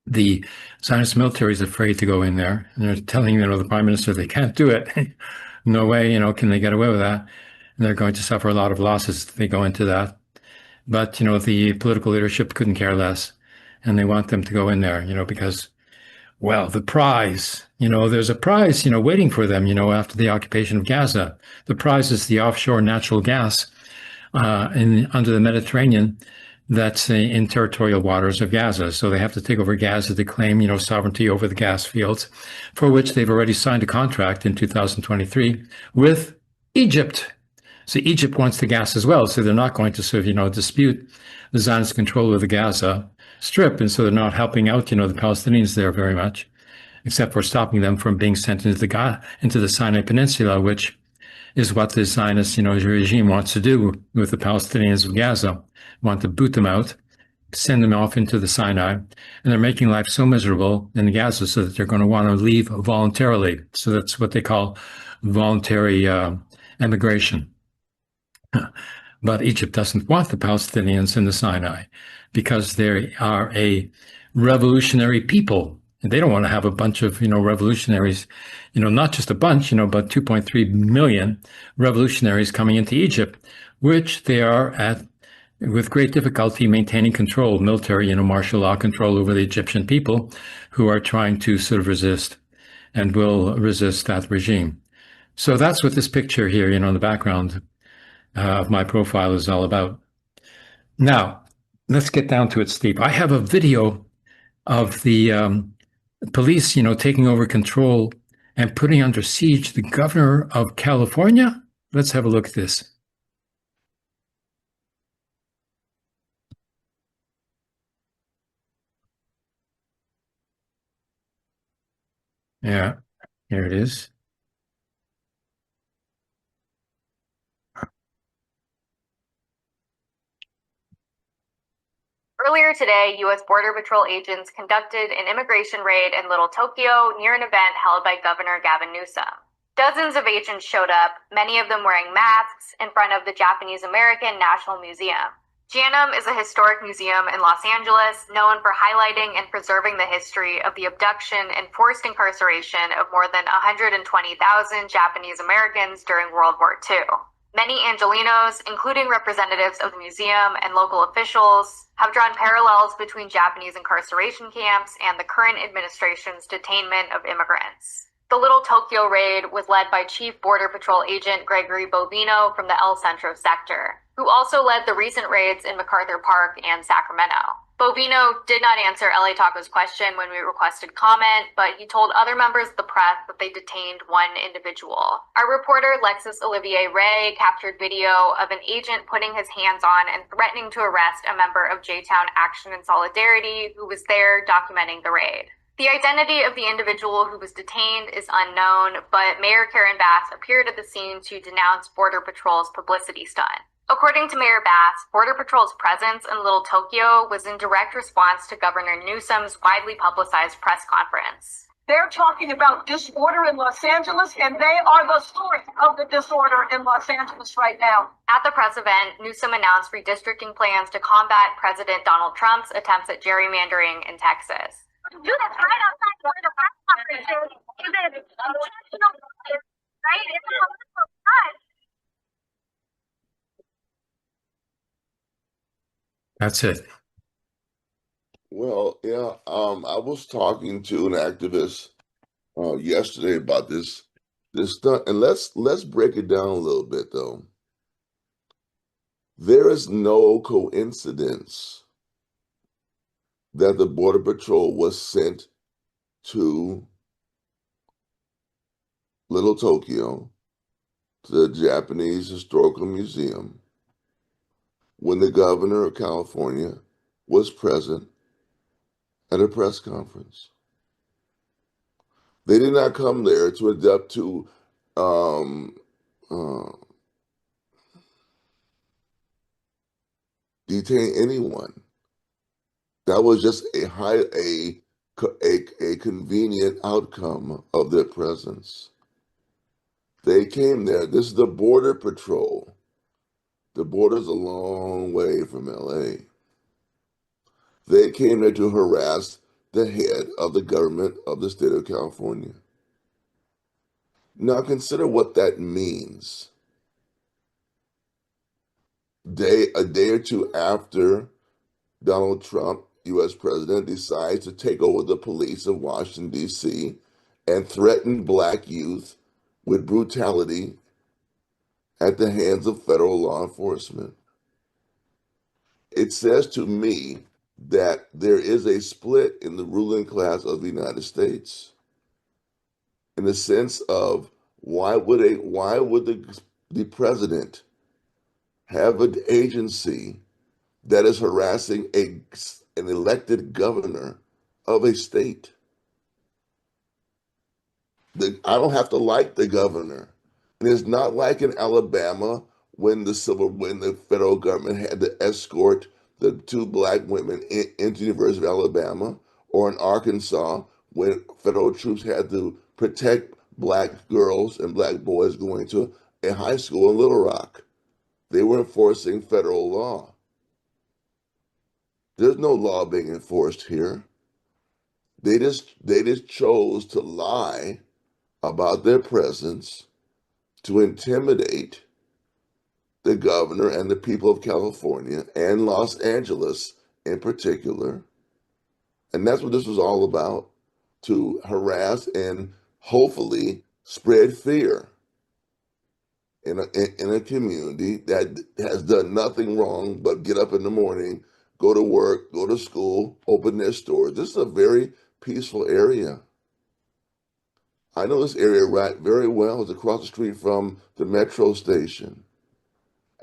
The Zionist military is afraid to go in there, and they're telling the prime minister they can't do it. No way, can they get away with that? And they're going to suffer a lot of losses if they go into that. But the political leadership couldn't care less, and they want them to go in there, because, well, the prize, there's a prize, waiting for them, after the occupation of Gaza. The prize is the offshore natural gas under the Mediterranean that's in territorial waters of Gaza. So they have to take over Gaza to claim, sovereignty over the gas fields, for which they've already signed a contract in 2023 with Egypt. So Egypt wants the gas as well. So they're not going to sort of, dispute the Zionist control of the Gaza Strip. And so they're not helping out, the Palestinians there very much, except for stopping them from being sent into the Sinai Peninsula, which is what the Zionist, regime wants to do with the Palestinians of Gaza. Want to boot them out, send them off into the Sinai, and they're making life so miserable in Gaza so that they're going to want to leave voluntarily. So that's what they call voluntary emigration. But Egypt doesn't want the Palestinians in the Sinai because they are a revolutionary people. And they don't want to have a bunch of, revolutionaries, not just a bunch, but 2.3 million revolutionaries coming into Egypt, which they are with great difficulty maintaining control, military, martial law control over the Egyptian people who are trying to sort of resist and will resist that regime. So that's what this picture here, in the background of my profile is all about. Now, let's get down to it, Steve. I have a video of the police, taking over control and putting under siege the governor of California. Let's have a look at this. Yeah, here it is. Earlier today, U.S. Border Patrol agents conducted an immigration raid in Little Tokyo near an event held by Governor Gavin Newsom. Dozens of agents showed up, many of them wearing masks, in front of the Japanese American National Museum. JANM is a historic museum in Los Angeles known for highlighting and preserving the history of the abduction and forced incarceration of more than 120,000 Japanese Americans during World War II. Many Angelenos, including representatives of the museum and local officials, have drawn parallels between Japanese incarceration camps and the current administration's detainment of immigrants. The Little Tokyo raid was led by Chief Border Patrol Agent Gregory Bovino from the El Centro sector, who also led the recent raids in MacArthur Park and Sacramento. Bovino did not answer LA Taco's question when we requested comment, but he told other members of the press that they detained one individual. Our reporter Lexus Olivier Ray captured video of an agent putting his hands on and threatening to arrest a member of J-Town Action and Solidarity who was there documenting the raid. The identity of the individual who was detained is unknown, but Mayor Karen Bass appeared at the scene to denounce Border Patrol's publicity stunt. According to Mayor Bass, Border Patrol's presence in Little Tokyo was in direct response to Governor Newsom's widely publicized press conference. They're talking about disorder in Los Angeles, and they are the source of the disorder in Los Angeles right now. At the press event, Newsom announced redistricting plans to combat President Donald Trump's attempts at gerrymandering in Texas. Do this right outside one of the press conferences is an intentional, right? It's a political stunt. That's it. Well, yeah, I was talking to an activist yesterday about this stunt, and let's break it down a little bit, though. There is no coincidence that the Border Patrol was sent to Little Tokyo, to the Japanese Historical Museum, when the governor of California was present at a press conference. They did not come there to adapt to detain anyone. That was just a convenient outcome of their presence. They came there. This is the Border Patrol. The border's a long way from LA. They came there to harass the head of the government of the state of California. Now consider what that means. A day or two after Donald Trump, U.S. president, decides to take over the police of Washington, D.C., and threaten black youth with brutality at the hands of federal law enforcement. It says to me that there is a split in the ruling class of the United States in the sense of why would the president have an agency that is harassing an elected governor of a state? I don't have to like the governor. And it's not like in Alabama when the federal government had to escort the two black women into the University of Alabama, or in Arkansas when federal troops had to protect black girls and black boys going to a high school in Little Rock. They were enforcing federal law. There's no law being enforced here. They just chose to lie about their presence to intimidate the governor and the people of California and Los Angeles in particular. And that's what this was all about, to harass and hopefully spread fear in a community that has done nothing wrong but get up in the morning, go to work, go to school, open their stores. This is a very peaceful area. I know this area very well. It's across the street from the metro station.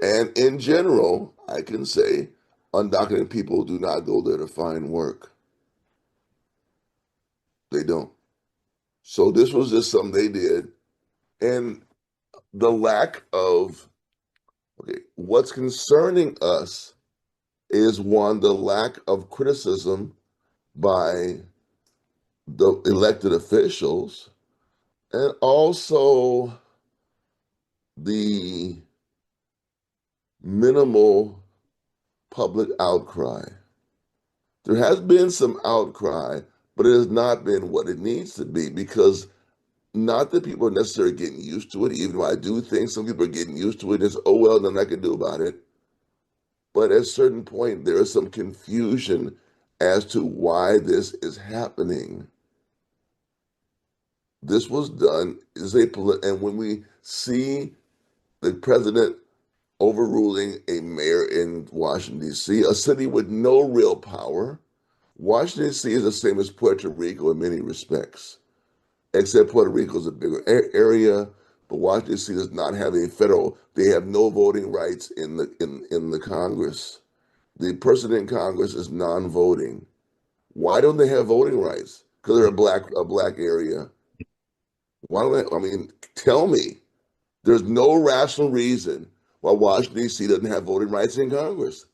And in general, I can say undocumented people do not go there to find work. They don't. So this was just something they did. And the lack of, what's concerning us is, one, the lack of criticism by the elected officials, and also the minimal public outcry. There has been some outcry, but it has not been what it needs to be, because not that people are necessarily getting used to it, even though I do think some people are getting used to it. It's, oh, well, nothing I can do about it. But at a certain point, there is some confusion as to why this is happening. This was done, and when we see the president overruling a mayor in Washington, D.C., a city with no real power. Washington, D.C. is the same as Puerto Rico in many respects, except Puerto Rico is a bigger area, but Washington, D.C. does not have a federal, they have no voting rights in the Congress. The person in Congress is non-voting. Why don't they have voting rights? Because they're a black area. Why don't they, tell me. There's no rational reason why Washington, D.C. doesn't have voting rights in Congress.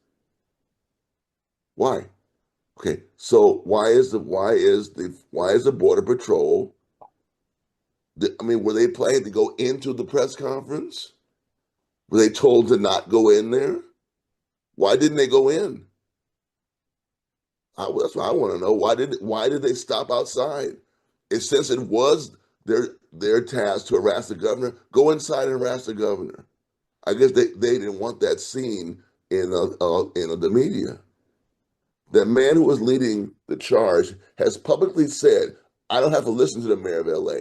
Why? Okay, so why is the Border Patrol? Were they planning to go into the press conference? Were they told to not go in there? Why didn't they go in? That's what I want to know. Why did they stop outside? Since it was their task to harass the governor, go inside and harass the governor. I guess they didn't want that seen in the media. The man who was leading the charge has publicly said, I don't have to listen to the mayor of LA.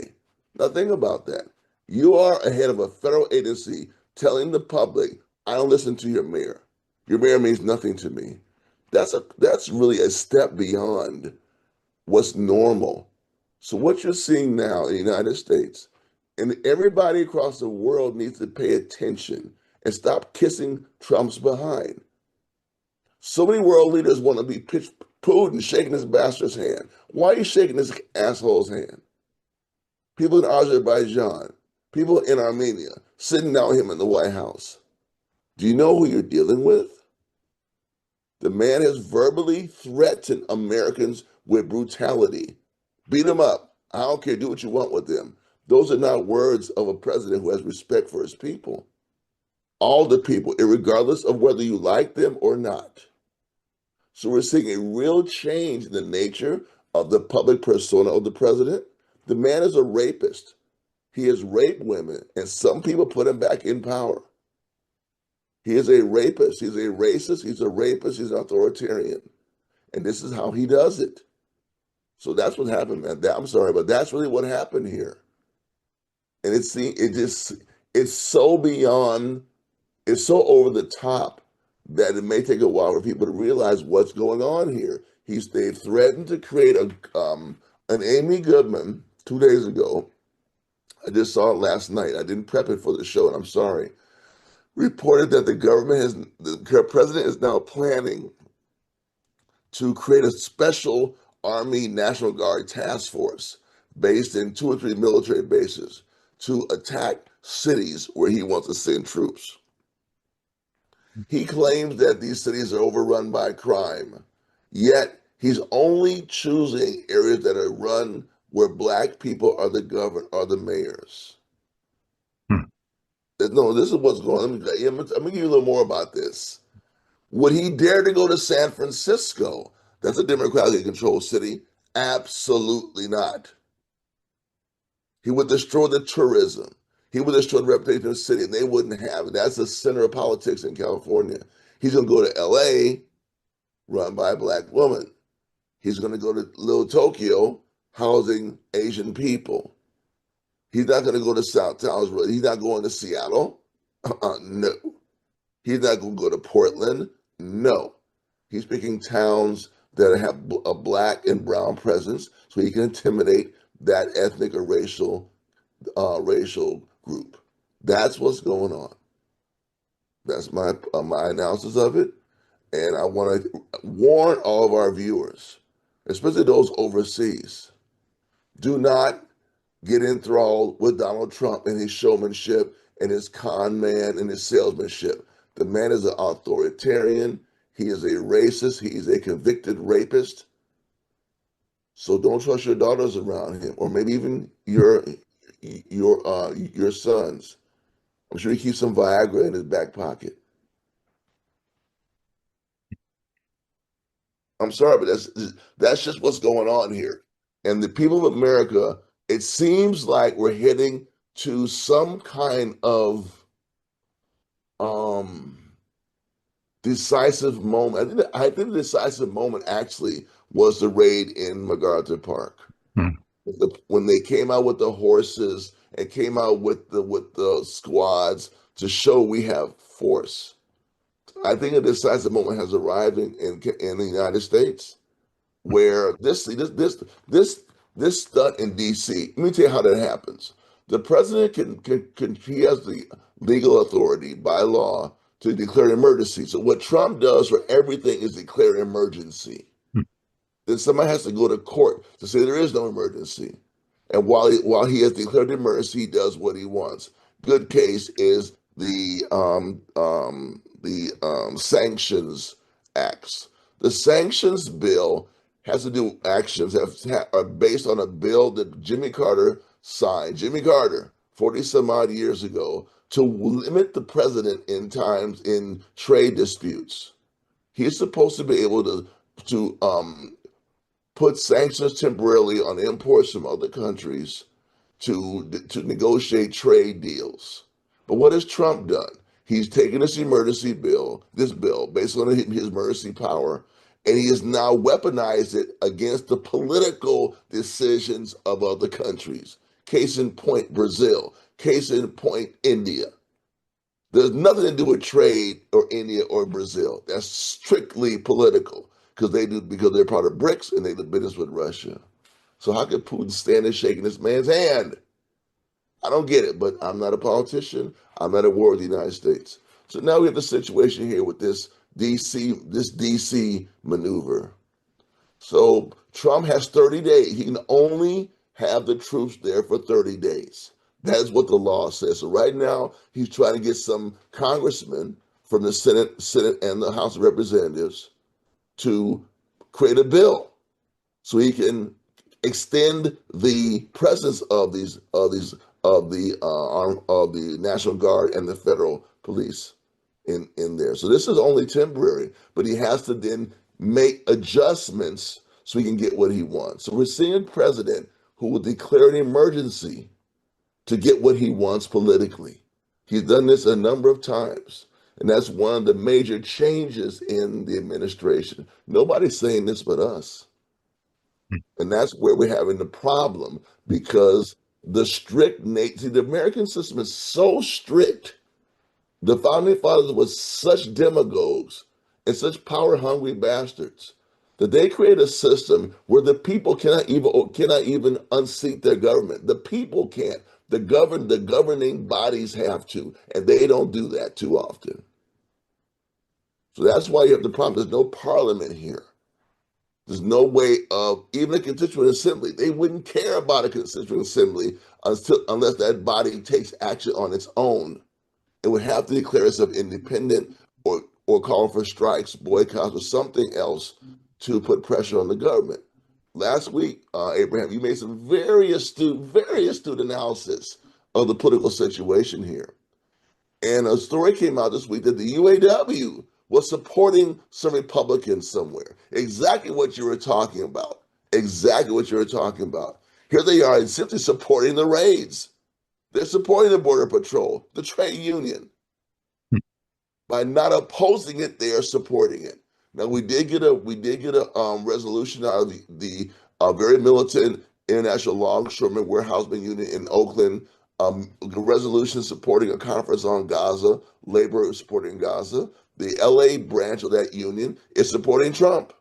Now think about that. You are a head of a federal agency telling the public, I don't listen to your mayor. Your mayor means nothing to me. That's really a step beyond what's normal. So what you're seeing now in the United States, and everybody across the world needs to pay attention and stop kissing Trump's behind. So many world leaders want to be Putin shaking his bastard's hand. Why are you shaking this asshole's hand? People in Azerbaijan, people in Armenia, sitting down with him in the White House. Do you know who you're dealing with? man has verbally threatened Americans with brutality. Beat them up. I don't care. Do what you want with them. Those are not words of a president who has respect for his people. All the people, regardless of whether you like them or not. So we're seeing a real change in the nature of the public persona of the president. The man is a rapist. He has raped women, and some people put him back in power. He is a rapist. He's a racist. He's a rapist. He's an authoritarian. And this is how he does it. So that's what happened, man. I'm sorry, but that's really what happened here. And it's so beyond, it's so over the top that it may take a while for people to realize what's going on here. They've threatened to create an Amy Goodman 2 days ago. I just saw it last night. I didn't prep it for the show, and I'm sorry. Reported that the president is now planning to create a special Army National Guard task force based in 2 or 3 military bases to attack cities where he wants to send troops. He claims that these cities are overrun by crime, yet he's only choosing areas that are run where black people are the mayors. No, this is what's going on. Let me give you a little more about this. Would he dare to go to San Francisco? That's a democratically controlled city. Absolutely not. He would destroy the tourism. He would destroy the reputation of the city, and they wouldn't have it. That's the center of politics in California. He's going to go to L.A., run by a black woman. He's going to go to Little Tokyo, housing Asian people. He's not going to go to South Towns. He's not going to Seattle. No. He's not going to go to Portland. No. He's picking towns that have a black and brown presence so he can intimidate that ethnic or racial group. That's what's going on. That's my analysis of it. And I want to warn all of our viewers, especially those overseas, do not get enthralled with Donald Trump and his showmanship and his con man and his salesmanship. The man is an authoritarian. He is a racist. He is a convicted rapist. So don't trust your daughters around him, or maybe even your sons. I'm sure he keeps some Viagra in his back pocket. I'm sorry, but that's just what's going on here. And the people of America, it seems like we're heading to some kind of decisive moment. I think the decisive moment actually was the raid in MacArthur Park. When they came out with the horses and came out with the squads to show we have force. I think a decisive moment has arrived in the United States, where this stunt in D.C. Let me tell you how that happens. The president he has the legal authority by law to declare an emergency. So what Trump does for everything is declare an emergency. Then somebody has to go to court to say there is no emergency. And while he has declared an emergency, he does what he wants. Good case is the sanctions acts. The sanctions bill has to do actions that are based on a bill that Jimmy Carter signed. Jimmy Carter, 40 some odd years ago, to limit the president in trade disputes. He's supposed to be able to put sanctions temporarily on imports from other countries to negotiate trade deals. But what has Trump done? He's taken this bill based on his emergency power, and he has now weaponized it against the political decisions of other countries. Case in point, Brazil. Case in point, India. There's nothing to do with trade or India or Brazil. That's strictly political because they're part of BRICS and they do business with Russia. So how could Putin stand there shaking this man's hand? I don't get it, but I'm not a politician. I'm not at war with the United States. So now we have the situation here with this DC maneuver. So Trump has 30 days. He can only have the troops there for 30 days. That's what the law says. So right now, he's trying to get some congressmen from the Senate and the House of Representatives to create a bill so he can extend the presence of the National Guard and the federal police in there. So this is only temporary, but he has to then make adjustments so he can get what he wants. So we're seeing a president who will declare an emergency to get what he wants politically. He's done this a number of times. And that's one of the major changes in the administration. Nobody's saying this but us. And that's where we're having the problem because the American system is so strict. The founding fathers were such demagogues and such power hungry bastards that they create a system where the people cannot even unseat their government. The people can't. The governing bodies have to, and they don't do that too often. So that's why you have the problem. There's no parliament here. There's no way of even a constituent assembly. They wouldn't care about a constituent assembly unless that body takes action on its own. It would have to declare itself independent or call for strikes, boycotts, or something else to put pressure on the government. Last week, Abraham, you made some very astute analysis of the political situation here. And a story came out this week that the UAW was supporting some Republicans somewhere. Exactly what you were talking about. Exactly what you were talking about. Here they are simply supporting the raids. They're supporting the Border Patrol, the trade union. By not opposing it, they are supporting it. Now we did get a resolution out of the very militant International Longshoremen Warehouseman Union in Oakland. A resolution supporting a conference on Gaza, labor is supporting Gaza. The LA branch of that union is supporting Trump.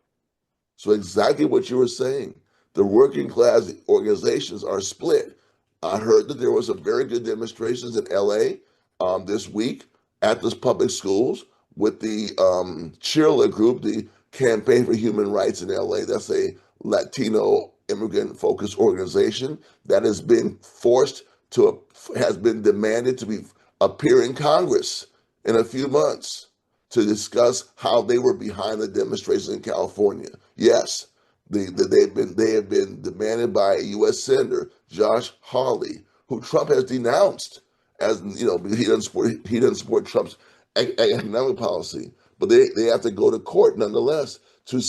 So exactly what you were saying. The working class organizations are split. I heard that there was some very good demonstrations in LA this week at the public schools with the cheerleader group, the Campaign for Human Rights in LA. That's a Latino immigrant-focused organization that has been demanded to appear in Congress in a few months to discuss how they were behind the demonstrations in California. Yes, they have been demanded by a U.S. Senator, Josh Hawley, who Trump has denounced as he doesn't support Trump's economic policy, but they have to go to court nonetheless to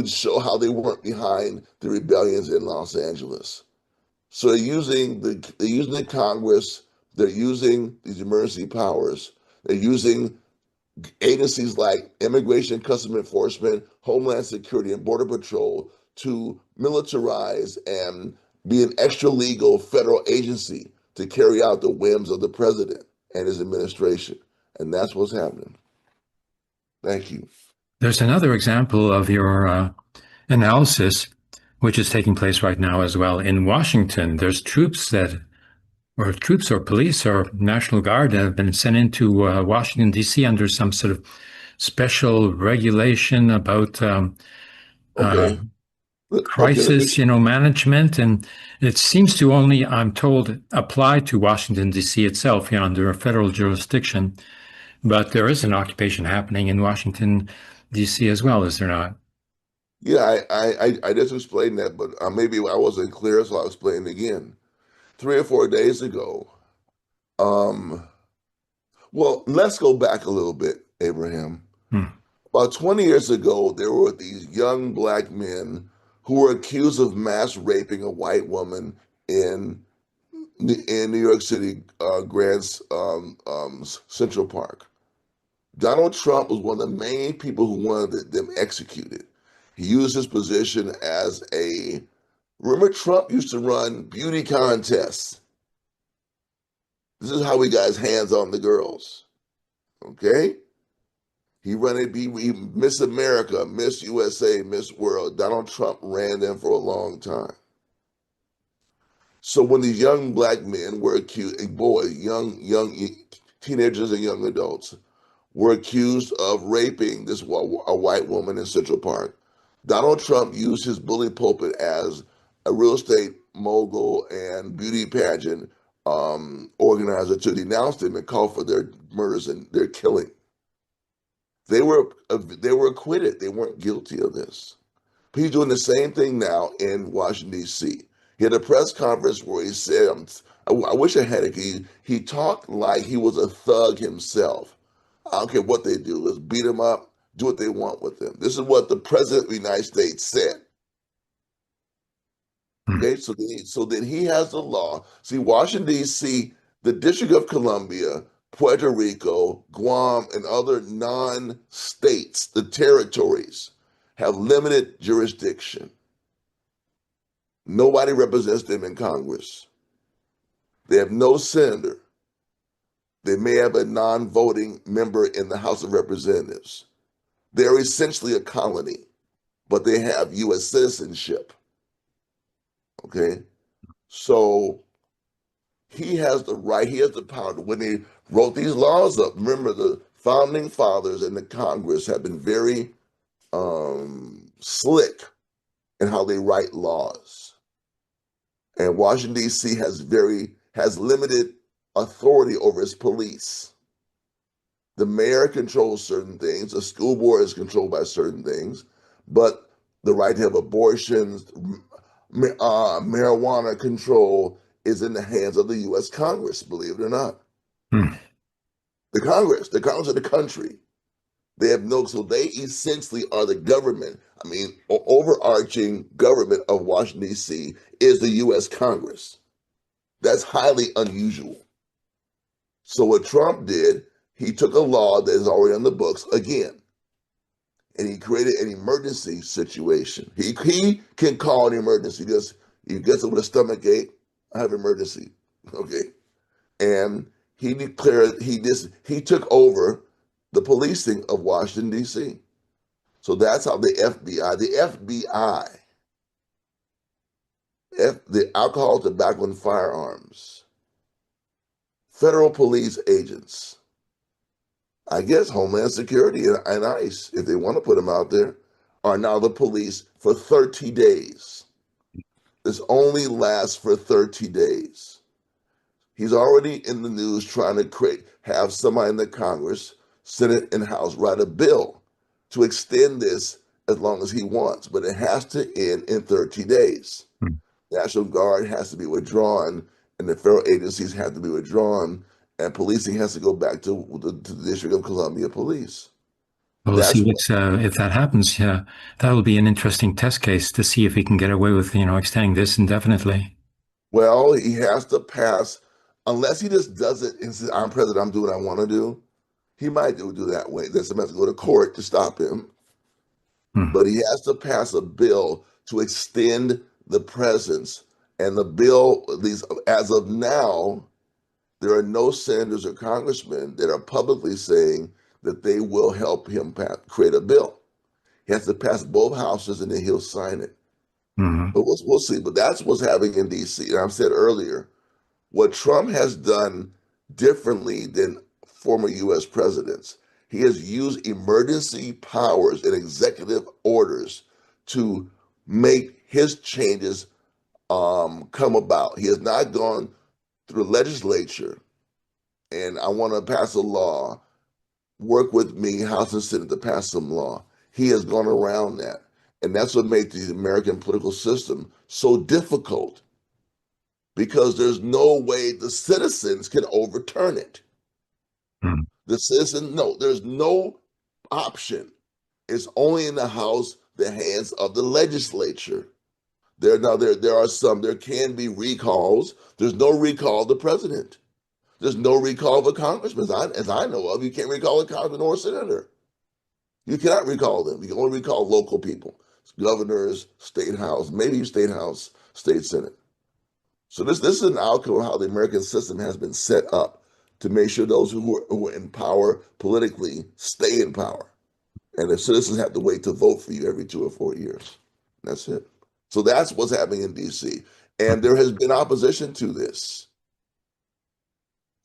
show how they weren't behind the rebellions in Los Angeles. So they're using the Congress, they're using these emergency powers, they're using agencies like Immigration and Customs Enforcement, Homeland Security, and Border Patrol to militarize and be an extra legal federal agency to carry out the whims of the president and his administration. And that's what's happening. Thank you. There's another example of your analysis, which is taking place right now as well. In Washington, there's troops or police or National Guard that have been sent into Washington, D.C. under some sort of special regulation about crisis, management. And it seems to only, I'm told, apply to Washington, D.C. itself, under a federal jurisdiction. But there is an occupation happening in Washington, D.C. as well, is there not? Yeah, I just explained that, but maybe I wasn't clear, so I'll explain it again. 3 or 4 days ago, well, let's go back a little bit, Abraham. About 20 years ago, there were these young black men who were accused of mass raping a white woman in New York City, Grand Central Park. Donald Trump was one of the main people who wanted them executed. He used his position as remember Trump used to run beauty contests. This is how he got his hands on the girls. Okay? He Miss America, Miss USA, Miss World. Donald Trump ran them for a long time. So when these young black men were accused, young teenagers and young adults, were accused of raping a white woman in Central Park, Donald Trump used his bully pulpit as a real estate mogul and beauty pageant organizer to denounce them and call for their murders and their killing. They were acquitted. They weren't guilty of this. He's doing the same thing now in Washington, D.C. He had a press conference where he said, I wish I had it. He talked like he was a thug himself. I don't care what they do. Let's beat him up, do what they want with him. This is what the President of the United States said. Okay, so then he has the law. See, Washington, D.C., the District of Columbia, Puerto Rico, Guam, and other non-states, the territories, have limited jurisdiction. Nobody represents them in Congress. They have no senator. They may have a non-voting member in the House of Representatives. They're essentially a colony, but they have U.S. citizenship. Okay? So he has the right, he has the power. When they wrote these laws up, remember the founding fathers and the Congress have been very slick in how they write laws. And Washington, D.C. has limited authority over its police. The mayor controls certain things, the school board is controlled by certain things, but the right to have abortions, marijuana control is in the hands of the U.S. Congress, believe it or not. The Congress of the country. They have so they essentially are the government. I mean, overarching government of Washington, D.C. is the U.S. Congress. That's highly unusual. So what Trump did, he took a law that is already on the books again, and he created an emergency situation. He can call an emergency. He gets with a stomach ache, I have an emergency. Okay. And he declared he took over the policing of Washington, D.C. So that's how the FBI, the Alcohol, Tobacco, and Firearms, federal police agents, I guess Homeland Security and ICE, if they want to put them out there, are now the police for 30 days. This only lasts for 30 days. He's already in the news trying to have somebody in the Congress, Senate, and House write a bill to extend this as long as he wants, but it has to end in 30 days. National Guard has to be withdrawn, and the federal agencies have to be withdrawn, and policing has to go back to the District of Columbia Police. Well, we'll see if that happens. Yeah, that'll be an interesting test case to see if he can get away with, extending this indefinitely. Well, he has to pass, unless he just does it and says, I'm president, I'm doing what I want to do. He might do that way. Then somebody has to go to court to stop him. But he has to pass a bill to extend the presence. And the bill, at least as of now, there are no senators or congressmen that are publicly saying that they will help him create a bill. He has to pass both houses and then he'll sign it. But we'll see. But that's what's happening in D.C. And I've said earlier, what Trump has done differently than former U.S. presidents, he has used emergency powers and executive orders to make his changes come about. He has not gone through the legislature and I want to pass a law, work with me, House and Senate, to pass some law. He has gone around that. And that's what made the American political system so difficult, because there's no way the citizens can overturn it. The citizen, no, there's no option. It's only in the House, the hands of the legislature. There can be recalls. There's no recall of the president. There's no recall of a congressman. As I know of, you can't recall a congressman or a senator. You cannot recall them. You can only recall local people, governors, state house, maybe state house, state senate. So this is an outcome of how the American system has been set up to make sure those who are in power politically stay in power. And the citizens have to wait to vote for you every 2 or 4 years. That's it. So that's what's happening in D.C. And there has been opposition to this.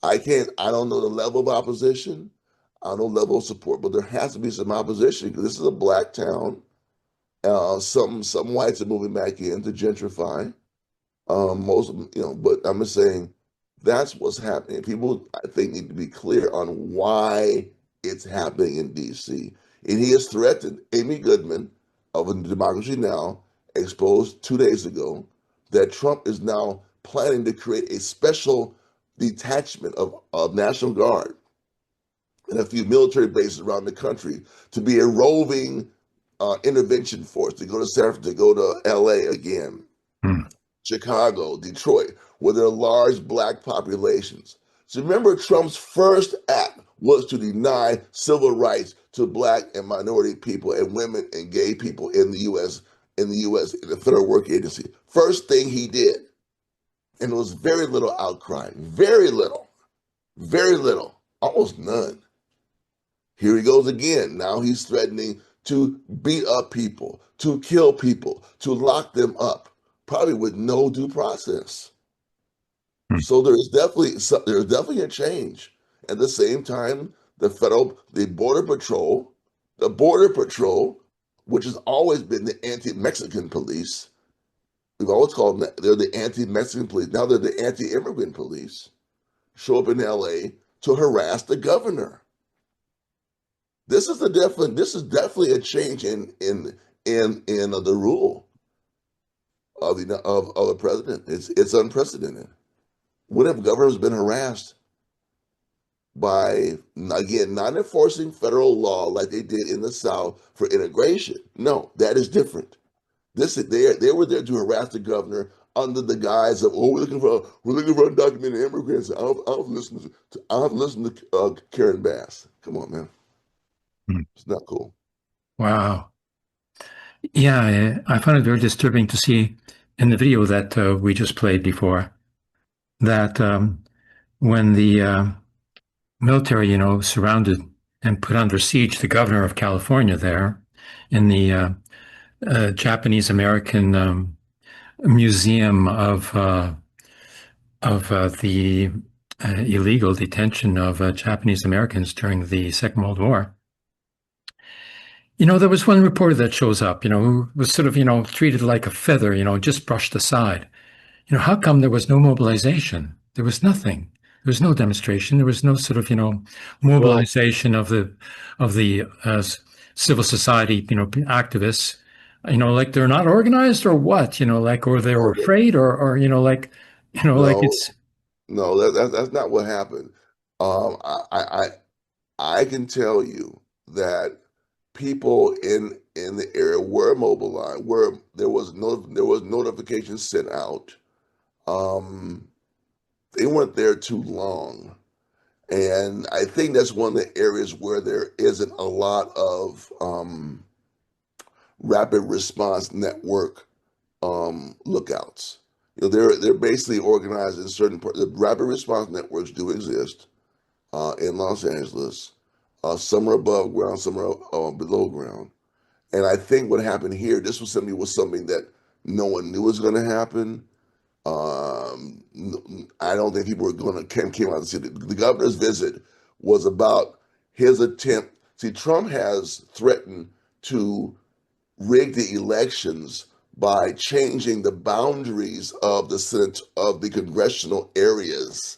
I don't know the level of opposition. I don't know the level of support, but there has to be some opposition because this is a black town. Some whites are moving back in to gentrify. Most of them, but I'm just saying that's what's happening. People, I think, need to be clear on why it's happening in DC. And he has threatened Amy Goodman of Democracy Now! Exposed 2 days ago that Trump is now planning to create a special detachment of National Guard and a few military bases around the country to be a roving intervention force to go to San Francisco, to go to LA again, Chicago, Detroit, where there are large black populations. So remember, Trump's first act was to deny civil rights to black and minority people and women and gay people in the U.S. in the Federal Work Agency. First thing he did, and there was very little outcry, very little, almost none. Here he goes again. Now he's threatening to beat up people, to kill people, to lock them up, probably with no due process. So there's definitely a change. At the same time, the Border Patrol, which has always been the anti-Mexican police, we've always called them, they're the anti-Mexican police. Now they're the anti-immigrant police, show up in LA to harass the governor. This is definitely a change in the rule of the president. It's unprecedented. When have governors been harassed by, again, not enforcing federal law like they did in the South for integration? No, that is different. They were there to harass the governor under the guise of, we're looking for undocumented immigrants. I've listened to Karen Bass. Come on, man. It's not cool. Wow. Yeah, I found it very disturbing to see in the video that we just played before that when the military, surrounded and put under siege the governor of California there in the Japanese American Museum of the illegal detention of Japanese Americans during the Second World War. There was one reporter that shows up, who was sort of, treated like a feather, just brushed aside. How come there was no mobilization? There was nothing. There was no demonstration. There was no sort of, mobilization of the civil society, activists. Like they're not organized or what? Or they were afraid, or like it's. No, that's not what happened. I can tell you that people in the area were mobilized, where there was notifications sent out. They weren't there too long, and I think that's one of the areas where there isn't a lot of rapid response network lookouts. They're basically organized in certain parts. The rapid response networks do exist in Los Angeles. Some are above ground, some are below ground. And I think what happened here, this was something that no one knew was going to happen. I don't think people came out to see it. The governor's visit was about his attempt. See, Trump has threatened to rig the elections by changing the boundaries of the Senate, of the congressional areas,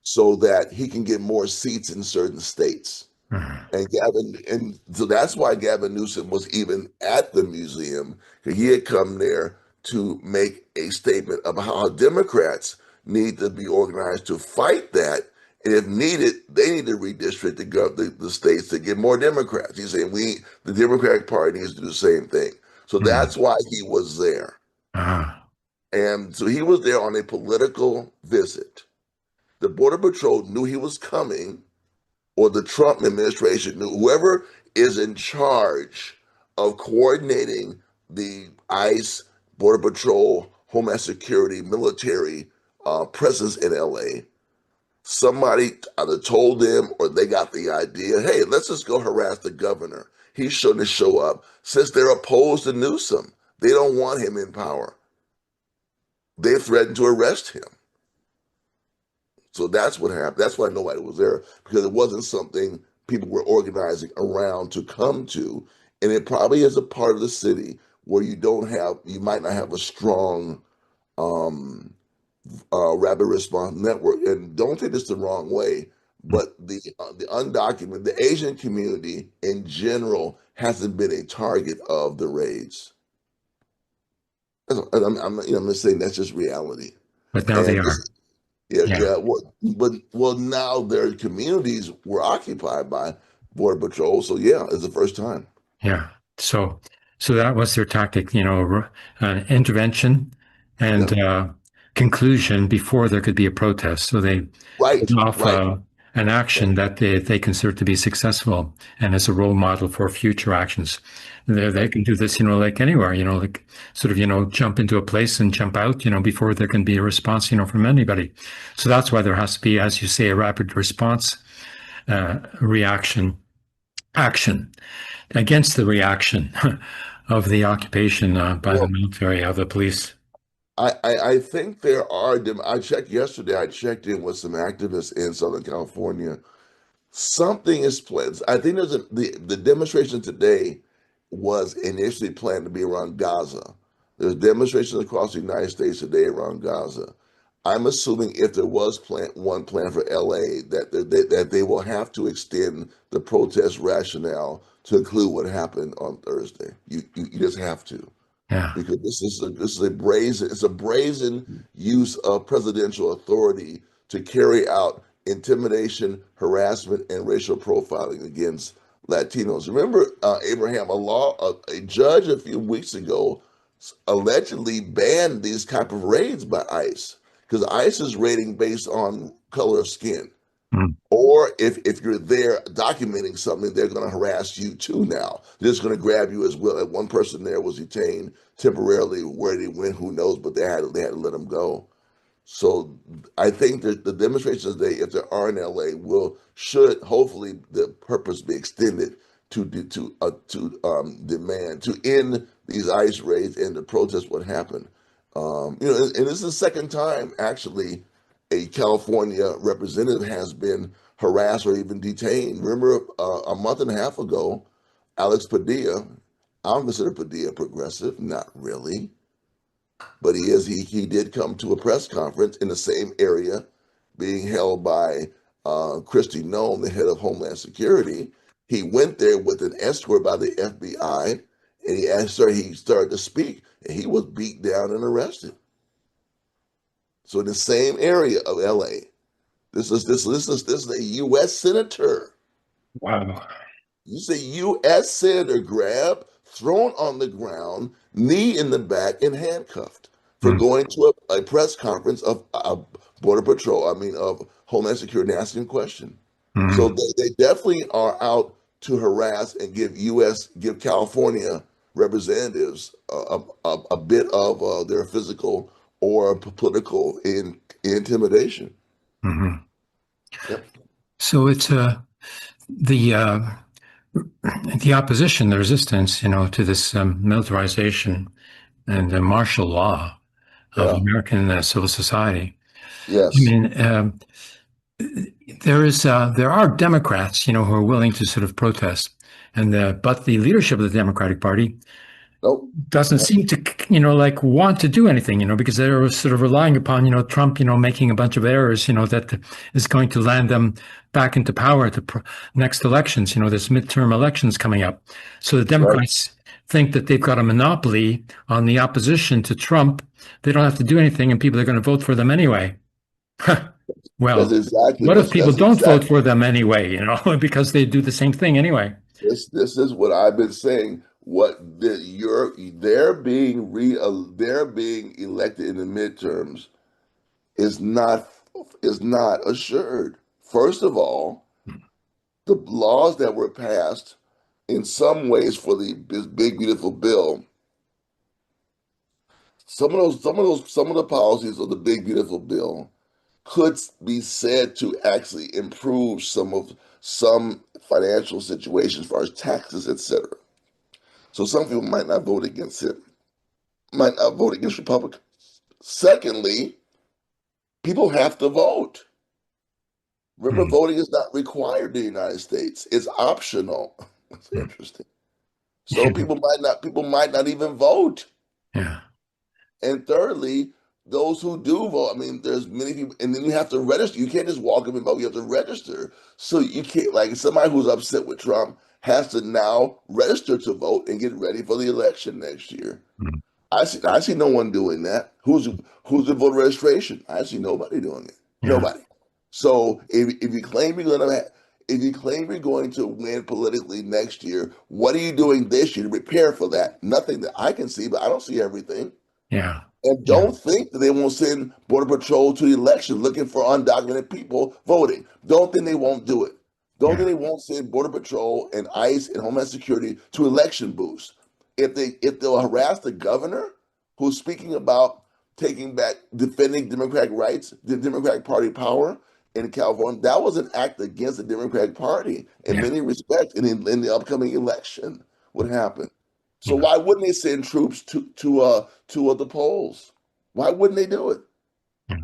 so that he can get more seats in certain states. And so that's why Gavin Newsom was even at the museum. He had come there to make a statement about how Democrats need to be organized to fight that. And if needed, they need to redistrict the states to get more Democrats. He's saying the Democratic Party needs to do the same thing. So that's why he was there. And so he was there on a political visit. The Border Patrol knew he was coming, or the Trump administration knew. Whoever is in charge of coordinating the ICE, Border Patrol, Homeland Security, military presence in LA, somebody either told them or they got the idea, hey, let's just go harass the governor. He shouldn't show up. Since they're opposed to Newsom, they don't want him in power. They threatened to arrest him. So that's what happened. That's why nobody was there, because it wasn't something people were organizing around to come to. And it probably is a part of the city where you might not have a strong rapid response network. And don't take this the wrong way, but the undocumented, the Asian community in general hasn't been a target of the raids. I'm just saying that's just reality. But now they And are. this, yeah, Yeah. yeah. Well, now their communities were occupied by Border Patrol, so yeah, it's the first time. Yeah. So, so that was their tactic, intervention Yeah, and conclusion before there could be a protest. So they put right, off right. an Yeah, action that they consider to be successful and as a role model for future actions. They right. can do this, like anywhere, like sort of, jump into a place and jump out, before there can be a response, from anybody. So that's why there has to be, as you say, a rapid response, reaction, action against the reaction of the occupation by the Well, military, of the police. I think there are. I checked yesterday. I checked in with some activists in Southern California. Something is planned. I think the demonstration today was initially planned to be around Gaza. There's demonstrations across the United States today around Gaza. I'm assuming if there was one plan for LA, that they will have to extend the protest rationale to include what happened on Thursday. You just have to, Yeah. because this is a brazen use of presidential authority to carry out intimidation, harassment, and racial profiling against Latinos. Remember, Abraham, a judge a few weeks ago allegedly banned these type of raids by ICE, because ICE is raiding based on color of skin. Mm. Or if you're there documenting something, they're going to harass you too now. They're just going to grab you as well. And one person there was detained temporarily. Where they went, who knows? But they had to let him go. So I think that the demonstrations today, if there are in LA, should hopefully the purpose be extended to demand to end these ICE raids and to protest what happened. And this is the second time actually a California representative has been harassed or even detained. Remember, a month and a half ago, Alex Padilla. I don't consider Padilla progressive, not really, but he is. He did come to a press conference in the same area, being held by Christy Nome, the head of Homeland Security. He went there with an escort by the FBI, and he started to speak, and he was beat down and arrested. So in the same area of LA, this is a U.S. senator. Wow. You say U.S. senator grabbed, thrown on the ground, knee in the back, and handcuffed for Mm. going to a press conference of Border Patrol. I mean, of Homeland Security, and asking a question. So Mm. they definitely are out to harass and give California representatives a bit of their physical or political intimidation. Mm-hmm. Yep. So it's the the opposition, the resistance, to this militarization and the martial law of Yeah. American civil society. I Yes. mean, there are Democrats, who are willing to sort of protest, and but the leadership of the Democratic Party Nope. doesn't Nope. seem to, like want to do anything, because they're sort of relying upon, Trump, making a bunch of errors, that is going to land them back into power at the next elections. There's midterm elections coming up. So the Right. Democrats think that they've got a monopoly on the opposition to Trump. They don't have to do anything and people are going to vote for them anyway. That's Well, exactly what if what's people that's don't vote exactly for them anyway, because they do the same thing anyway? this is what I've been saying. They're being elected in the midterms is not assured. First of all, the laws that were passed in some ways for this big beautiful bill, some of the policies of the big beautiful bill could be said to actually improve some financial situations as far as taxes, etc. So some people might not vote against it, might not vote against Republicans. Secondly, people have to vote. Remember, Mm. voting is not required in the United States. It's optional. That's Mm. interesting. So people might not even vote. Yeah. And thirdly, those who do vote, I mean, there's many people, and then you have to register. You can't just walk up and vote. You have to register. So you can't, like, somebody who's upset with Trump has to now register to vote and get ready for the election next year. Mm. I see no one doing that. Who's the voter registration? I see nobody doing it. Yeah. Nobody. So if you claim you're gonna if you claim you're going to win politically next year, what are you doing this year to prepare for that? Nothing that I can see, but I don't see everything. Yeah. And Yeah. don't think that they won't send Border Patrol to the election looking for undocumented people voting. Don't think they won't do it. Don't Yeah. think they won't send Border Patrol and ICE and Homeland Security to election booths. If they'll harass the governor who's speaking about taking back, defending Democratic rights, the Democratic Party power in California, that was an act against the Democratic Party in Yeah. many respects. And in the upcoming election, what happened? So Yeah. why wouldn't they send troops to the polls? Why wouldn't they do it? Yeah.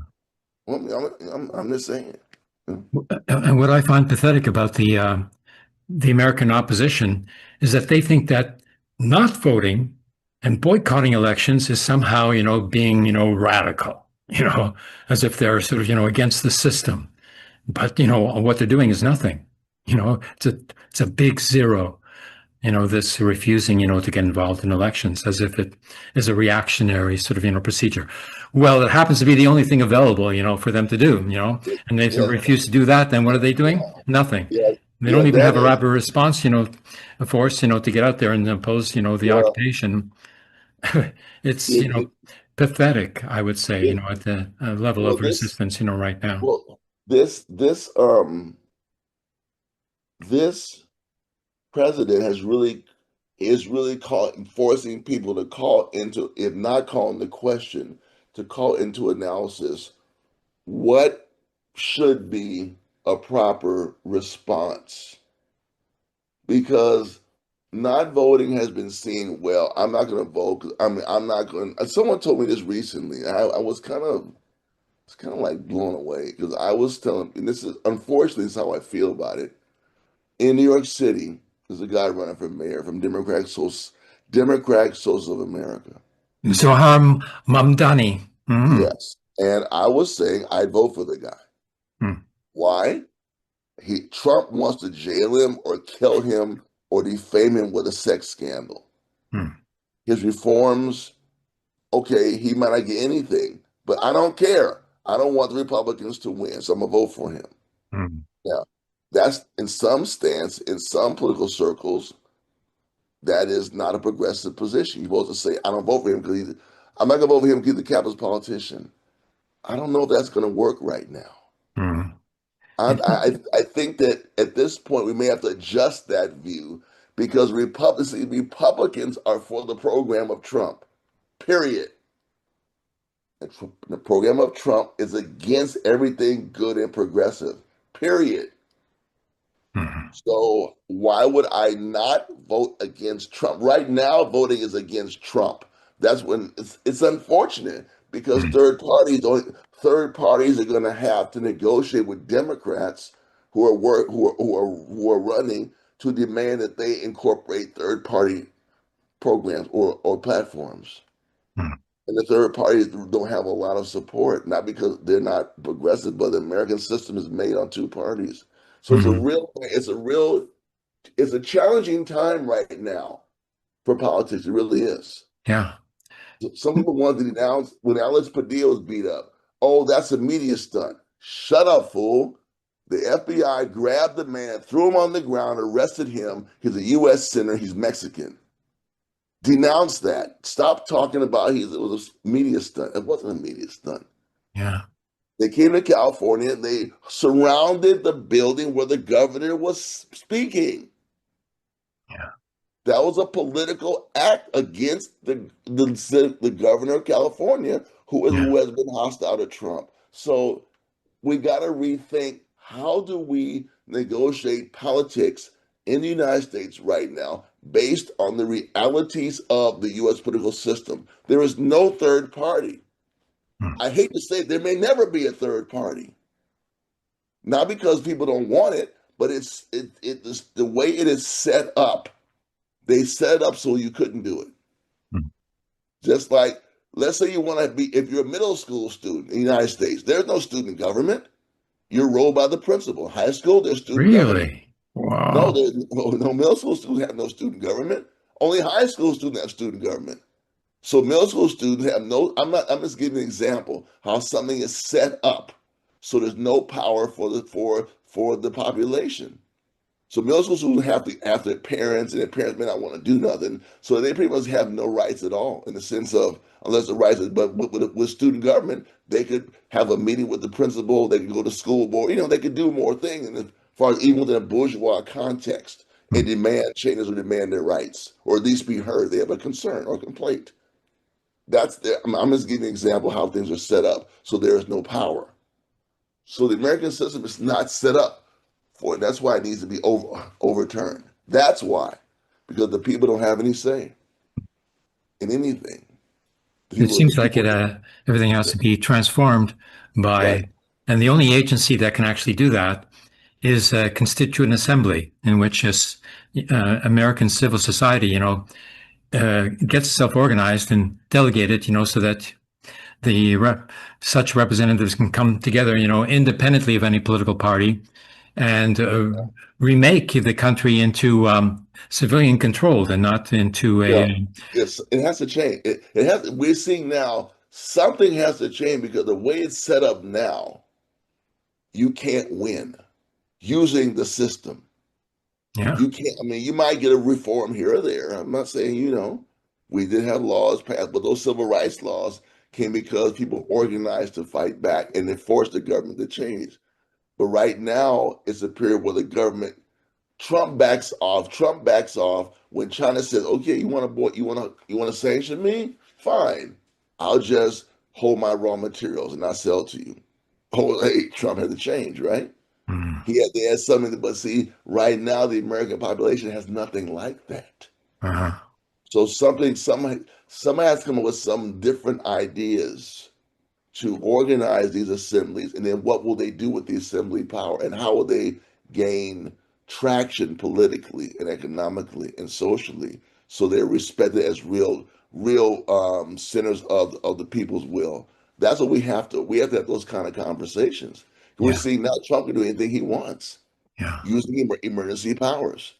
Well, I'm just saying. And what I find pathetic about the American opposition is that they think that not voting and boycotting elections is somehow, being, radical, as if they're sort of, against the system. But, what they're doing is nothing. It's a big zero, this refusing, to get involved in elections as if it is a reactionary sort of, procedure. Well, it happens to be the only thing available, for them to do, and if they Yeah, refuse to do that, then what are they doing? Nothing. yeah, They yeah. don't even That have a is, rapid response, a force, to get out there and oppose, the yeah. occupation. It's, It, it, pathetic, I would say, it, at the level well, of resistance, right now. well, this president is really forcing people to call into, if not calling the question, to call into analysis what should be a proper response. Because not voting has been seen, well, I'm not going to vote 'cause I'm not going. Someone told me this recently. I was kind of like blown away because I was telling, and this is unfortunately this is how I feel about it. In New York City, there's a guy running for mayor from Democratic Social of America. Zohar Mamdani. Mm. Yes, and I was saying I'd vote for the guy. Mm. Why? Trump wants to jail him or kill him or defame him with a sex scandal. Mm. His reforms, okay, he might not get anything, but I don't care. I don't want the Republicans to win, so I'm gonna vote for him. Mm. Now, that's in some stance, in some political circles, that is not a progressive position. You're supposed to say, I don't vote for him because I'm not gonna vote for him because he's the capitalist politician. I don't know if that's gonna work right now. Mm. I think that at this point we may have to adjust that view because Republicans are for the program of Trump. Period. The program of Trump is against everything good and progressive. Period. Mm. So why would I not vote against Trump? Right now, voting is against Trump. That's when it's unfortunate because Mm. third parties are going to have to negotiate with Democrats who are running to demand that they incorporate third party programs or platforms. Mm. And the third parties don't have a lot of support, not because they're not progressive, but the American system is made on two parties. So Mm. it's a challenging time right now for politics. It really is. Yeah. Some people want to denounce when Alex Padilla was beat up. Oh, that's a media stunt. Shut up, fool. The FBI grabbed the man, threw him on the ground, arrested him. He's a U.S. senator. He's Mexican. Denounce that. Stop talking about it was a media stunt. It wasn't a media stunt. Yeah. They came to California. They surrounded the building where the governor was speaking. Yeah. That was a political act against the governor of California, Yeah. who has been hostile to Trump. So we got to rethink, how do we negotiate politics in the United States right now based on the realities of the U.S. political system? There is no third party. Mm. I hate to say it, there may never be a third party. Not because people don't want it, but it's the way it is set up. They set it up so you couldn't do it. Mm. Just like Let's say you want to be, if you're a middle school student in the United States, there's no student government. You're ruled by the principal. High school, there's student government. Really? No, Wow. there's no middle school students have no student government. Only high school students have student government. So middle school students have no, I'm just giving an example how something is set up so there's no power for the population. So middle school students have to have their parents, and their parents may not want to do nothing. So they pretty much have no rights at all in the sense of, unless the rights, but with student government, they could have a meeting with the principal, they could go to school board, they could do more things. And as far as even within a bourgeois context, and demand changes or demand their rights, or at least be heard, they have a concern or complaint. I'm just giving an example of how things are set up. So there is no power. So the American system is not set up for it. That's why it needs to be overturned. That's why, because the people don't have any say in anything. It seems like everything has to be transformed by, Right. and the only agency that can actually do that is a constituent assembly, in which American civil society, gets self-organized and delegated, so that such representatives can come together, independently of any political party, and remake the country into civilian controlled and not into a. Yes, it has to change. It has. We're seeing now something has to change because the way it's set up now, you can't win using the system. Yeah. You can't. I mean, you might get a reform here or there. I'm not saying we did have laws passed, but those civil rights laws came because people organized to fight back and they forced the government to change. But right now, it's a period where the government, Trump backs off. Trump backs off when China says, "Okay, you want to sanction me? Fine, I'll just hold my raw materials and not sell to you." Oh, hey, Trump had to change, right? Mm. They had something, but see, right now the American population has nothing like that. Uh-huh. So somebody has to come up with some different ideas to organize these assemblies, and then what will they do with the assembly power, and how will they gain traction politically and economically and socially, so they're respected as real centers of the people's will. That's what we have to have those kind of conversations. We're Yeah. seeing now Trump can do anything he wants Yeah. using emergency powers,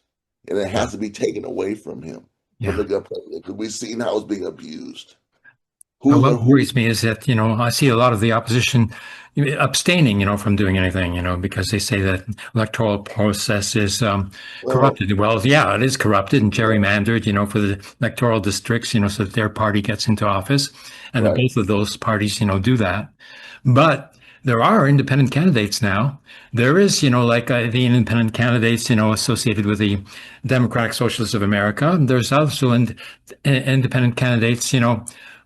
and it has to be taken away from him, from the government, because we've seen how it's being abused. What worries me is that, I see a lot of the opposition abstaining, from doing anything, because they say that electoral process is corrupted. Well, yeah, it is corrupted and gerrymandered, for the electoral districts, so that their party gets into office, and that both of those parties, do that. But there are independent candidates now. There is, like the independent candidates, associated with the Democratic Socialists of America. There's also independent candidates,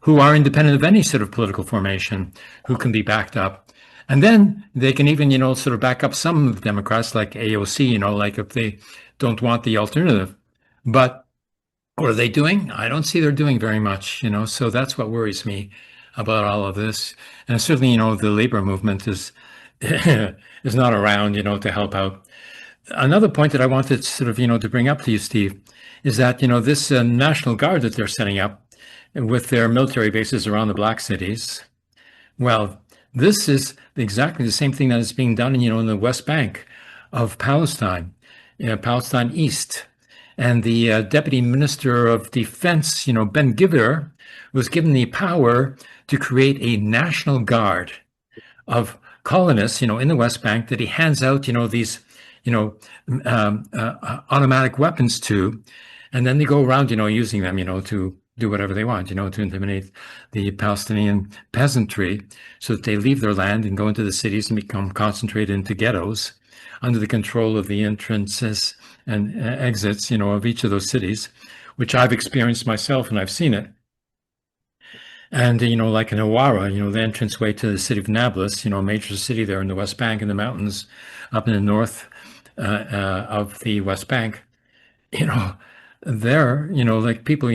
who are independent of any sort of political formation, who can be backed up. And then they can even, sort of back up some Democrats like AOC, like if they don't want the alternative. But what are they doing? I don't see they're doing very much, so that's what worries me about all of this. And certainly, the labor movement is is not around, to help out. Another point that I wanted sort of, to bring up to you, Steve, is that, this National Guard that they're setting up with their military bases around the Black cities. Well, this is exactly the same thing that is being done, in the West Bank of Palestine, Palestine East. And the Deputy Minister of Defense, Ben Gvir, was given the power to create a National Guard of colonists, in the West Bank that he hands out, these, automatic weapons to, and then they go around, using them, to do whatever they want, to intimidate the Palestinian peasantry so that they leave their land and go into the cities and become concentrated into ghettos under the control of the entrances and exits, of each of those cities, which I've experienced myself and I've seen it. And, like in Awara, the entranceway to the city of Nablus, a major city there in the West Bank in the mountains up in the north of the West Bank, there, like people,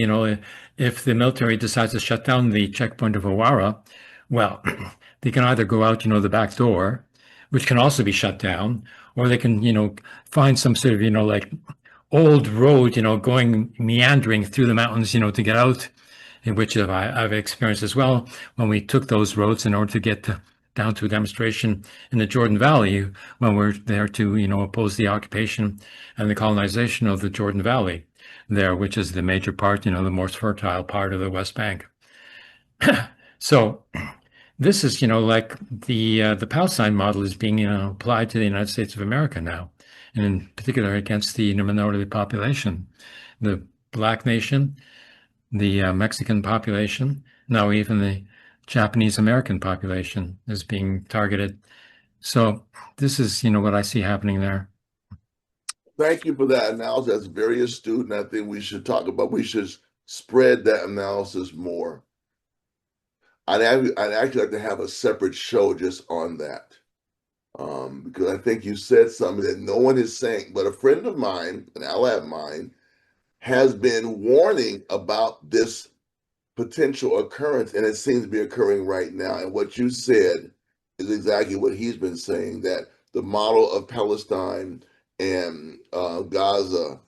if the military decides to shut down the checkpoint of Awara, well, they can either go out, the back door, which can also be shut down, or they can, find some sort of, like old road, going meandering through the mountains, to get out in which I've experienced as well, when we took those roads in order to get down to a demonstration in the Jordan Valley, when we're there to, oppose the occupation and the colonization of the Jordan Valley there, which is the major part, the most fertile part of the West Bank. So this is, like the Palestine model is being applied to the United States of America now, and in particular against the minority population, the Black nation, the Mexican population, now even the Japanese American population is being targeted. So this is, what I see happening there. Thank you for that analysis. That's very astute, and I think we should we should spread that analysis more. I'd actually like to have a separate show just on that. Because I think you said something that no one is saying, but a friend of mine, an ally of mine, has been warning about this potential occurrence, and it seems to be occurring right now. And what you said is exactly what he's been saying, that the model of Palestine and Gaza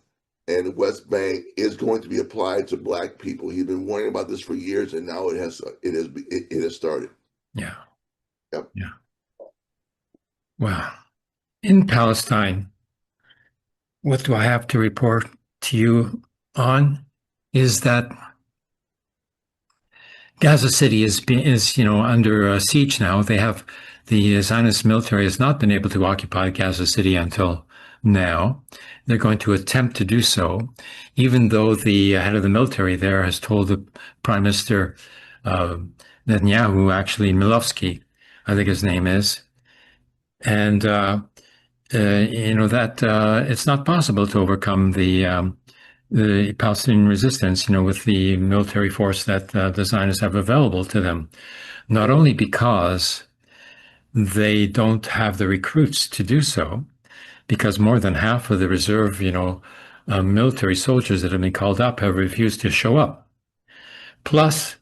and West Bank is going to be applied to Black people. He's been warning about this for years, and now it has started. Yeah. Yep. Yeah. Well, in Palestine, what do I have to report to you on is that Gaza City is under siege now. The Zionist military has not been able to occupy Gaza City until now. They're going to attempt to do so, even though the head of the military there has told the Prime Minister Netanyahu, actually Milovsky, I think his name is, and that it's not possible to overcome the Palestinian resistance, with the military force that the Zionists have available to them, not only because they don't have the recruits to do so, because more than half of the reserve, military soldiers that have been called up have refused to show up. Plus,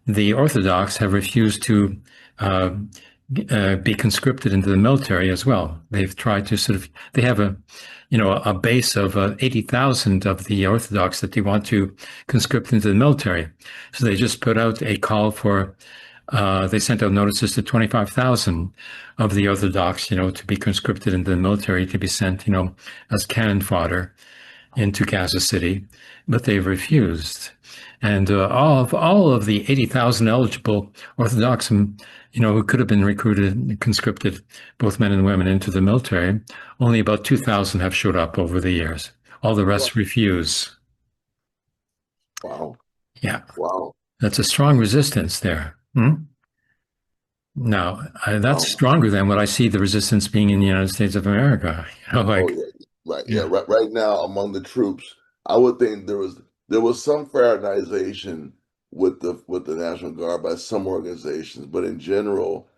the Orthodox have refused to be conscripted into the military as well. They've tried to they have a base of 80,000 of the Orthodox that they want to conscript into the military. So they just put out a call for, they sent out notices to 25,000 of the Orthodox, to be conscripted into the military, to be sent, as cannon fodder into Gaza City, but they've refused. And all of the 80,000 eligible Orthodox, who could have been recruited and conscripted, both men and women, into the military, only about 2,000 have showed up over the years. All the rest refuse. Wow. Yeah. Wow. That's a strong resistance there. Now, that's stronger than what I see the resistance being in the United States of America. Oh, yeah. Right. Yeah. Right now, among the troops, I would think there was some fraternization with the National Guard by some organizations, but in general,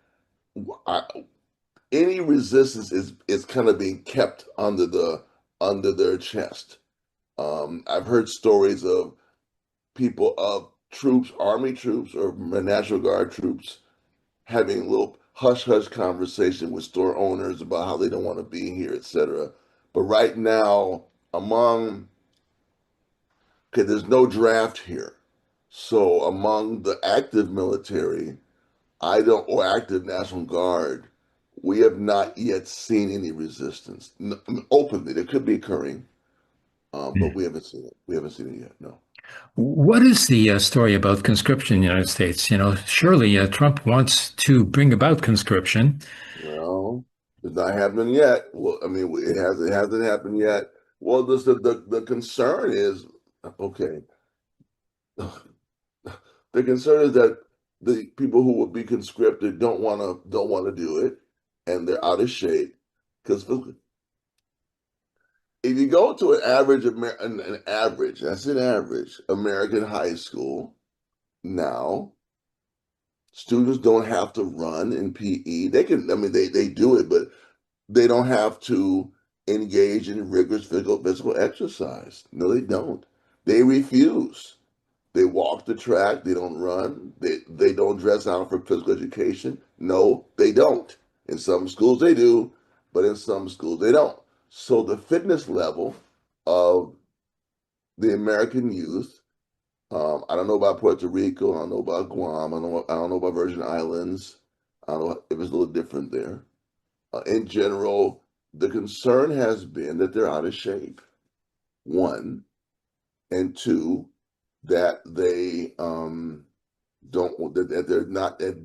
any resistance is kind of being kept under their chest. I've heard stories of people of troops, Army troops or National Guard troops, having a little hush-hush conversation with store owners about how they don't want to be here, etc. But right now, there's no draft here. So among the active military, or active National Guard, we have not yet seen any resistance. Openly, it could be occurring, but we haven't seen it. We haven't seen it yet, no. What is the story about conscription in the United States? Surely Trump wants to bring about conscription. Well, it's not happening yet. Well, I mean, it hasn't happened yet. Well, the concern is, okay, the concern is that the people who will be conscripted don't want to do it, and they're out of shape. Because if you go to an average American high school now, students don't have to run in PE. They can, I mean, they do it, but they don't have to engage in rigorous physical exercise. No, they don't. They refuse. They walk the track. They don't run. They don't dress out for physical education. No, they don't. In some schools they do, but in some schools they don't. So the fitness level of the American youth I don't know about Puerto Rico. I don't know about Guam. I don't know about Virgin Islands. I don't know if it's a little different there. In general, the concern has been that they're out of shape. One, and two, that they don't that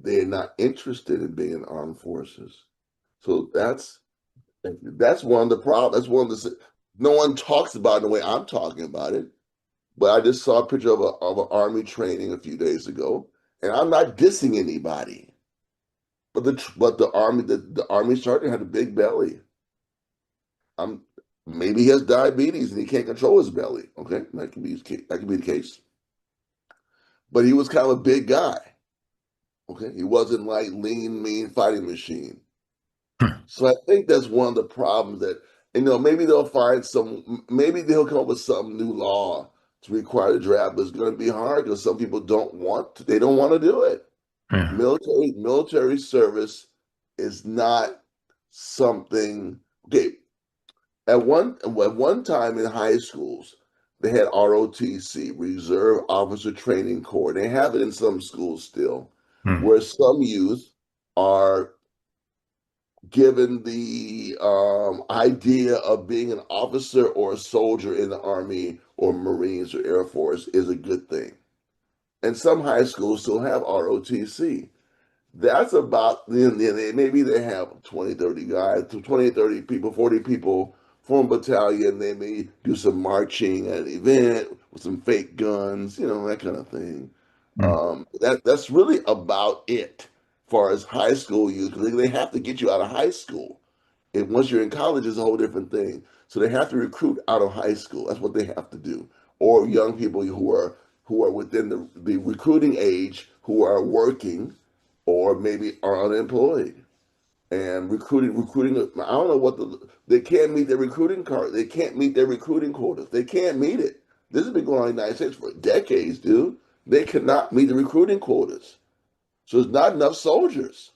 they're not interested in being in armed forces. So that's one of the problems. That's one of the no one talks about it the way I'm talking about it. But I just saw a picture of an army training a few days ago, and I'm not dissing anybody. But the army sergeant had a big belly. I'm Maybe he has diabetes and he can't control his belly. Okay, that can be that can be the case. But he was kind of a big guy. Okay, he wasn't like lean, mean fighting machine. So I think that's one of the problems that maybe they'll find maybe they'll come up with some new law to require the draft, but it's going to be hard because some people they don't want to do it. Yeah. Military service is not something. Okay, at one time in high schools, they had ROTC, Reserve Officer Training Corps. They have it in some schools still, where some youth are given the idea of being an officer or a soldier in the Army or Marines or Air Force is a good thing. And some high schools still have ROTC. That's about, maybe they have 20, 30 guys, 20, 30 people, 40 people form a battalion. They may do some marching at an event with some fake guns, that kind of thing. That's really about it as far as high school youth, because they have to get you out of high school. And once you're in college, it's a whole different thing. So they have to recruit out of high school. That's what they have to do. Or young people who are within the recruiting age, who are working or maybe are unemployed. And recruiting, I don't know they can't meet their recruiting card. They can't meet their recruiting quotas. They can't meet it. This has been going on in the United States for decades, dude. They cannot meet the recruiting quotas. So there's not enough soldiers,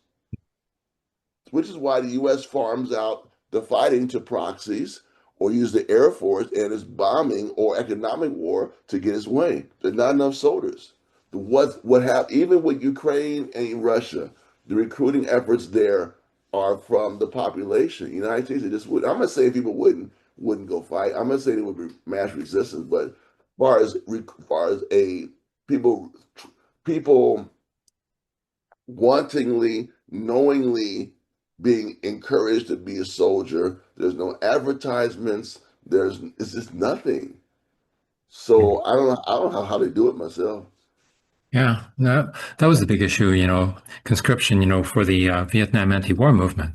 which is why the U.S. farms out the fighting to proxies or use the Air Force and its bombing or economic war to get its way. There's not enough soldiers. What happened, even with Ukraine and Russia, the recruiting efforts there are from the population. United States, they just would. I'm not saying people wouldn't go fight. I'm not saying there would be mass resistance, but far as a people wantingly, knowingly being encouraged to be a soldier. There's no advertisements. It's just nothing. So I don't know how they do it myself. Yeah, that was the big issue, conscription, for the Vietnam anti-war movement.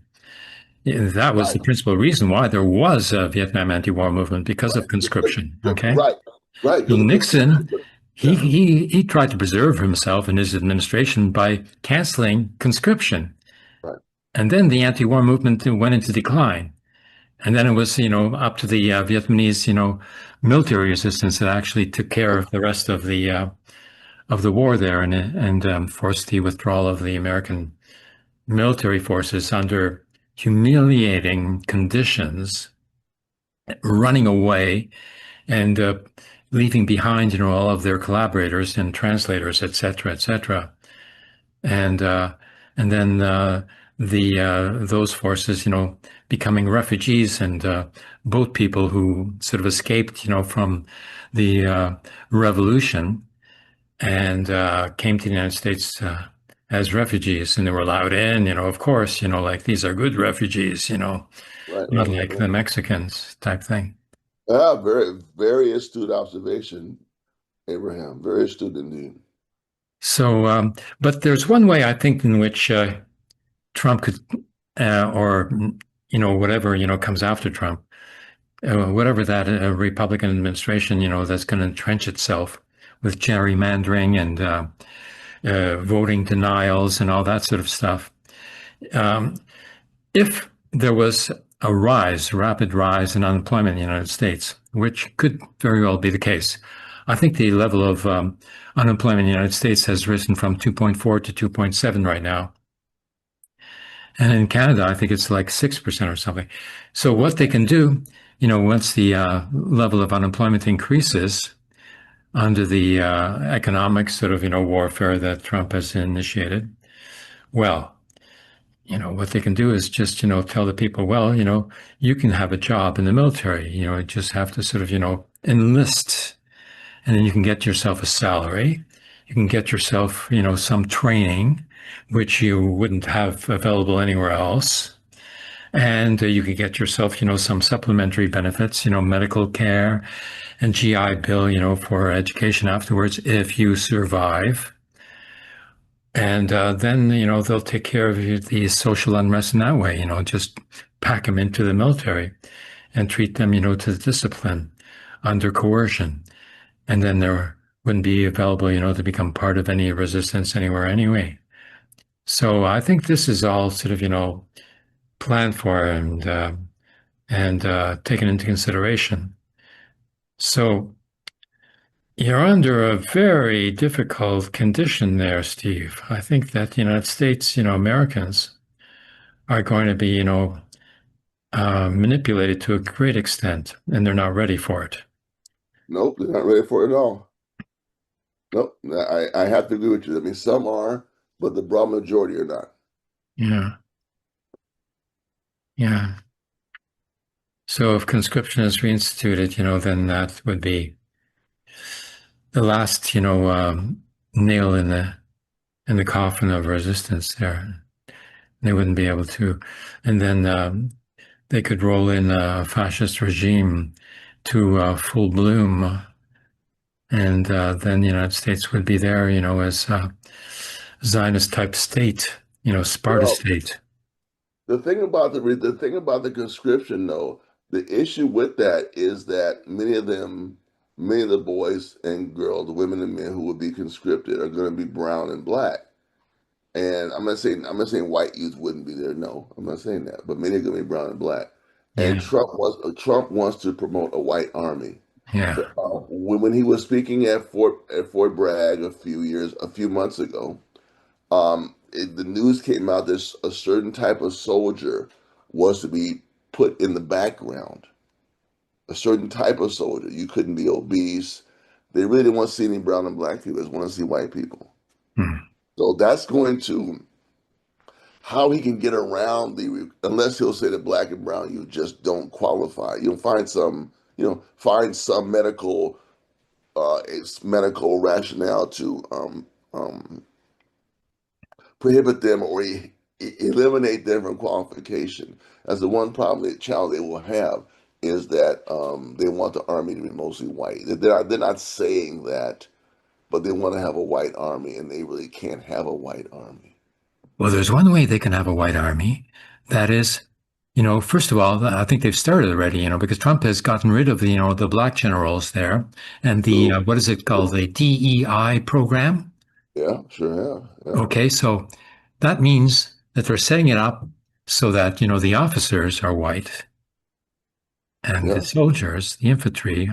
That was the principal reason why there was a Vietnam anti-war movement, because of conscription. Okay, right. Well, Nixon, he tried to preserve himself and his administration by canceling conscription, right. And then the anti-war movement went into decline. And then it was, up to the Vietnamese, military resistance that actually took care of the rest of the war there, and forced the withdrawal of the American military forces under humiliating conditions, running away and leaving behind, all of their collaborators and translators, et cetera, et cetera. And then those forces, becoming refugees and boat people who sort of escaped, from the revolution and came to the United States as refugees, and they were allowed in, of course, like these are good refugees, not like the Mexicans type thing. Very, very astute observation, Abraham. Very astute indeed. So, but there's one way I think in which Trump could, or whatever comes after Trump, whatever that Republican administration that's going to entrench itself with gerrymandering and voting denials and all that sort of stuff. If there was a rapid rise in unemployment in the United States, which could very well be the case, I think the level of unemployment in the United States has risen from 2.4 to 2.7 right now. And in Canada, I think it's like 6% or something. So what they can do, once the level of unemployment increases, under the economic sort of, warfare that Trump has initiated. Well, what they can do is just, tell the people, well, you can have a job in the military. You just have to sort of, enlist, and then you can get yourself a salary. You can get yourself, some training, which you wouldn't have available anywhere else. And you could get yourself, some supplementary benefits, medical care and GI Bill, for education afterwards if you survive. And then, they'll take care of the social unrest in that way, just pack them into the military and treat them, to the discipline under coercion. And then there wouldn't be available, to become part of any resistance anywhere anyway. So I think this is all sort of, planned for and taken into consideration. So you're under a very difficult condition there, Steve. I think that the United States, Americans are going to be, manipulated to a great extent, and they're not ready for it. Nope, they're not ready for it at all. Nope, I have to agree with you. I mean, some are, but the broad majority are not. Yeah. Yeah. So if conscription is reinstituted, then that would be the last, nail in the coffin of resistance there. They wouldn't be able to, and then they could roll in a fascist regime to full bloom, and then the United States would be there, as a Zionist type state, Sparta Well, state. the thing about the conscription, though, the issue with that is that many of the boys and girls, the women and men who would be conscripted are going to be brown and black. And I'm not saying white youth wouldn't be there. No, I'm not saying that. But many are going to be brown and black. And Yeah, Trump wants to promote a white army. yeah. When he was speaking at Fort Bragg a few months ago, the news came out that a certain type of soldier was to be put in the background. A certain type of soldier. You couldn't be obese. They really didn't want to see any brown and black people. They just want to see white people. Hmm. So that's going to how he can get around unless he'll say that black and brown you just don't qualify. You'll find some medical medical rationale to prohibit them or eliminate them from qualification. That's the one challenge they will have is that they want the army to be mostly white. They're not saying that, but they want to have a white army, and they really can't have a white army. Well, there's one way they can have a white army. That is, first of all, I think they've started already, because Trump has gotten rid of the black generals there and the, True. what is it called? The DEI program. Yeah, sure have. Yeah. Okay. So that means that they're setting it up so that, the officers are white and Yeah. the soldiers, the infantry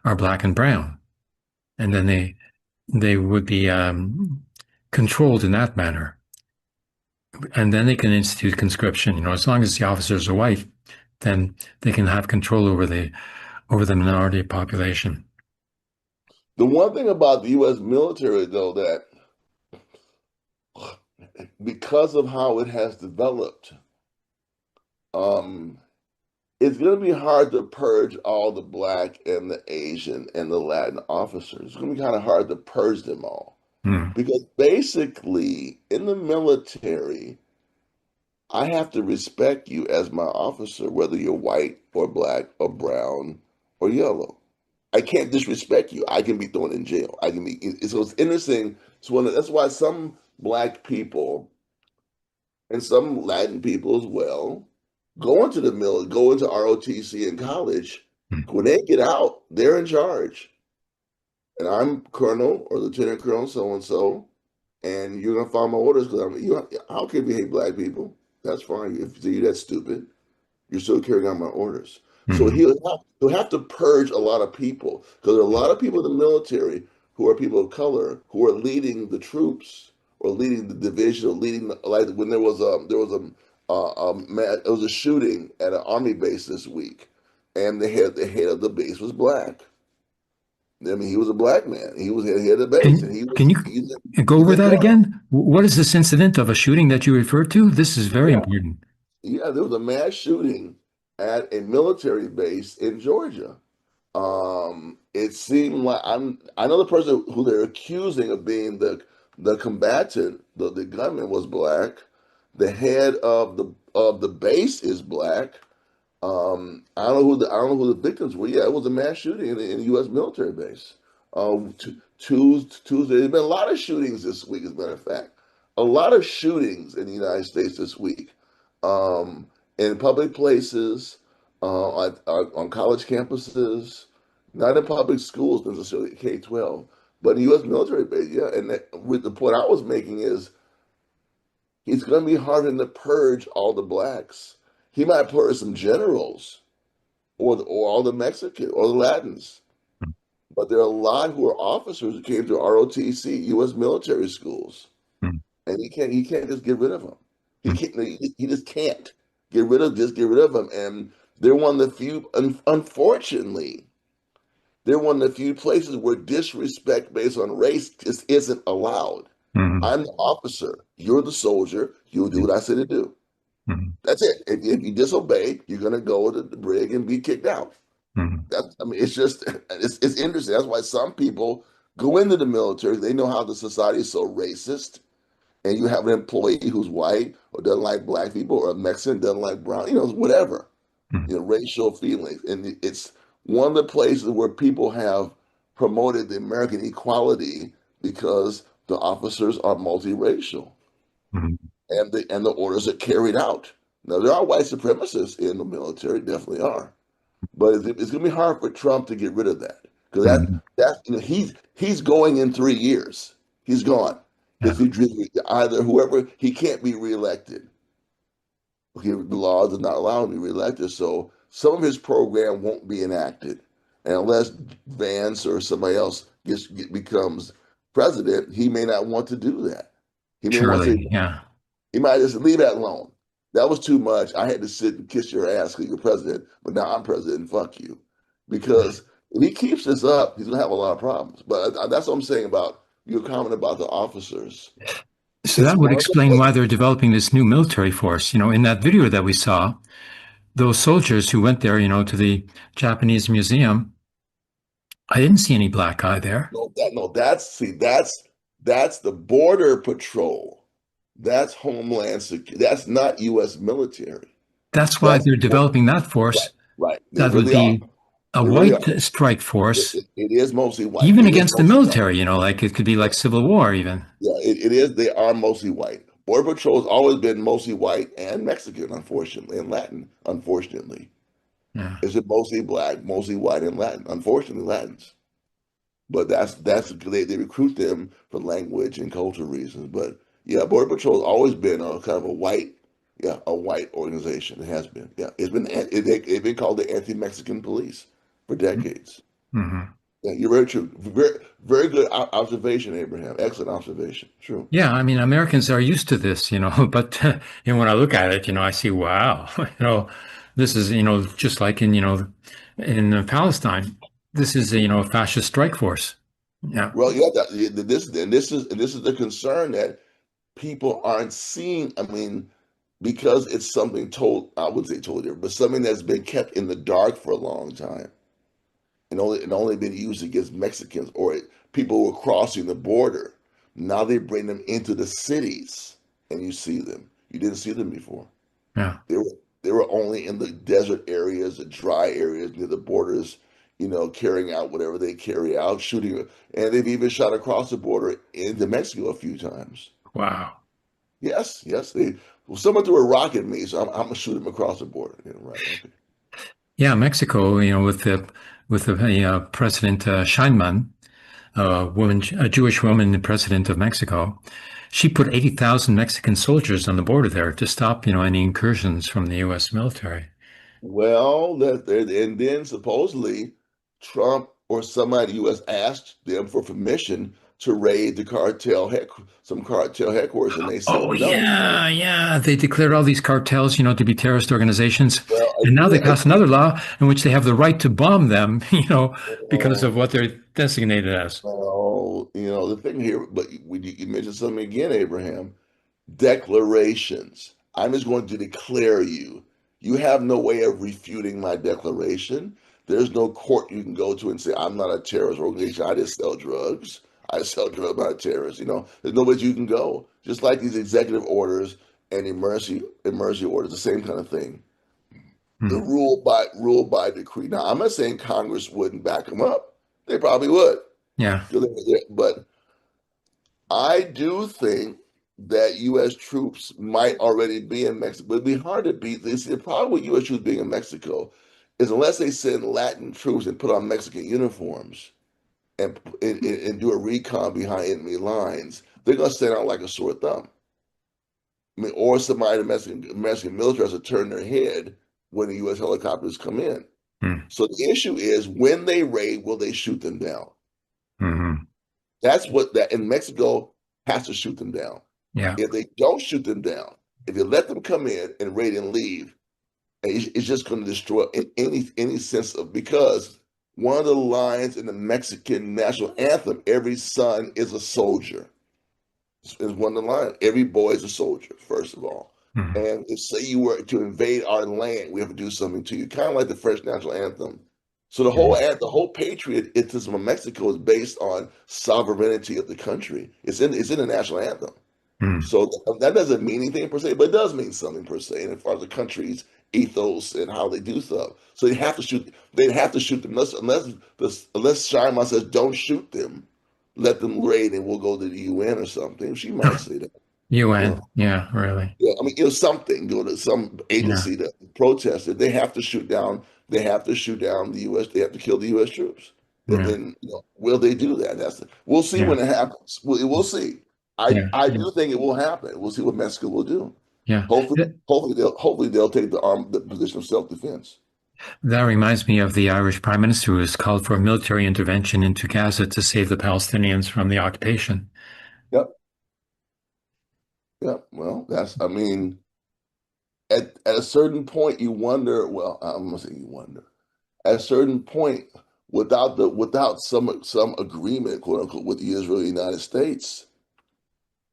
are black and brown. And then they would be, controlled in that manner. And then they can institute conscription. As long as the officers are white, then they can have control over the minority population. The one thing about the U.S. military, though, that because of how it has developed, it's going to be hard to purge all the black and the Asian and the Latin officers. It's going to be kind of hard to purge them all. Because basically, in the military, I have to respect you as my officer, whether you're white or black or brown or yellow. I can't disrespect you. I can be thrown in jail. So it's interesting. That's why some black people and some Latin people as well go into ROTC in college. When they get out, they're in charge. And I'm colonel or lieutenant colonel so-and-so, and you're going to follow my orders because I don't care if you hate black people. That's fine. If you're that stupid, you're still carrying out my orders. So he'll have to purge a lot of people because there are a lot of people in the military who are people of color who are leading the troops or leading the division or like when there was a shooting at an army base this week, and the head of the base was black. I mean, he was a black man. He was head of the base, and Can you go he's over in that Florida. again? What is this incident of a shooting that you referred to? This is very Yeah, important. yeah. There was a mass shooting at a military base in Georgia. It seemed like I know the person who they're accusing of being the combatant, the gunman was black. The head of the base is black. I don't know who the victims were. Yeah, it was a mass shooting in a U.S. military base. Tuesday. There's been a lot of shootings this week, as a matter of fact. A lot of shootings in the United States this week, um, in public places, on college campuses, not in public schools necessarily, K-12, but in U.S. military base. Yeah, and with the point I was making is it's going to be harder to purge all the blacks. He might purge some generals or all the Mexicans or the Latins. But there are a lot who are officers who came to ROTC, U.S. military schools, Mm, and he can't just get rid of them. He mm, can't. He just can't get rid of them. And they're one of the few. Unfortunately, they're one of the few places where disrespect based on race just isn't allowed. mm, I'm the officer. You're the soldier. You'll do mm, what I say to do. mm, That's it. If you disobey, you're gonna go to the brig and be kicked out. mm, I mean, it's just it's interesting. That's why some people go into the military. They know how the society is so racist, and you have an employee who's white or doesn't like black people, or a Mexican doesn't like brown, whatever, mm, racial feelings. And it's one of the places where people have promoted the American equality because the officers are multiracial mm, and the orders are carried out. Now there are white supremacists in the military, definitely are. But it's going to be hard for Trump to get rid of that because mm. he's going in 3 years. He's gone. Yeah, Either whoever he can't be reelected. Okay, the law does not allow him to be reelected, so some of his program won't be enacted, and unless Vance or somebody else becomes president, he may not want to do that. He may want to say surely. Yeah. he might just leave that alone. That was too much. I had to sit and kiss your ass because you're president, but now I'm president. Fuck you. Because if he keeps this up, he's gonna have a lot of problems. But that's what I'm saying about your comment about the officers. So It's that would one of the explain why places. they're developing this new military force. In that video that we saw, those soldiers who went there, to the Japanese museum, I didn't see any black eye there. No, that's the border patrol. That's Homeland Security. That's not U.S. military. That's why That's they're developing that right, force. right. They That would really are. be a They really white are. strike force, It is mostly white. even It is against the mostly white. military, like it could be like Civil War, even. Yeah, it is. They are mostly white. Border Patrol has always been mostly white and Mexican, unfortunately, and Latin, unfortunately. Yeah. Is it mostly black, mostly white, and Latin? Unfortunately, Latins. But they recruit them for language and cultural reasons. But yeah, Border Patrol has always been a kind of a white organization. It has been. Yeah, it's been called the anti-Mexican police for decades. Hmm. Yeah, you're very true. Very, very good observation, Abraham. Excellent observation. True. Yeah, I mean, Americans are used to this, but when I look at it, I see, wow, this is, just like in Palestine, this is a fascist strike force. Yeah. Well, yeah, this is the concern that people aren't seeing. I mean, because it's something told, I wouldn't say totally different, but something that's been kept in the dark for a long time and only been used against Mexicans or people who are crossing the border. Now they bring them into the cities and you see them. You didn't see them before. Yeah. They were they were only in the desert areas, the dry areas near the borders, carrying out whatever they carry out, shooting, and they've even shot across the border into Mexico a few times. Wow. Yes, yes, someone threw a rock at me, so I'm gonna shoot him across the border. Right? Okay. Yeah, Mexico, with the President Scheinman, a Jewish woman, the president of Mexico, she put 80,000 Mexican soldiers on the border there to stop, any incursions from the U.S. military. Well, and then supposedly Trump or somebody in the U.S. asked them for permission to raid some cartel headquarters, and they said Oh no. yeah. They declared all these cartels, to be terrorist organizations, Well, and now they again, passed another law in which they have the right to bomb them, because of well, what they're designated as. well, the thing here, but you mentioned something again, Abraham. Declarations. I'm just going to declare you. You have no way of refuting my declaration. There's no court you can go to and say, I'm not a terrorist organization. I just sell drugs. I sell drugs, I'm not a terrorist. There's no place you can go. Just like these executive orders and emergency orders, the same kind of thing. The Hmm. rule by decree. Now, I'm not saying Congress wouldn't back them up. They probably would. Yeah. But I do think that U.S. troops might already be in Mexico. It'd be hard to beat this. The problem with U.S. troops being in Mexico is unless they send Latin troops and put on Mexican uniforms and do a recon behind enemy lines, they're going to stand out like a sore thumb. I mean, or somebody in the Mexican military has to turn their head when the U.S. helicopters come in. Hmm. So the issue is when they raid, will they shoot them down? Hmm. That's what that in Mexico has to shoot them down. Yeah. If they don't shoot them down, if you let them come in and raid and leave, it's just going to destroy any sense of, because one of the lines in the Mexican national anthem, every son is a soldier. Is one of the lines. Every boy is a soldier, first of all. Hmm. And if say you were to invade our land, we have to do something to you, kind of like the French national anthem. So the whole patriotism of Mexico is based on sovereignty of the country. It's in the national anthem. Hmm. So that doesn't mean anything per se, but it does mean something per se, and as far as the country's ethos and how they do stuff. So they have to shoot. They'd have to shoot them unless Shyama says don't shoot them, let them raid, and we'll go to the UN or something. She might say that. UN. Yeah, really. Yeah, I mean, something. Go to some Yeah. agency to protest it. They have to shoot down. They have to shoot down the U.S. They have to kill the U.S. troops. Yeah. And will they do that? We'll see Yeah. when it happens. We'll see. Yeah. I do think it will happen. We'll see what Mexico will do. Yeah. Hopefully they'll take the position of self-defense. That reminds me of the Irish Prime Minister who has called for a military intervention into Gaza to save the Palestinians from the occupation. Yep. Yep. Well, I mean, at a certain point, you wonder. Well, I'm gonna say you wonder. At a certain point, without some agreement, quote unquote, with the Israeli United States,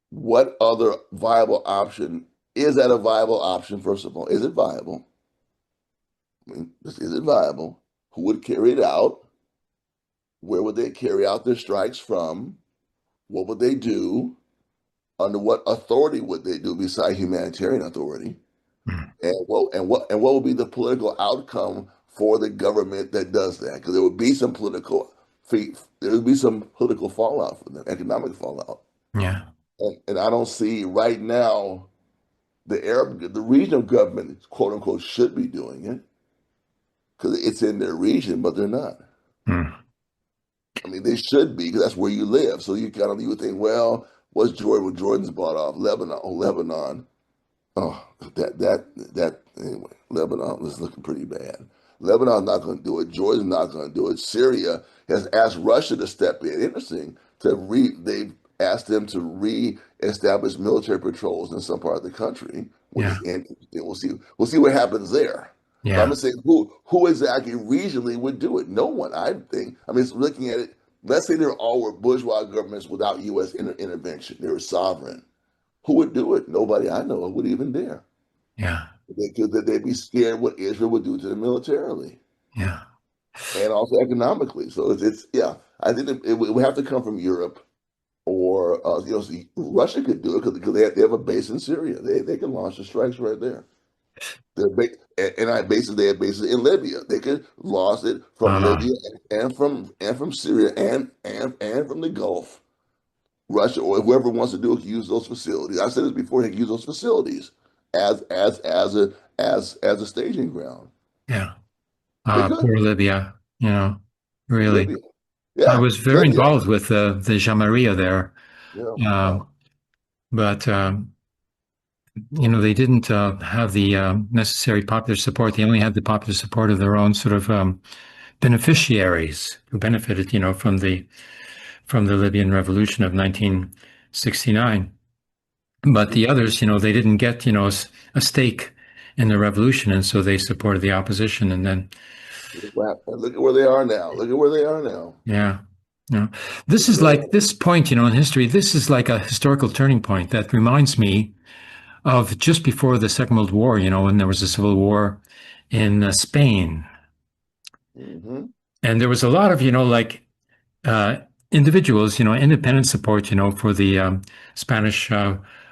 what other viable option is that a viable option? First of all, is it viable? I mean, is it viable? Who would carry it out? Where would they carry out their strikes from? What would they do? Under what authority would they do besides humanitarian authority? Hmm. And what will be the political outcome for the government that does that? Because there would be some political fallout for them, economic fallout. Yeah. And I don't see right now the regional government, quote unquote, should be doing it because it's in their region, but they're not. Hmm. I mean, they should be because that's where you live. So you would think, well, what's Jordan? What Jordan's bought off Lebanon? Oh, Lebanon. Oh, anyway, Lebanon is looking pretty bad. Lebanon's not going to do it. Jordan's not going to do it. Syria has asked Russia to step in. Interesting. They've asked them to re-establish military patrols in some part of the country. Yeah. And we'll see what happens there. Yeah. But I'm gonna say who exactly regionally would do it? No one, I think. I mean, looking at it, let's say they're all were bourgeois governments without U.S. intervention. They were sovereign. Who would do it? Nobody I know of would even dare. Yeah. They'd be scared what Israel would do to them militarily. Yeah. And also economically. So it's I think it would have to come from Europe, or Russia could do it because they have a base in Syria. They can launch the strikes right there. They have bases in Libya. They could launch it from Libya and from Syria and from the Gulf. Russia or whoever wants to do it can use those facilities. I said this before. They can use those facilities as a staging ground. Yeah. Poor Libya. Really. Libya. Yeah, I was very Libya. involved with the Jamaria there, Yeah. but they didn't have the necessary popular support. They only had the popular support of their own sort of beneficiaries who benefited, from the from the Libyan Revolution of 1969. But the others, they didn't get, a stake in the revolution, and so they supported the opposition. And then, look at where they are now. Look at where they are now. yeah, this is like this point, in history. This is like a historical turning point that reminds me of just before the Second World War. When there was a civil war in Spain, and there was a lot of, individuals, independent support, for the Spanish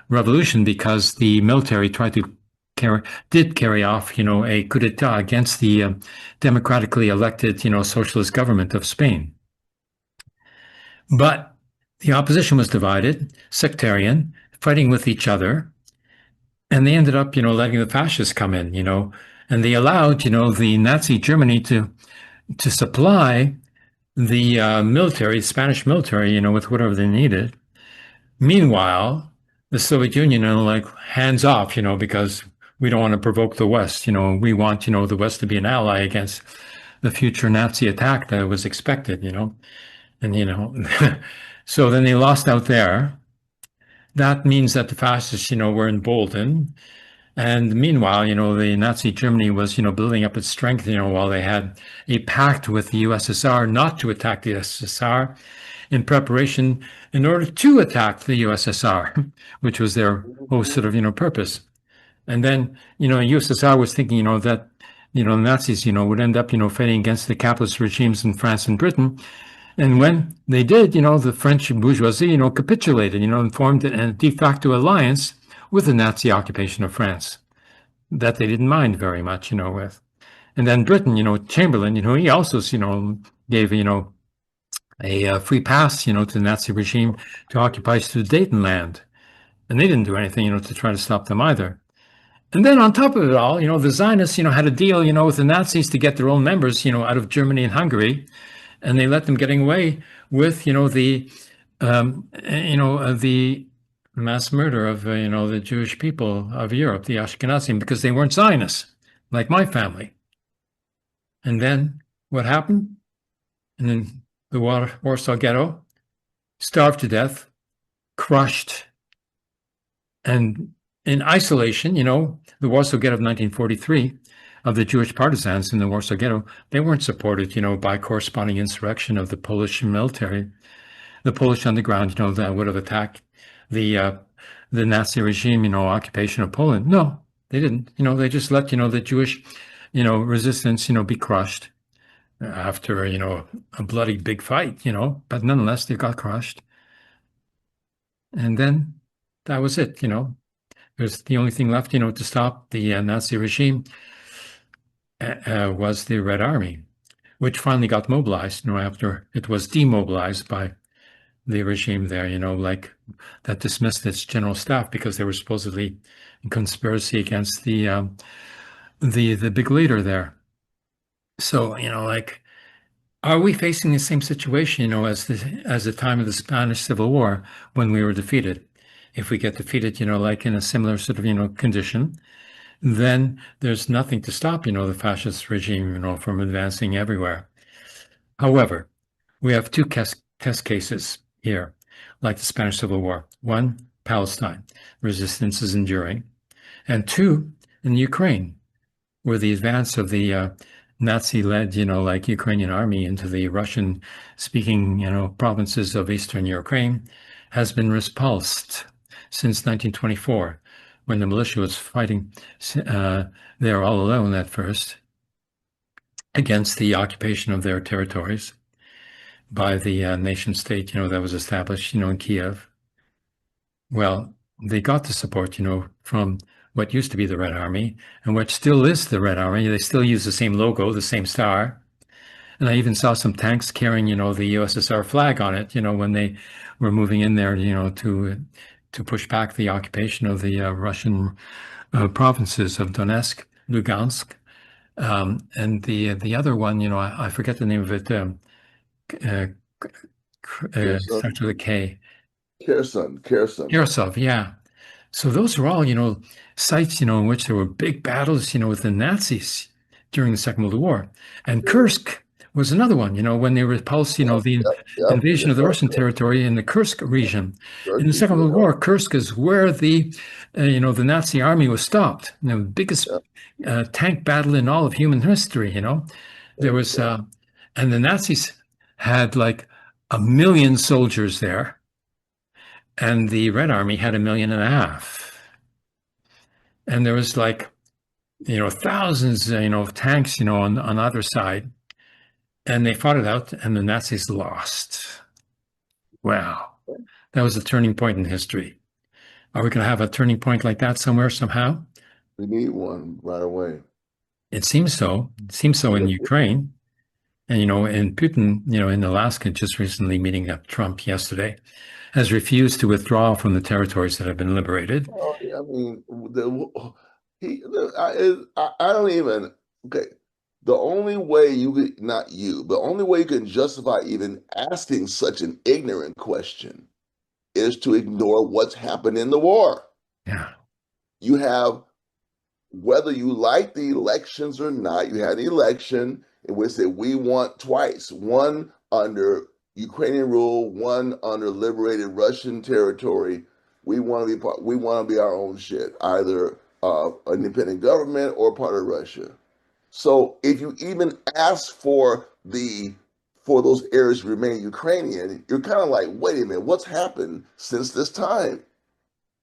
Revolution, because the military did carry off, a coup d'état against the democratically elected, socialist government of Spain. But the opposition was divided, sectarian, fighting with each other, and they ended up, letting the fascists come in, and they allowed, the Nazi Germany to supply the military, Spanish military, with whatever they needed. Meanwhile, the Soviet Union, hands off, because we don't want to provoke the West. We want, the West to be an ally against the future Nazi attack that was expected, and, so then they lost out there. That means that the fascists, were emboldened. And meanwhile, the Nazi Germany was, building up its strength, while they had a pact with the USSR not to attack the USSR in preparation in order to attack the USSR, which was their whole sort of, purpose. And then, USSR was thinking, that, the Nazis, would end up, fighting against the capitalist regimes in France and Britain. And when they did, the French bourgeoisie, capitulated, and formed a de facto alliance with the Nazi occupation of France that they didn't mind very much, with. And then Britain, Chamberlain, he also, gave, a free pass, to the Nazi regime to occupy Sudetenland. And they didn't do anything, to try to stop them either. And then on top of it all, the Zionists, had a deal, with the Nazis to get their own members, out of Germany and Hungary. And they let them getting away with, the mass murder of, the Jewish people of Europe, the Ashkenazim, because they weren't Zionists, like my family. And then what happened? And then the Warsaw Ghetto, starved to death, crushed, and in isolation, the Warsaw Ghetto of 1943, of the Jewish partisans in the Warsaw Ghetto, they weren't supported, by corresponding insurrection of the Polish military, the Polish underground, that would have attacked the Nazi regime, occupation of Poland. No, they didn't. They just let, the Jewish, resistance, be crushed after, a bloody big fight, but nonetheless, they got crushed. And then that was it, There's the only thing left, to stop the Nazi regime was the Red Army, which finally got mobilized, after it was demobilized by the regime there, that dismissed its general staff because they were supposedly in conspiracy against the big leader there. So, are we facing the same situation, as the time of the Spanish Civil War when we were defeated? If we get defeated, in a similar sort of, condition, then there's nothing to stop, the fascist regime, from advancing everywhere. However, we have two test cases here, like the Spanish Civil War. One, Palestine, resistance is enduring. And two, in Ukraine, where the advance of the Nazi-led, Ukrainian army into the Russian-speaking, provinces of Eastern Ukraine has been repulsed since 1924, when the militia was fighting there all alone at first against the occupation of their territories by the nation state, that was established, in Kiev. Well, they got the support, from what used to be the Red Army, and what still is the Red Army. They still use the same logo, the same star. And I even saw some tanks carrying, the USSR flag on it, when they were moving in there, to push back the occupation of the Russian provinces of Donetsk, Lugansk, and the other one, I forget the name of it. Starts with a K. Kherson, yeah. So those are all, sites, in which there were big battles, with the Nazis during the Second World War. And Kursk was another one, when they repulsed, the invasion of the Russian territory in the Kursk region. In the Second World War, Kursk is where the Nazi army was stopped. The biggest tank battle in all of human history, There was, and the Nazis had like 1 million soldiers there, and the Red Army had 1.5 million. And there was like, thousands, of tanks, on either side. And they fought it out, and the Nazis lost. Wow. That was a turning point in history. Are we going to have a turning point like that somewhere, somehow? We need one right away. It seems so. It seems so in Ukraine. And, and Putin, in Alaska, just recently meeting up Trump yesterday, has refused to withdraw from the territories that have been liberated. Oh, yeah, I mean, I don't even, okay. The only way you could, not you, but the only way you can justify even asking such an ignorant question is to ignore what's happened in the war. Yeah. You have, whether you like the elections or not, you had an election in which we won twice, one under Ukrainian rule, one under liberated Russian territory. We want to be our own shit, either an independent government or part of Russia. So if you even ask for those areas to remain Ukrainian, you're kind of like, wait a minute, what's happened since this time?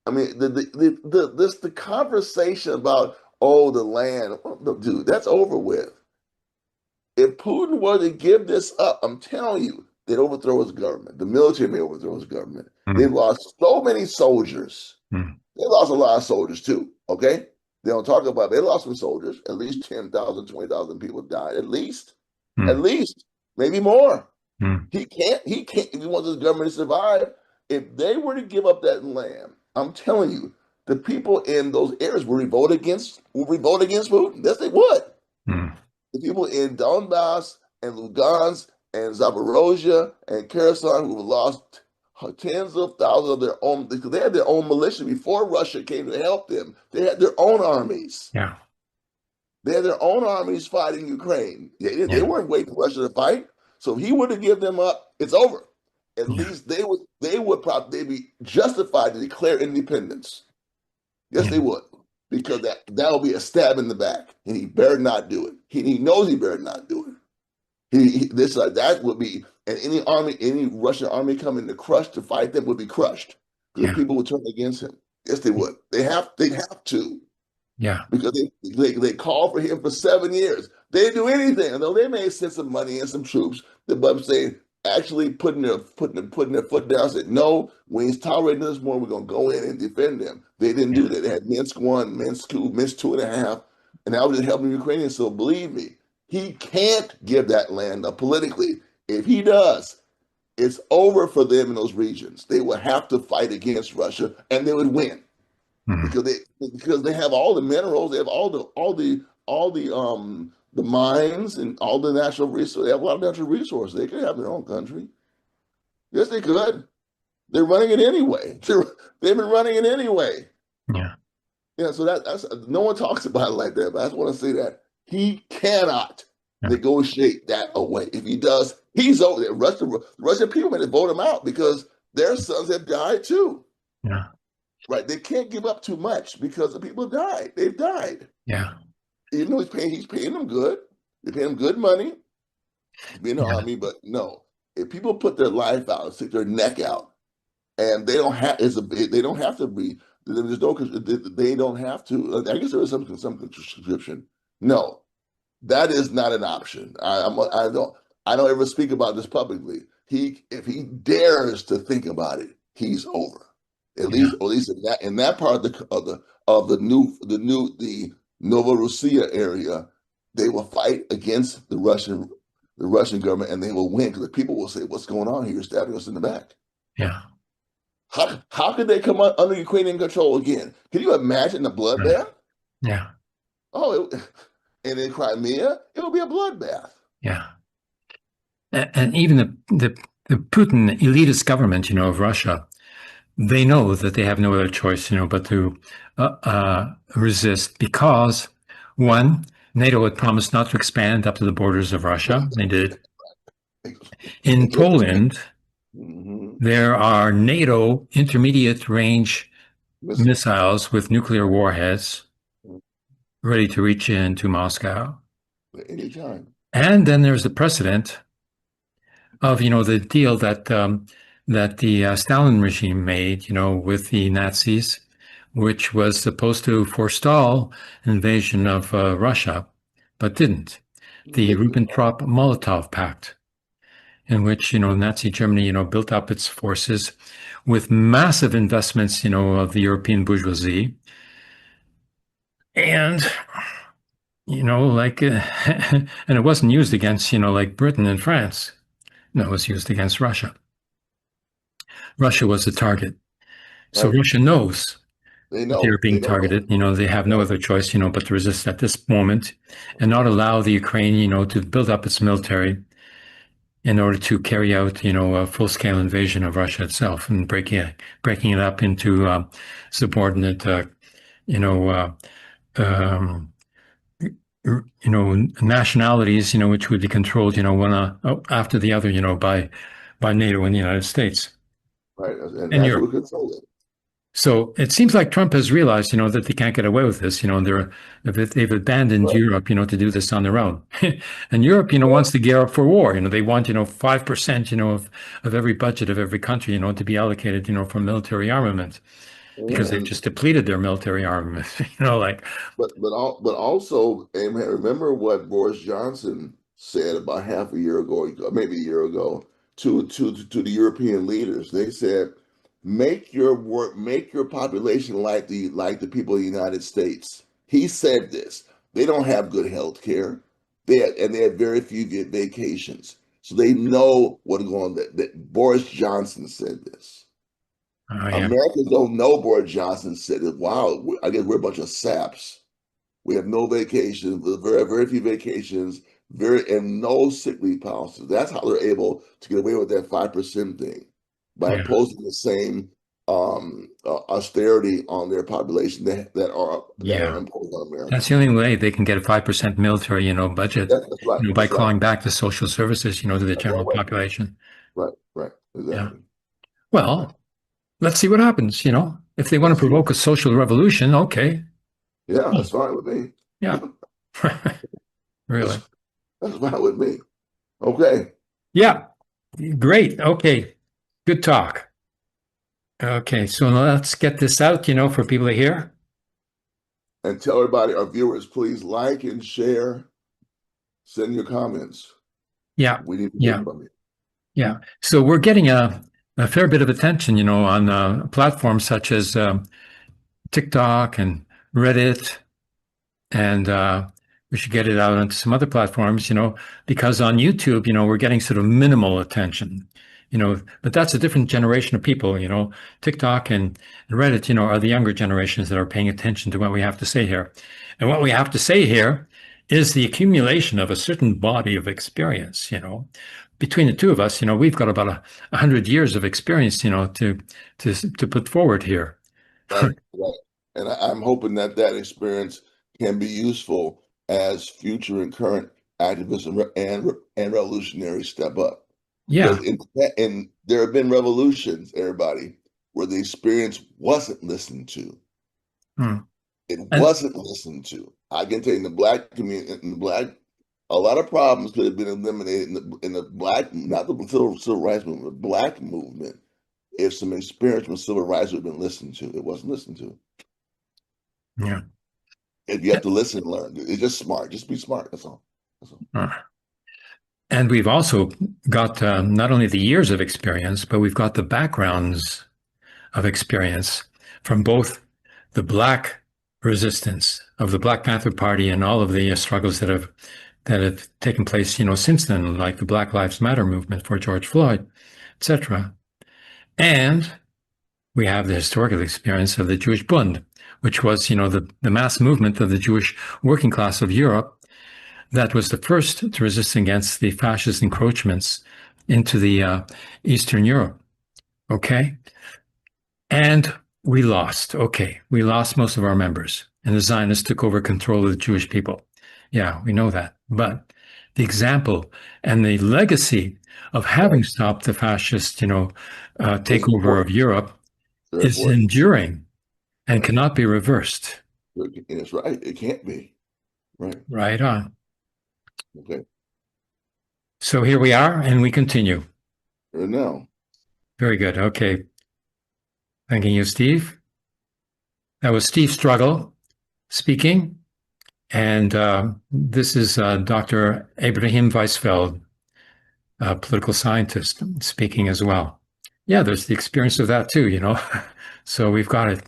I mean, the conversation about, oh, the land, dude, that's over with. If Putin were to give this up, I'm telling you, they'd overthrow his government. The military may overthrow his government. They've lost so many soldiers. They lost a lot of soldiers too, okay? They don't talk about it. They lost some soldiers. At least 10,000, 20,000 people died. At least, maybe more. He can't, if he wants his government to survive, if they were to give up that land, I'm telling you, the people in those areas will revolt against Putin. Yes, they would. The people in Donbass and Lugansk and Zaporozhye and Kherson who lost tens of thousands of their own, because they had their own militia before Russia came to help them. They had their own armies. Yeah. They had their own armies fighting Ukraine. They weren't waiting for Russia to fight. So if he were to give them up, it's over. At least they would probably be justified to declare independence. Yes, they would. Because that would be a stab in the back. And he better not do it. He knows he better not do it. That would be, and any Russian army coming to fight them would be crushed. Because people would turn against him. Yes, they would. They have to. Yeah. Because they called for him for 7 years. They didn't do anything. Though they may send some money and some troops, but I'm saying actually putting their foot down, said, no, when he's tolerating this more, we're gonna go in and defend them. They didn't do that. They had Minsk 1, Minsk 2, Minsk 2.5, and that was just helping Ukrainians. So believe me, he can't give that land up politically. If he does, it's over for them in those regions. They will have to fight against Russia, and they would win because they have all the minerals, they have all the mines and all the natural resources. They have a lot of natural resources. They could have their own country. Yes, they could. They're running it anyway. They've been running it anyway. Yeah. Yeah. So that's no one talks about it like that. But I just want to say that he cannot negotiate that away. If he does, he's over there. Russian people may vote him out because their sons have died too. Yeah. Right. They can't give up too much because the people have died. They've died. Yeah. Even though he's paying them good. They pay him good money. You know what I mean? But no, if people put their life out, stick their neck out, and they don't have to be. There's no. They don't have to. I guess there is some conscription. No, that is not an option. I don't ever speak about this publicly. If he dares to think about it, he's over. At least in that part of the Novorossiya area, they will fight against the Russian government, and they will win because the people will say, "What's going on here? You're stabbing us in the back." Yeah. How could they come under Ukrainian control again? Can you imagine the bloodbath? Yeah. Oh, and in Crimea, it will be a bloodbath. Yeah. And even the Putin elitist government, of Russia, they know that they have no other choice, but to resist because, one, NATO had promised not to expand up to the borders of Russia. They did. In Poland, there are NATO intermediate range missiles with nuclear warheads ready to reach into Moscow. Anytime. And then there's the precedent of, the deal that the Stalin regime made, with the Nazis, which was supposed to forestall invasion of Russia, but didn't. The Ribbentrop-Molotov Pact, in which, Nazi Germany, built up its forces with massive investments, of the European bourgeoisie. And, and it wasn't used against, like Britain and France. No, it was used against Russia. Russia was the target. So Russia knows that they're being targeted. They have no other choice, but to resist at this moment and not allow the Ukraine, to build up its military in order to carry out, a full-scale invasion of Russia itself and breaking it up into subordinate, nationalities, which would be controlled, one after the other, by NATO and the United States. Right, and And that's Europe. what controls it. So it seems like Trump has realized, that they can't get away with this. They've abandoned Europe, to do this on their own. And Europe, wants to gear up for war. They want, 5%, of every budget of every country, to be allocated, for military armament, because they've just depleted their military armament. But also, Abraham, remember what Boris Johnson said about half a year ago, maybe a year ago, to the European leaders. They said, make your population like the people of the United States. He said this. They don't have good health care. They have very few vacations. So they know what's going on. That Boris Johnson said this. Americans don't know Boris Johnson said it. Wow, I guess we're a bunch of saps. We have no vacations, very, very few vacations, and no sick leave policies. That's how they're able to get away with that 5% thing, by imposing the same austerity on their population that are imposed on America. That's the only way they can get a 5% military, budget, by clawing back the social services, to the general population. Right, exactly. Yeah. Well, let's see what happens, If they want to provoke a social revolution, okay. Yeah, that's fine with me. Yeah. Really? That's fine with me. Okay. Yeah. Great. Okay. Good talk. Okay, so let's get this out, for people to hear. And tell everybody, our viewers, please like and share. Send your comments. Yeah. We need to hear from you. Yeah. So we're getting a fair bit of attention, on platforms such as TikTok and Reddit, and we should get it out onto some other platforms, because on YouTube, we're getting sort of minimal attention, but that's a different generation of people, TikTok and Reddit, are the younger generations that are paying attention to what we have to say here. And what we have to say here is the accumulation of a certain body of experience, between the two of us, we've got about 100 years of experience, to put forward here. Right. And I'm hoping that experience can be useful as future and current activists and revolutionaries step up. Yeah. And there have been revolutions, everybody, where the experience wasn't listened to. It wasn't listened to. I can tell you, in the Black community, a lot of problems could have been eliminated in the Black, not the civil rights movement, the Black movement, if some experience with civil rights had been listened to. It wasn't listened to. Yeah. If you have to listen and learn, it's just smart. Just be smart. That's all. And we've also got not only the years of experience, but we've got the backgrounds of experience from both the Black resistance of the Black Panther Party and all of the struggles that have taken place, since then, like the Black Lives Matter movement for George Floyd, etc. And we have the historical experience of the Jewish Bund, which was, the mass movement of the Jewish working class of Europe that was the first to resist against the fascist encroachments into the Eastern Europe. Okay? And we lost. Okay, we lost most of our members, and the Zionists took over control of the Jewish people. Yeah, we know that. But the example and the legacy of having stopped the fascist, takeover of Europe is enduring and cannot be reversed. That's right. It can't be. Right. Right on. Okay. So here we are, and we continue. Right now. Very good. Okay. Thanking you, Steve. That was Steve Struggle speaking. And this is Dr. Ibrahim Weisfeld, a political scientist, speaking as well. Yeah, there's the experience of that too, So we've got it.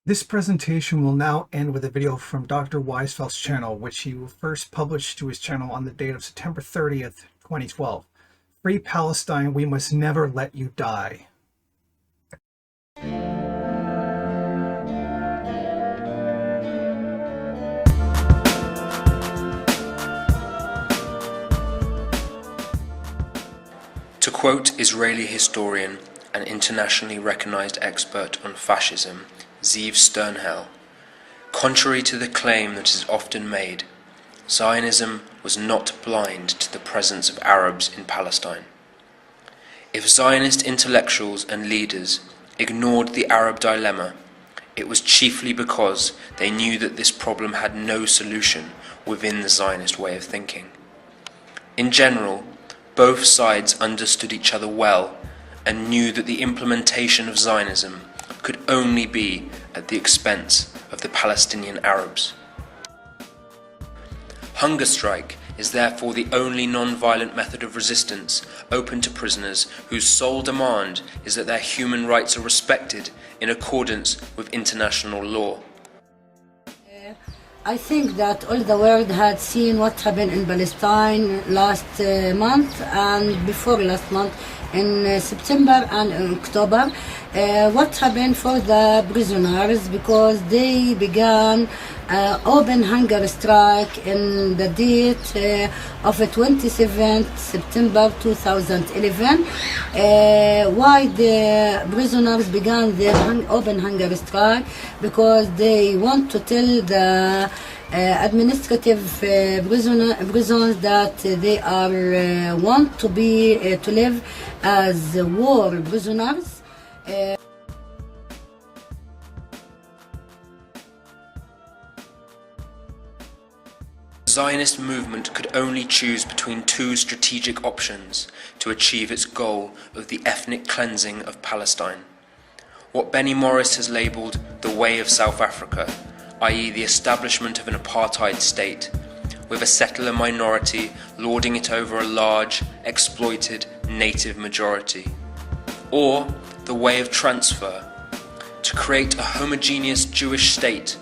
This presentation will now end with a video from Dr. Weisfeld's channel, which he first published to his channel on the date of September 30th, 2012. Free Palestine, we must never let you die. To quote Israeli historian and internationally recognized expert on fascism, Ziv Sternhell, contrary to the claim that is often made, Zionism was not blind to the presence of Arabs in Palestine. If Zionist intellectuals and leaders ignored the Arab dilemma, it was chiefly because they knew that this problem had no solution within the Zionist way of thinking. In general, both sides understood each other well and knew that the implementation of Zionism could only be at the expense of the Palestinian Arabs. Hunger strike is therefore the only non-violent method of resistance open to prisoners whose sole demand is that their human rights are respected in accordance with international law. I think that all the world had seen what happened in Palestine last month and before last month in September and in October. What happened for the prisoners, because they began open hunger strike in the date of 27th September 2011. Why the prisoners began their open hunger strike? Because they want to tell the administrative prisons that they are want to live as war prisoners. The Zionist movement could only choose between two strategic options to achieve its goal of the ethnic cleansing of Palestine. What Benny Morris has labelled the way of South Africa, i.e. the establishment of an apartheid state, with a settler minority lording it over a large, exploited native majority. Or the way of transfer, to create a homogeneous Jewish state,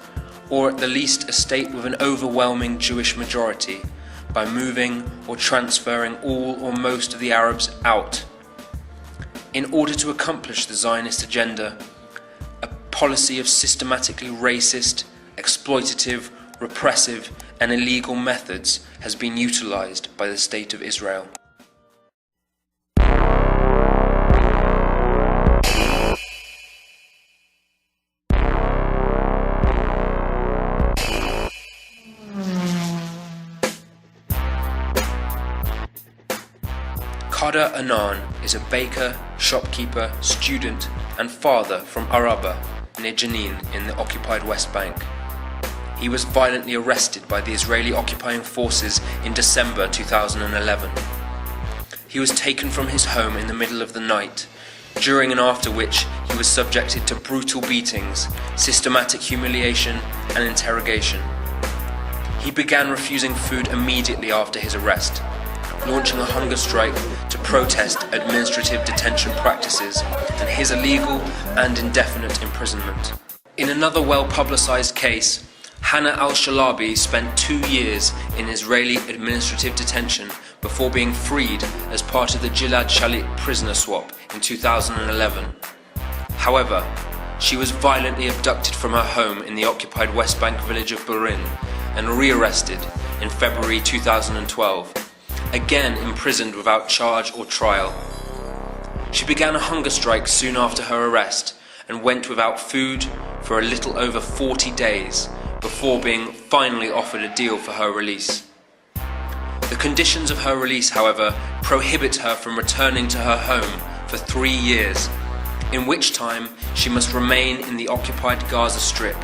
or at the least a state with an overwhelming Jewish majority, by moving or transferring all or most of the Arabs out. In order to accomplish the Zionist agenda, a policy of systematically racist, exploitative, repressive and illegal methods has been utilized by the State of Israel. Kader Anan is a baker, shopkeeper, student and father from Araba, near Jenin in the occupied West Bank. He was violently arrested by the Israeli occupying forces in December 2011. He was taken from his home in the middle of the night, during and after which he was subjected to brutal beatings, systematic humiliation and interrogation. He began refusing food immediately after his arrest, launching a hunger strike to protest administrative detention practices and his illegal and indefinite imprisonment. In another well-publicized case, Hannah al-Shalabi spent 2 years in Israeli administrative detention before being freed as part of the Gilad Shalit prisoner swap in 2011. However, she was violently abducted from her home in the occupied West Bank village of Burin and re-arrested in February 2012. Again imprisoned without charge or trial. She began a hunger strike soon after her arrest and went without food for a little over 40 days before being finally offered a deal for her release. The conditions of her release, however, prohibit her from returning to her home for 3 years, in which time she must remain in the occupied Gaza Strip,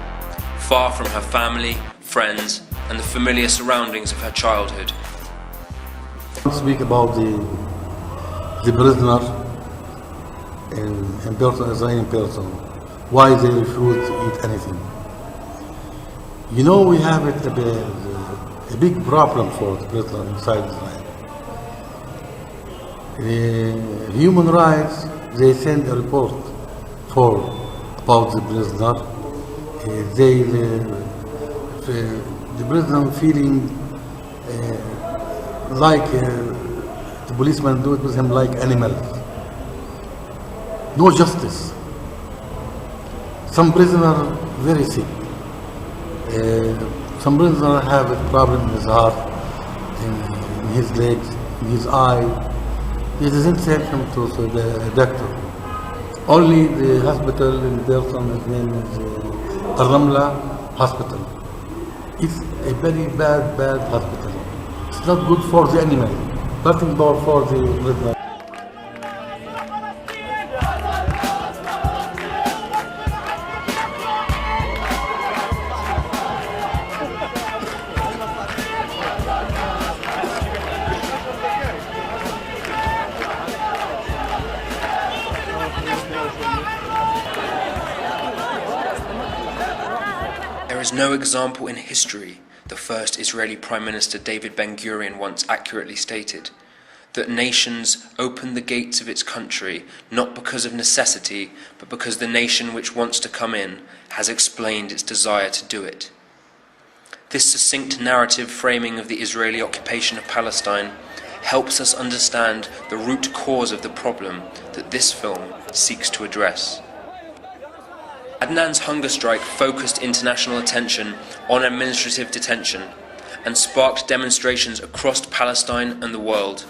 far from her family, friends, and the familiar surroundings of her childhood. Speak about the prisoner in person, Israeli person, why they refuse to eat anything. You know, we have a big problem for the prisoner inside Israel. Human rights, they send a report about the prisoner. The prisoner feeling like the policeman do it with him like animals. No justice. Some prisoners very sick. Some prisoners have a problem in his heart, in his legs, in his eye. He doesn't take him to the doctor. Only the hospital in person, his name is Al-Ramla Hospital. It's a very bad hospital. It's not good for the animal, nothing more for the prisoner. There is no example in history, the first Israeli Prime Minister David Ben-Gurion once accurately stated, that nations open the gates of its country not because of necessity, but because the nation which wants to come in has explained its desire to do it. This succinct narrative framing of the Israeli occupation of Palestine helps us understand the root cause of the problem that this film seeks to address. Adnan's hunger strike focused international attention on administrative detention and sparked demonstrations across Palestine and the world.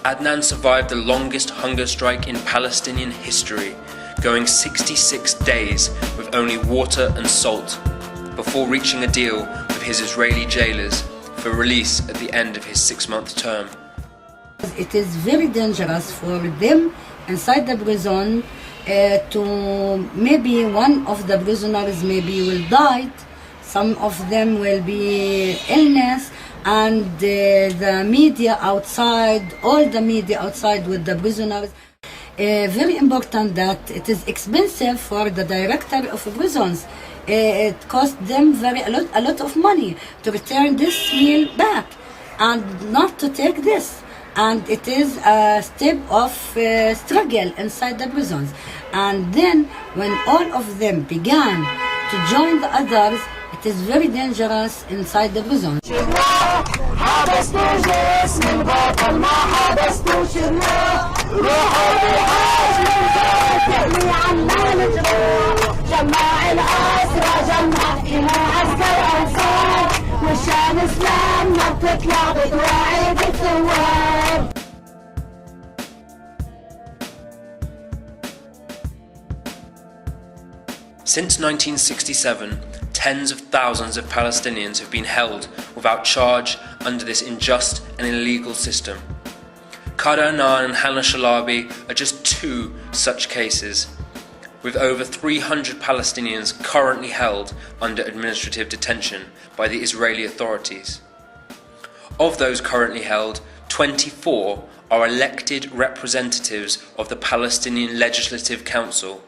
Adnan survived the longest hunger strike in Palestinian history, going 66 days with only water and salt, before reaching a deal with his Israeli jailers for release at the end of his 6-month term. It is very dangerous for them inside the prison to maybe one of the prisoners maybe will die, some of them will be illness, and the media outside, all the media outside with the prisoners. Very important that it is expensive for the director of prisons. It costs them a lot of money to return this meal back and not to take this. And it is a step of struggle inside the prisons. And then when all of them began to join the others, it is very dangerous inside the prisons. Since 1967, tens of thousands of Palestinians have been held without charge under this unjust and illegal system. Qadar Annan and Hannah Shalabi are just 2 such cases, with over 300 Palestinians currently held under administrative detention by the Israeli authorities. Of those currently held, 24 are elected representatives of the Palestinian Legislative Council.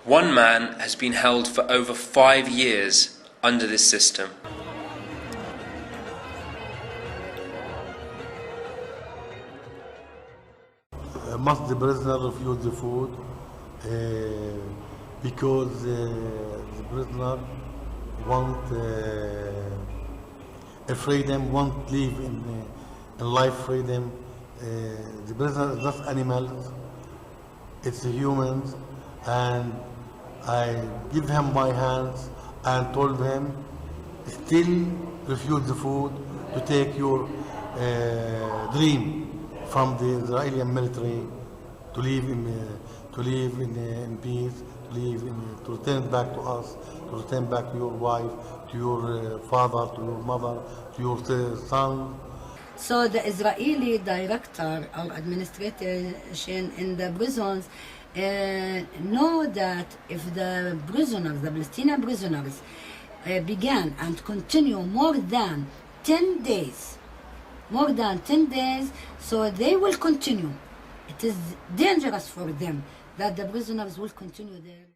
One man has been held for over 5 years under this system. Must the prisoner refuse the food because the prisoner want a freedom, want to live in life freedom. The prisoner is not animals, it's humans, and I give him my hands and told him, still refuse the food to take your dream from the Israeli military to live in peace, to leave, to return back to us, to return back to your wife, to your father, to your mother, to your son. So the Israeli director or administration in the prisons know that if the prisoners, the Palestinian prisoners, began and continue more than 10 days, so they will continue. It is dangerous for them that the prisoners will continue there.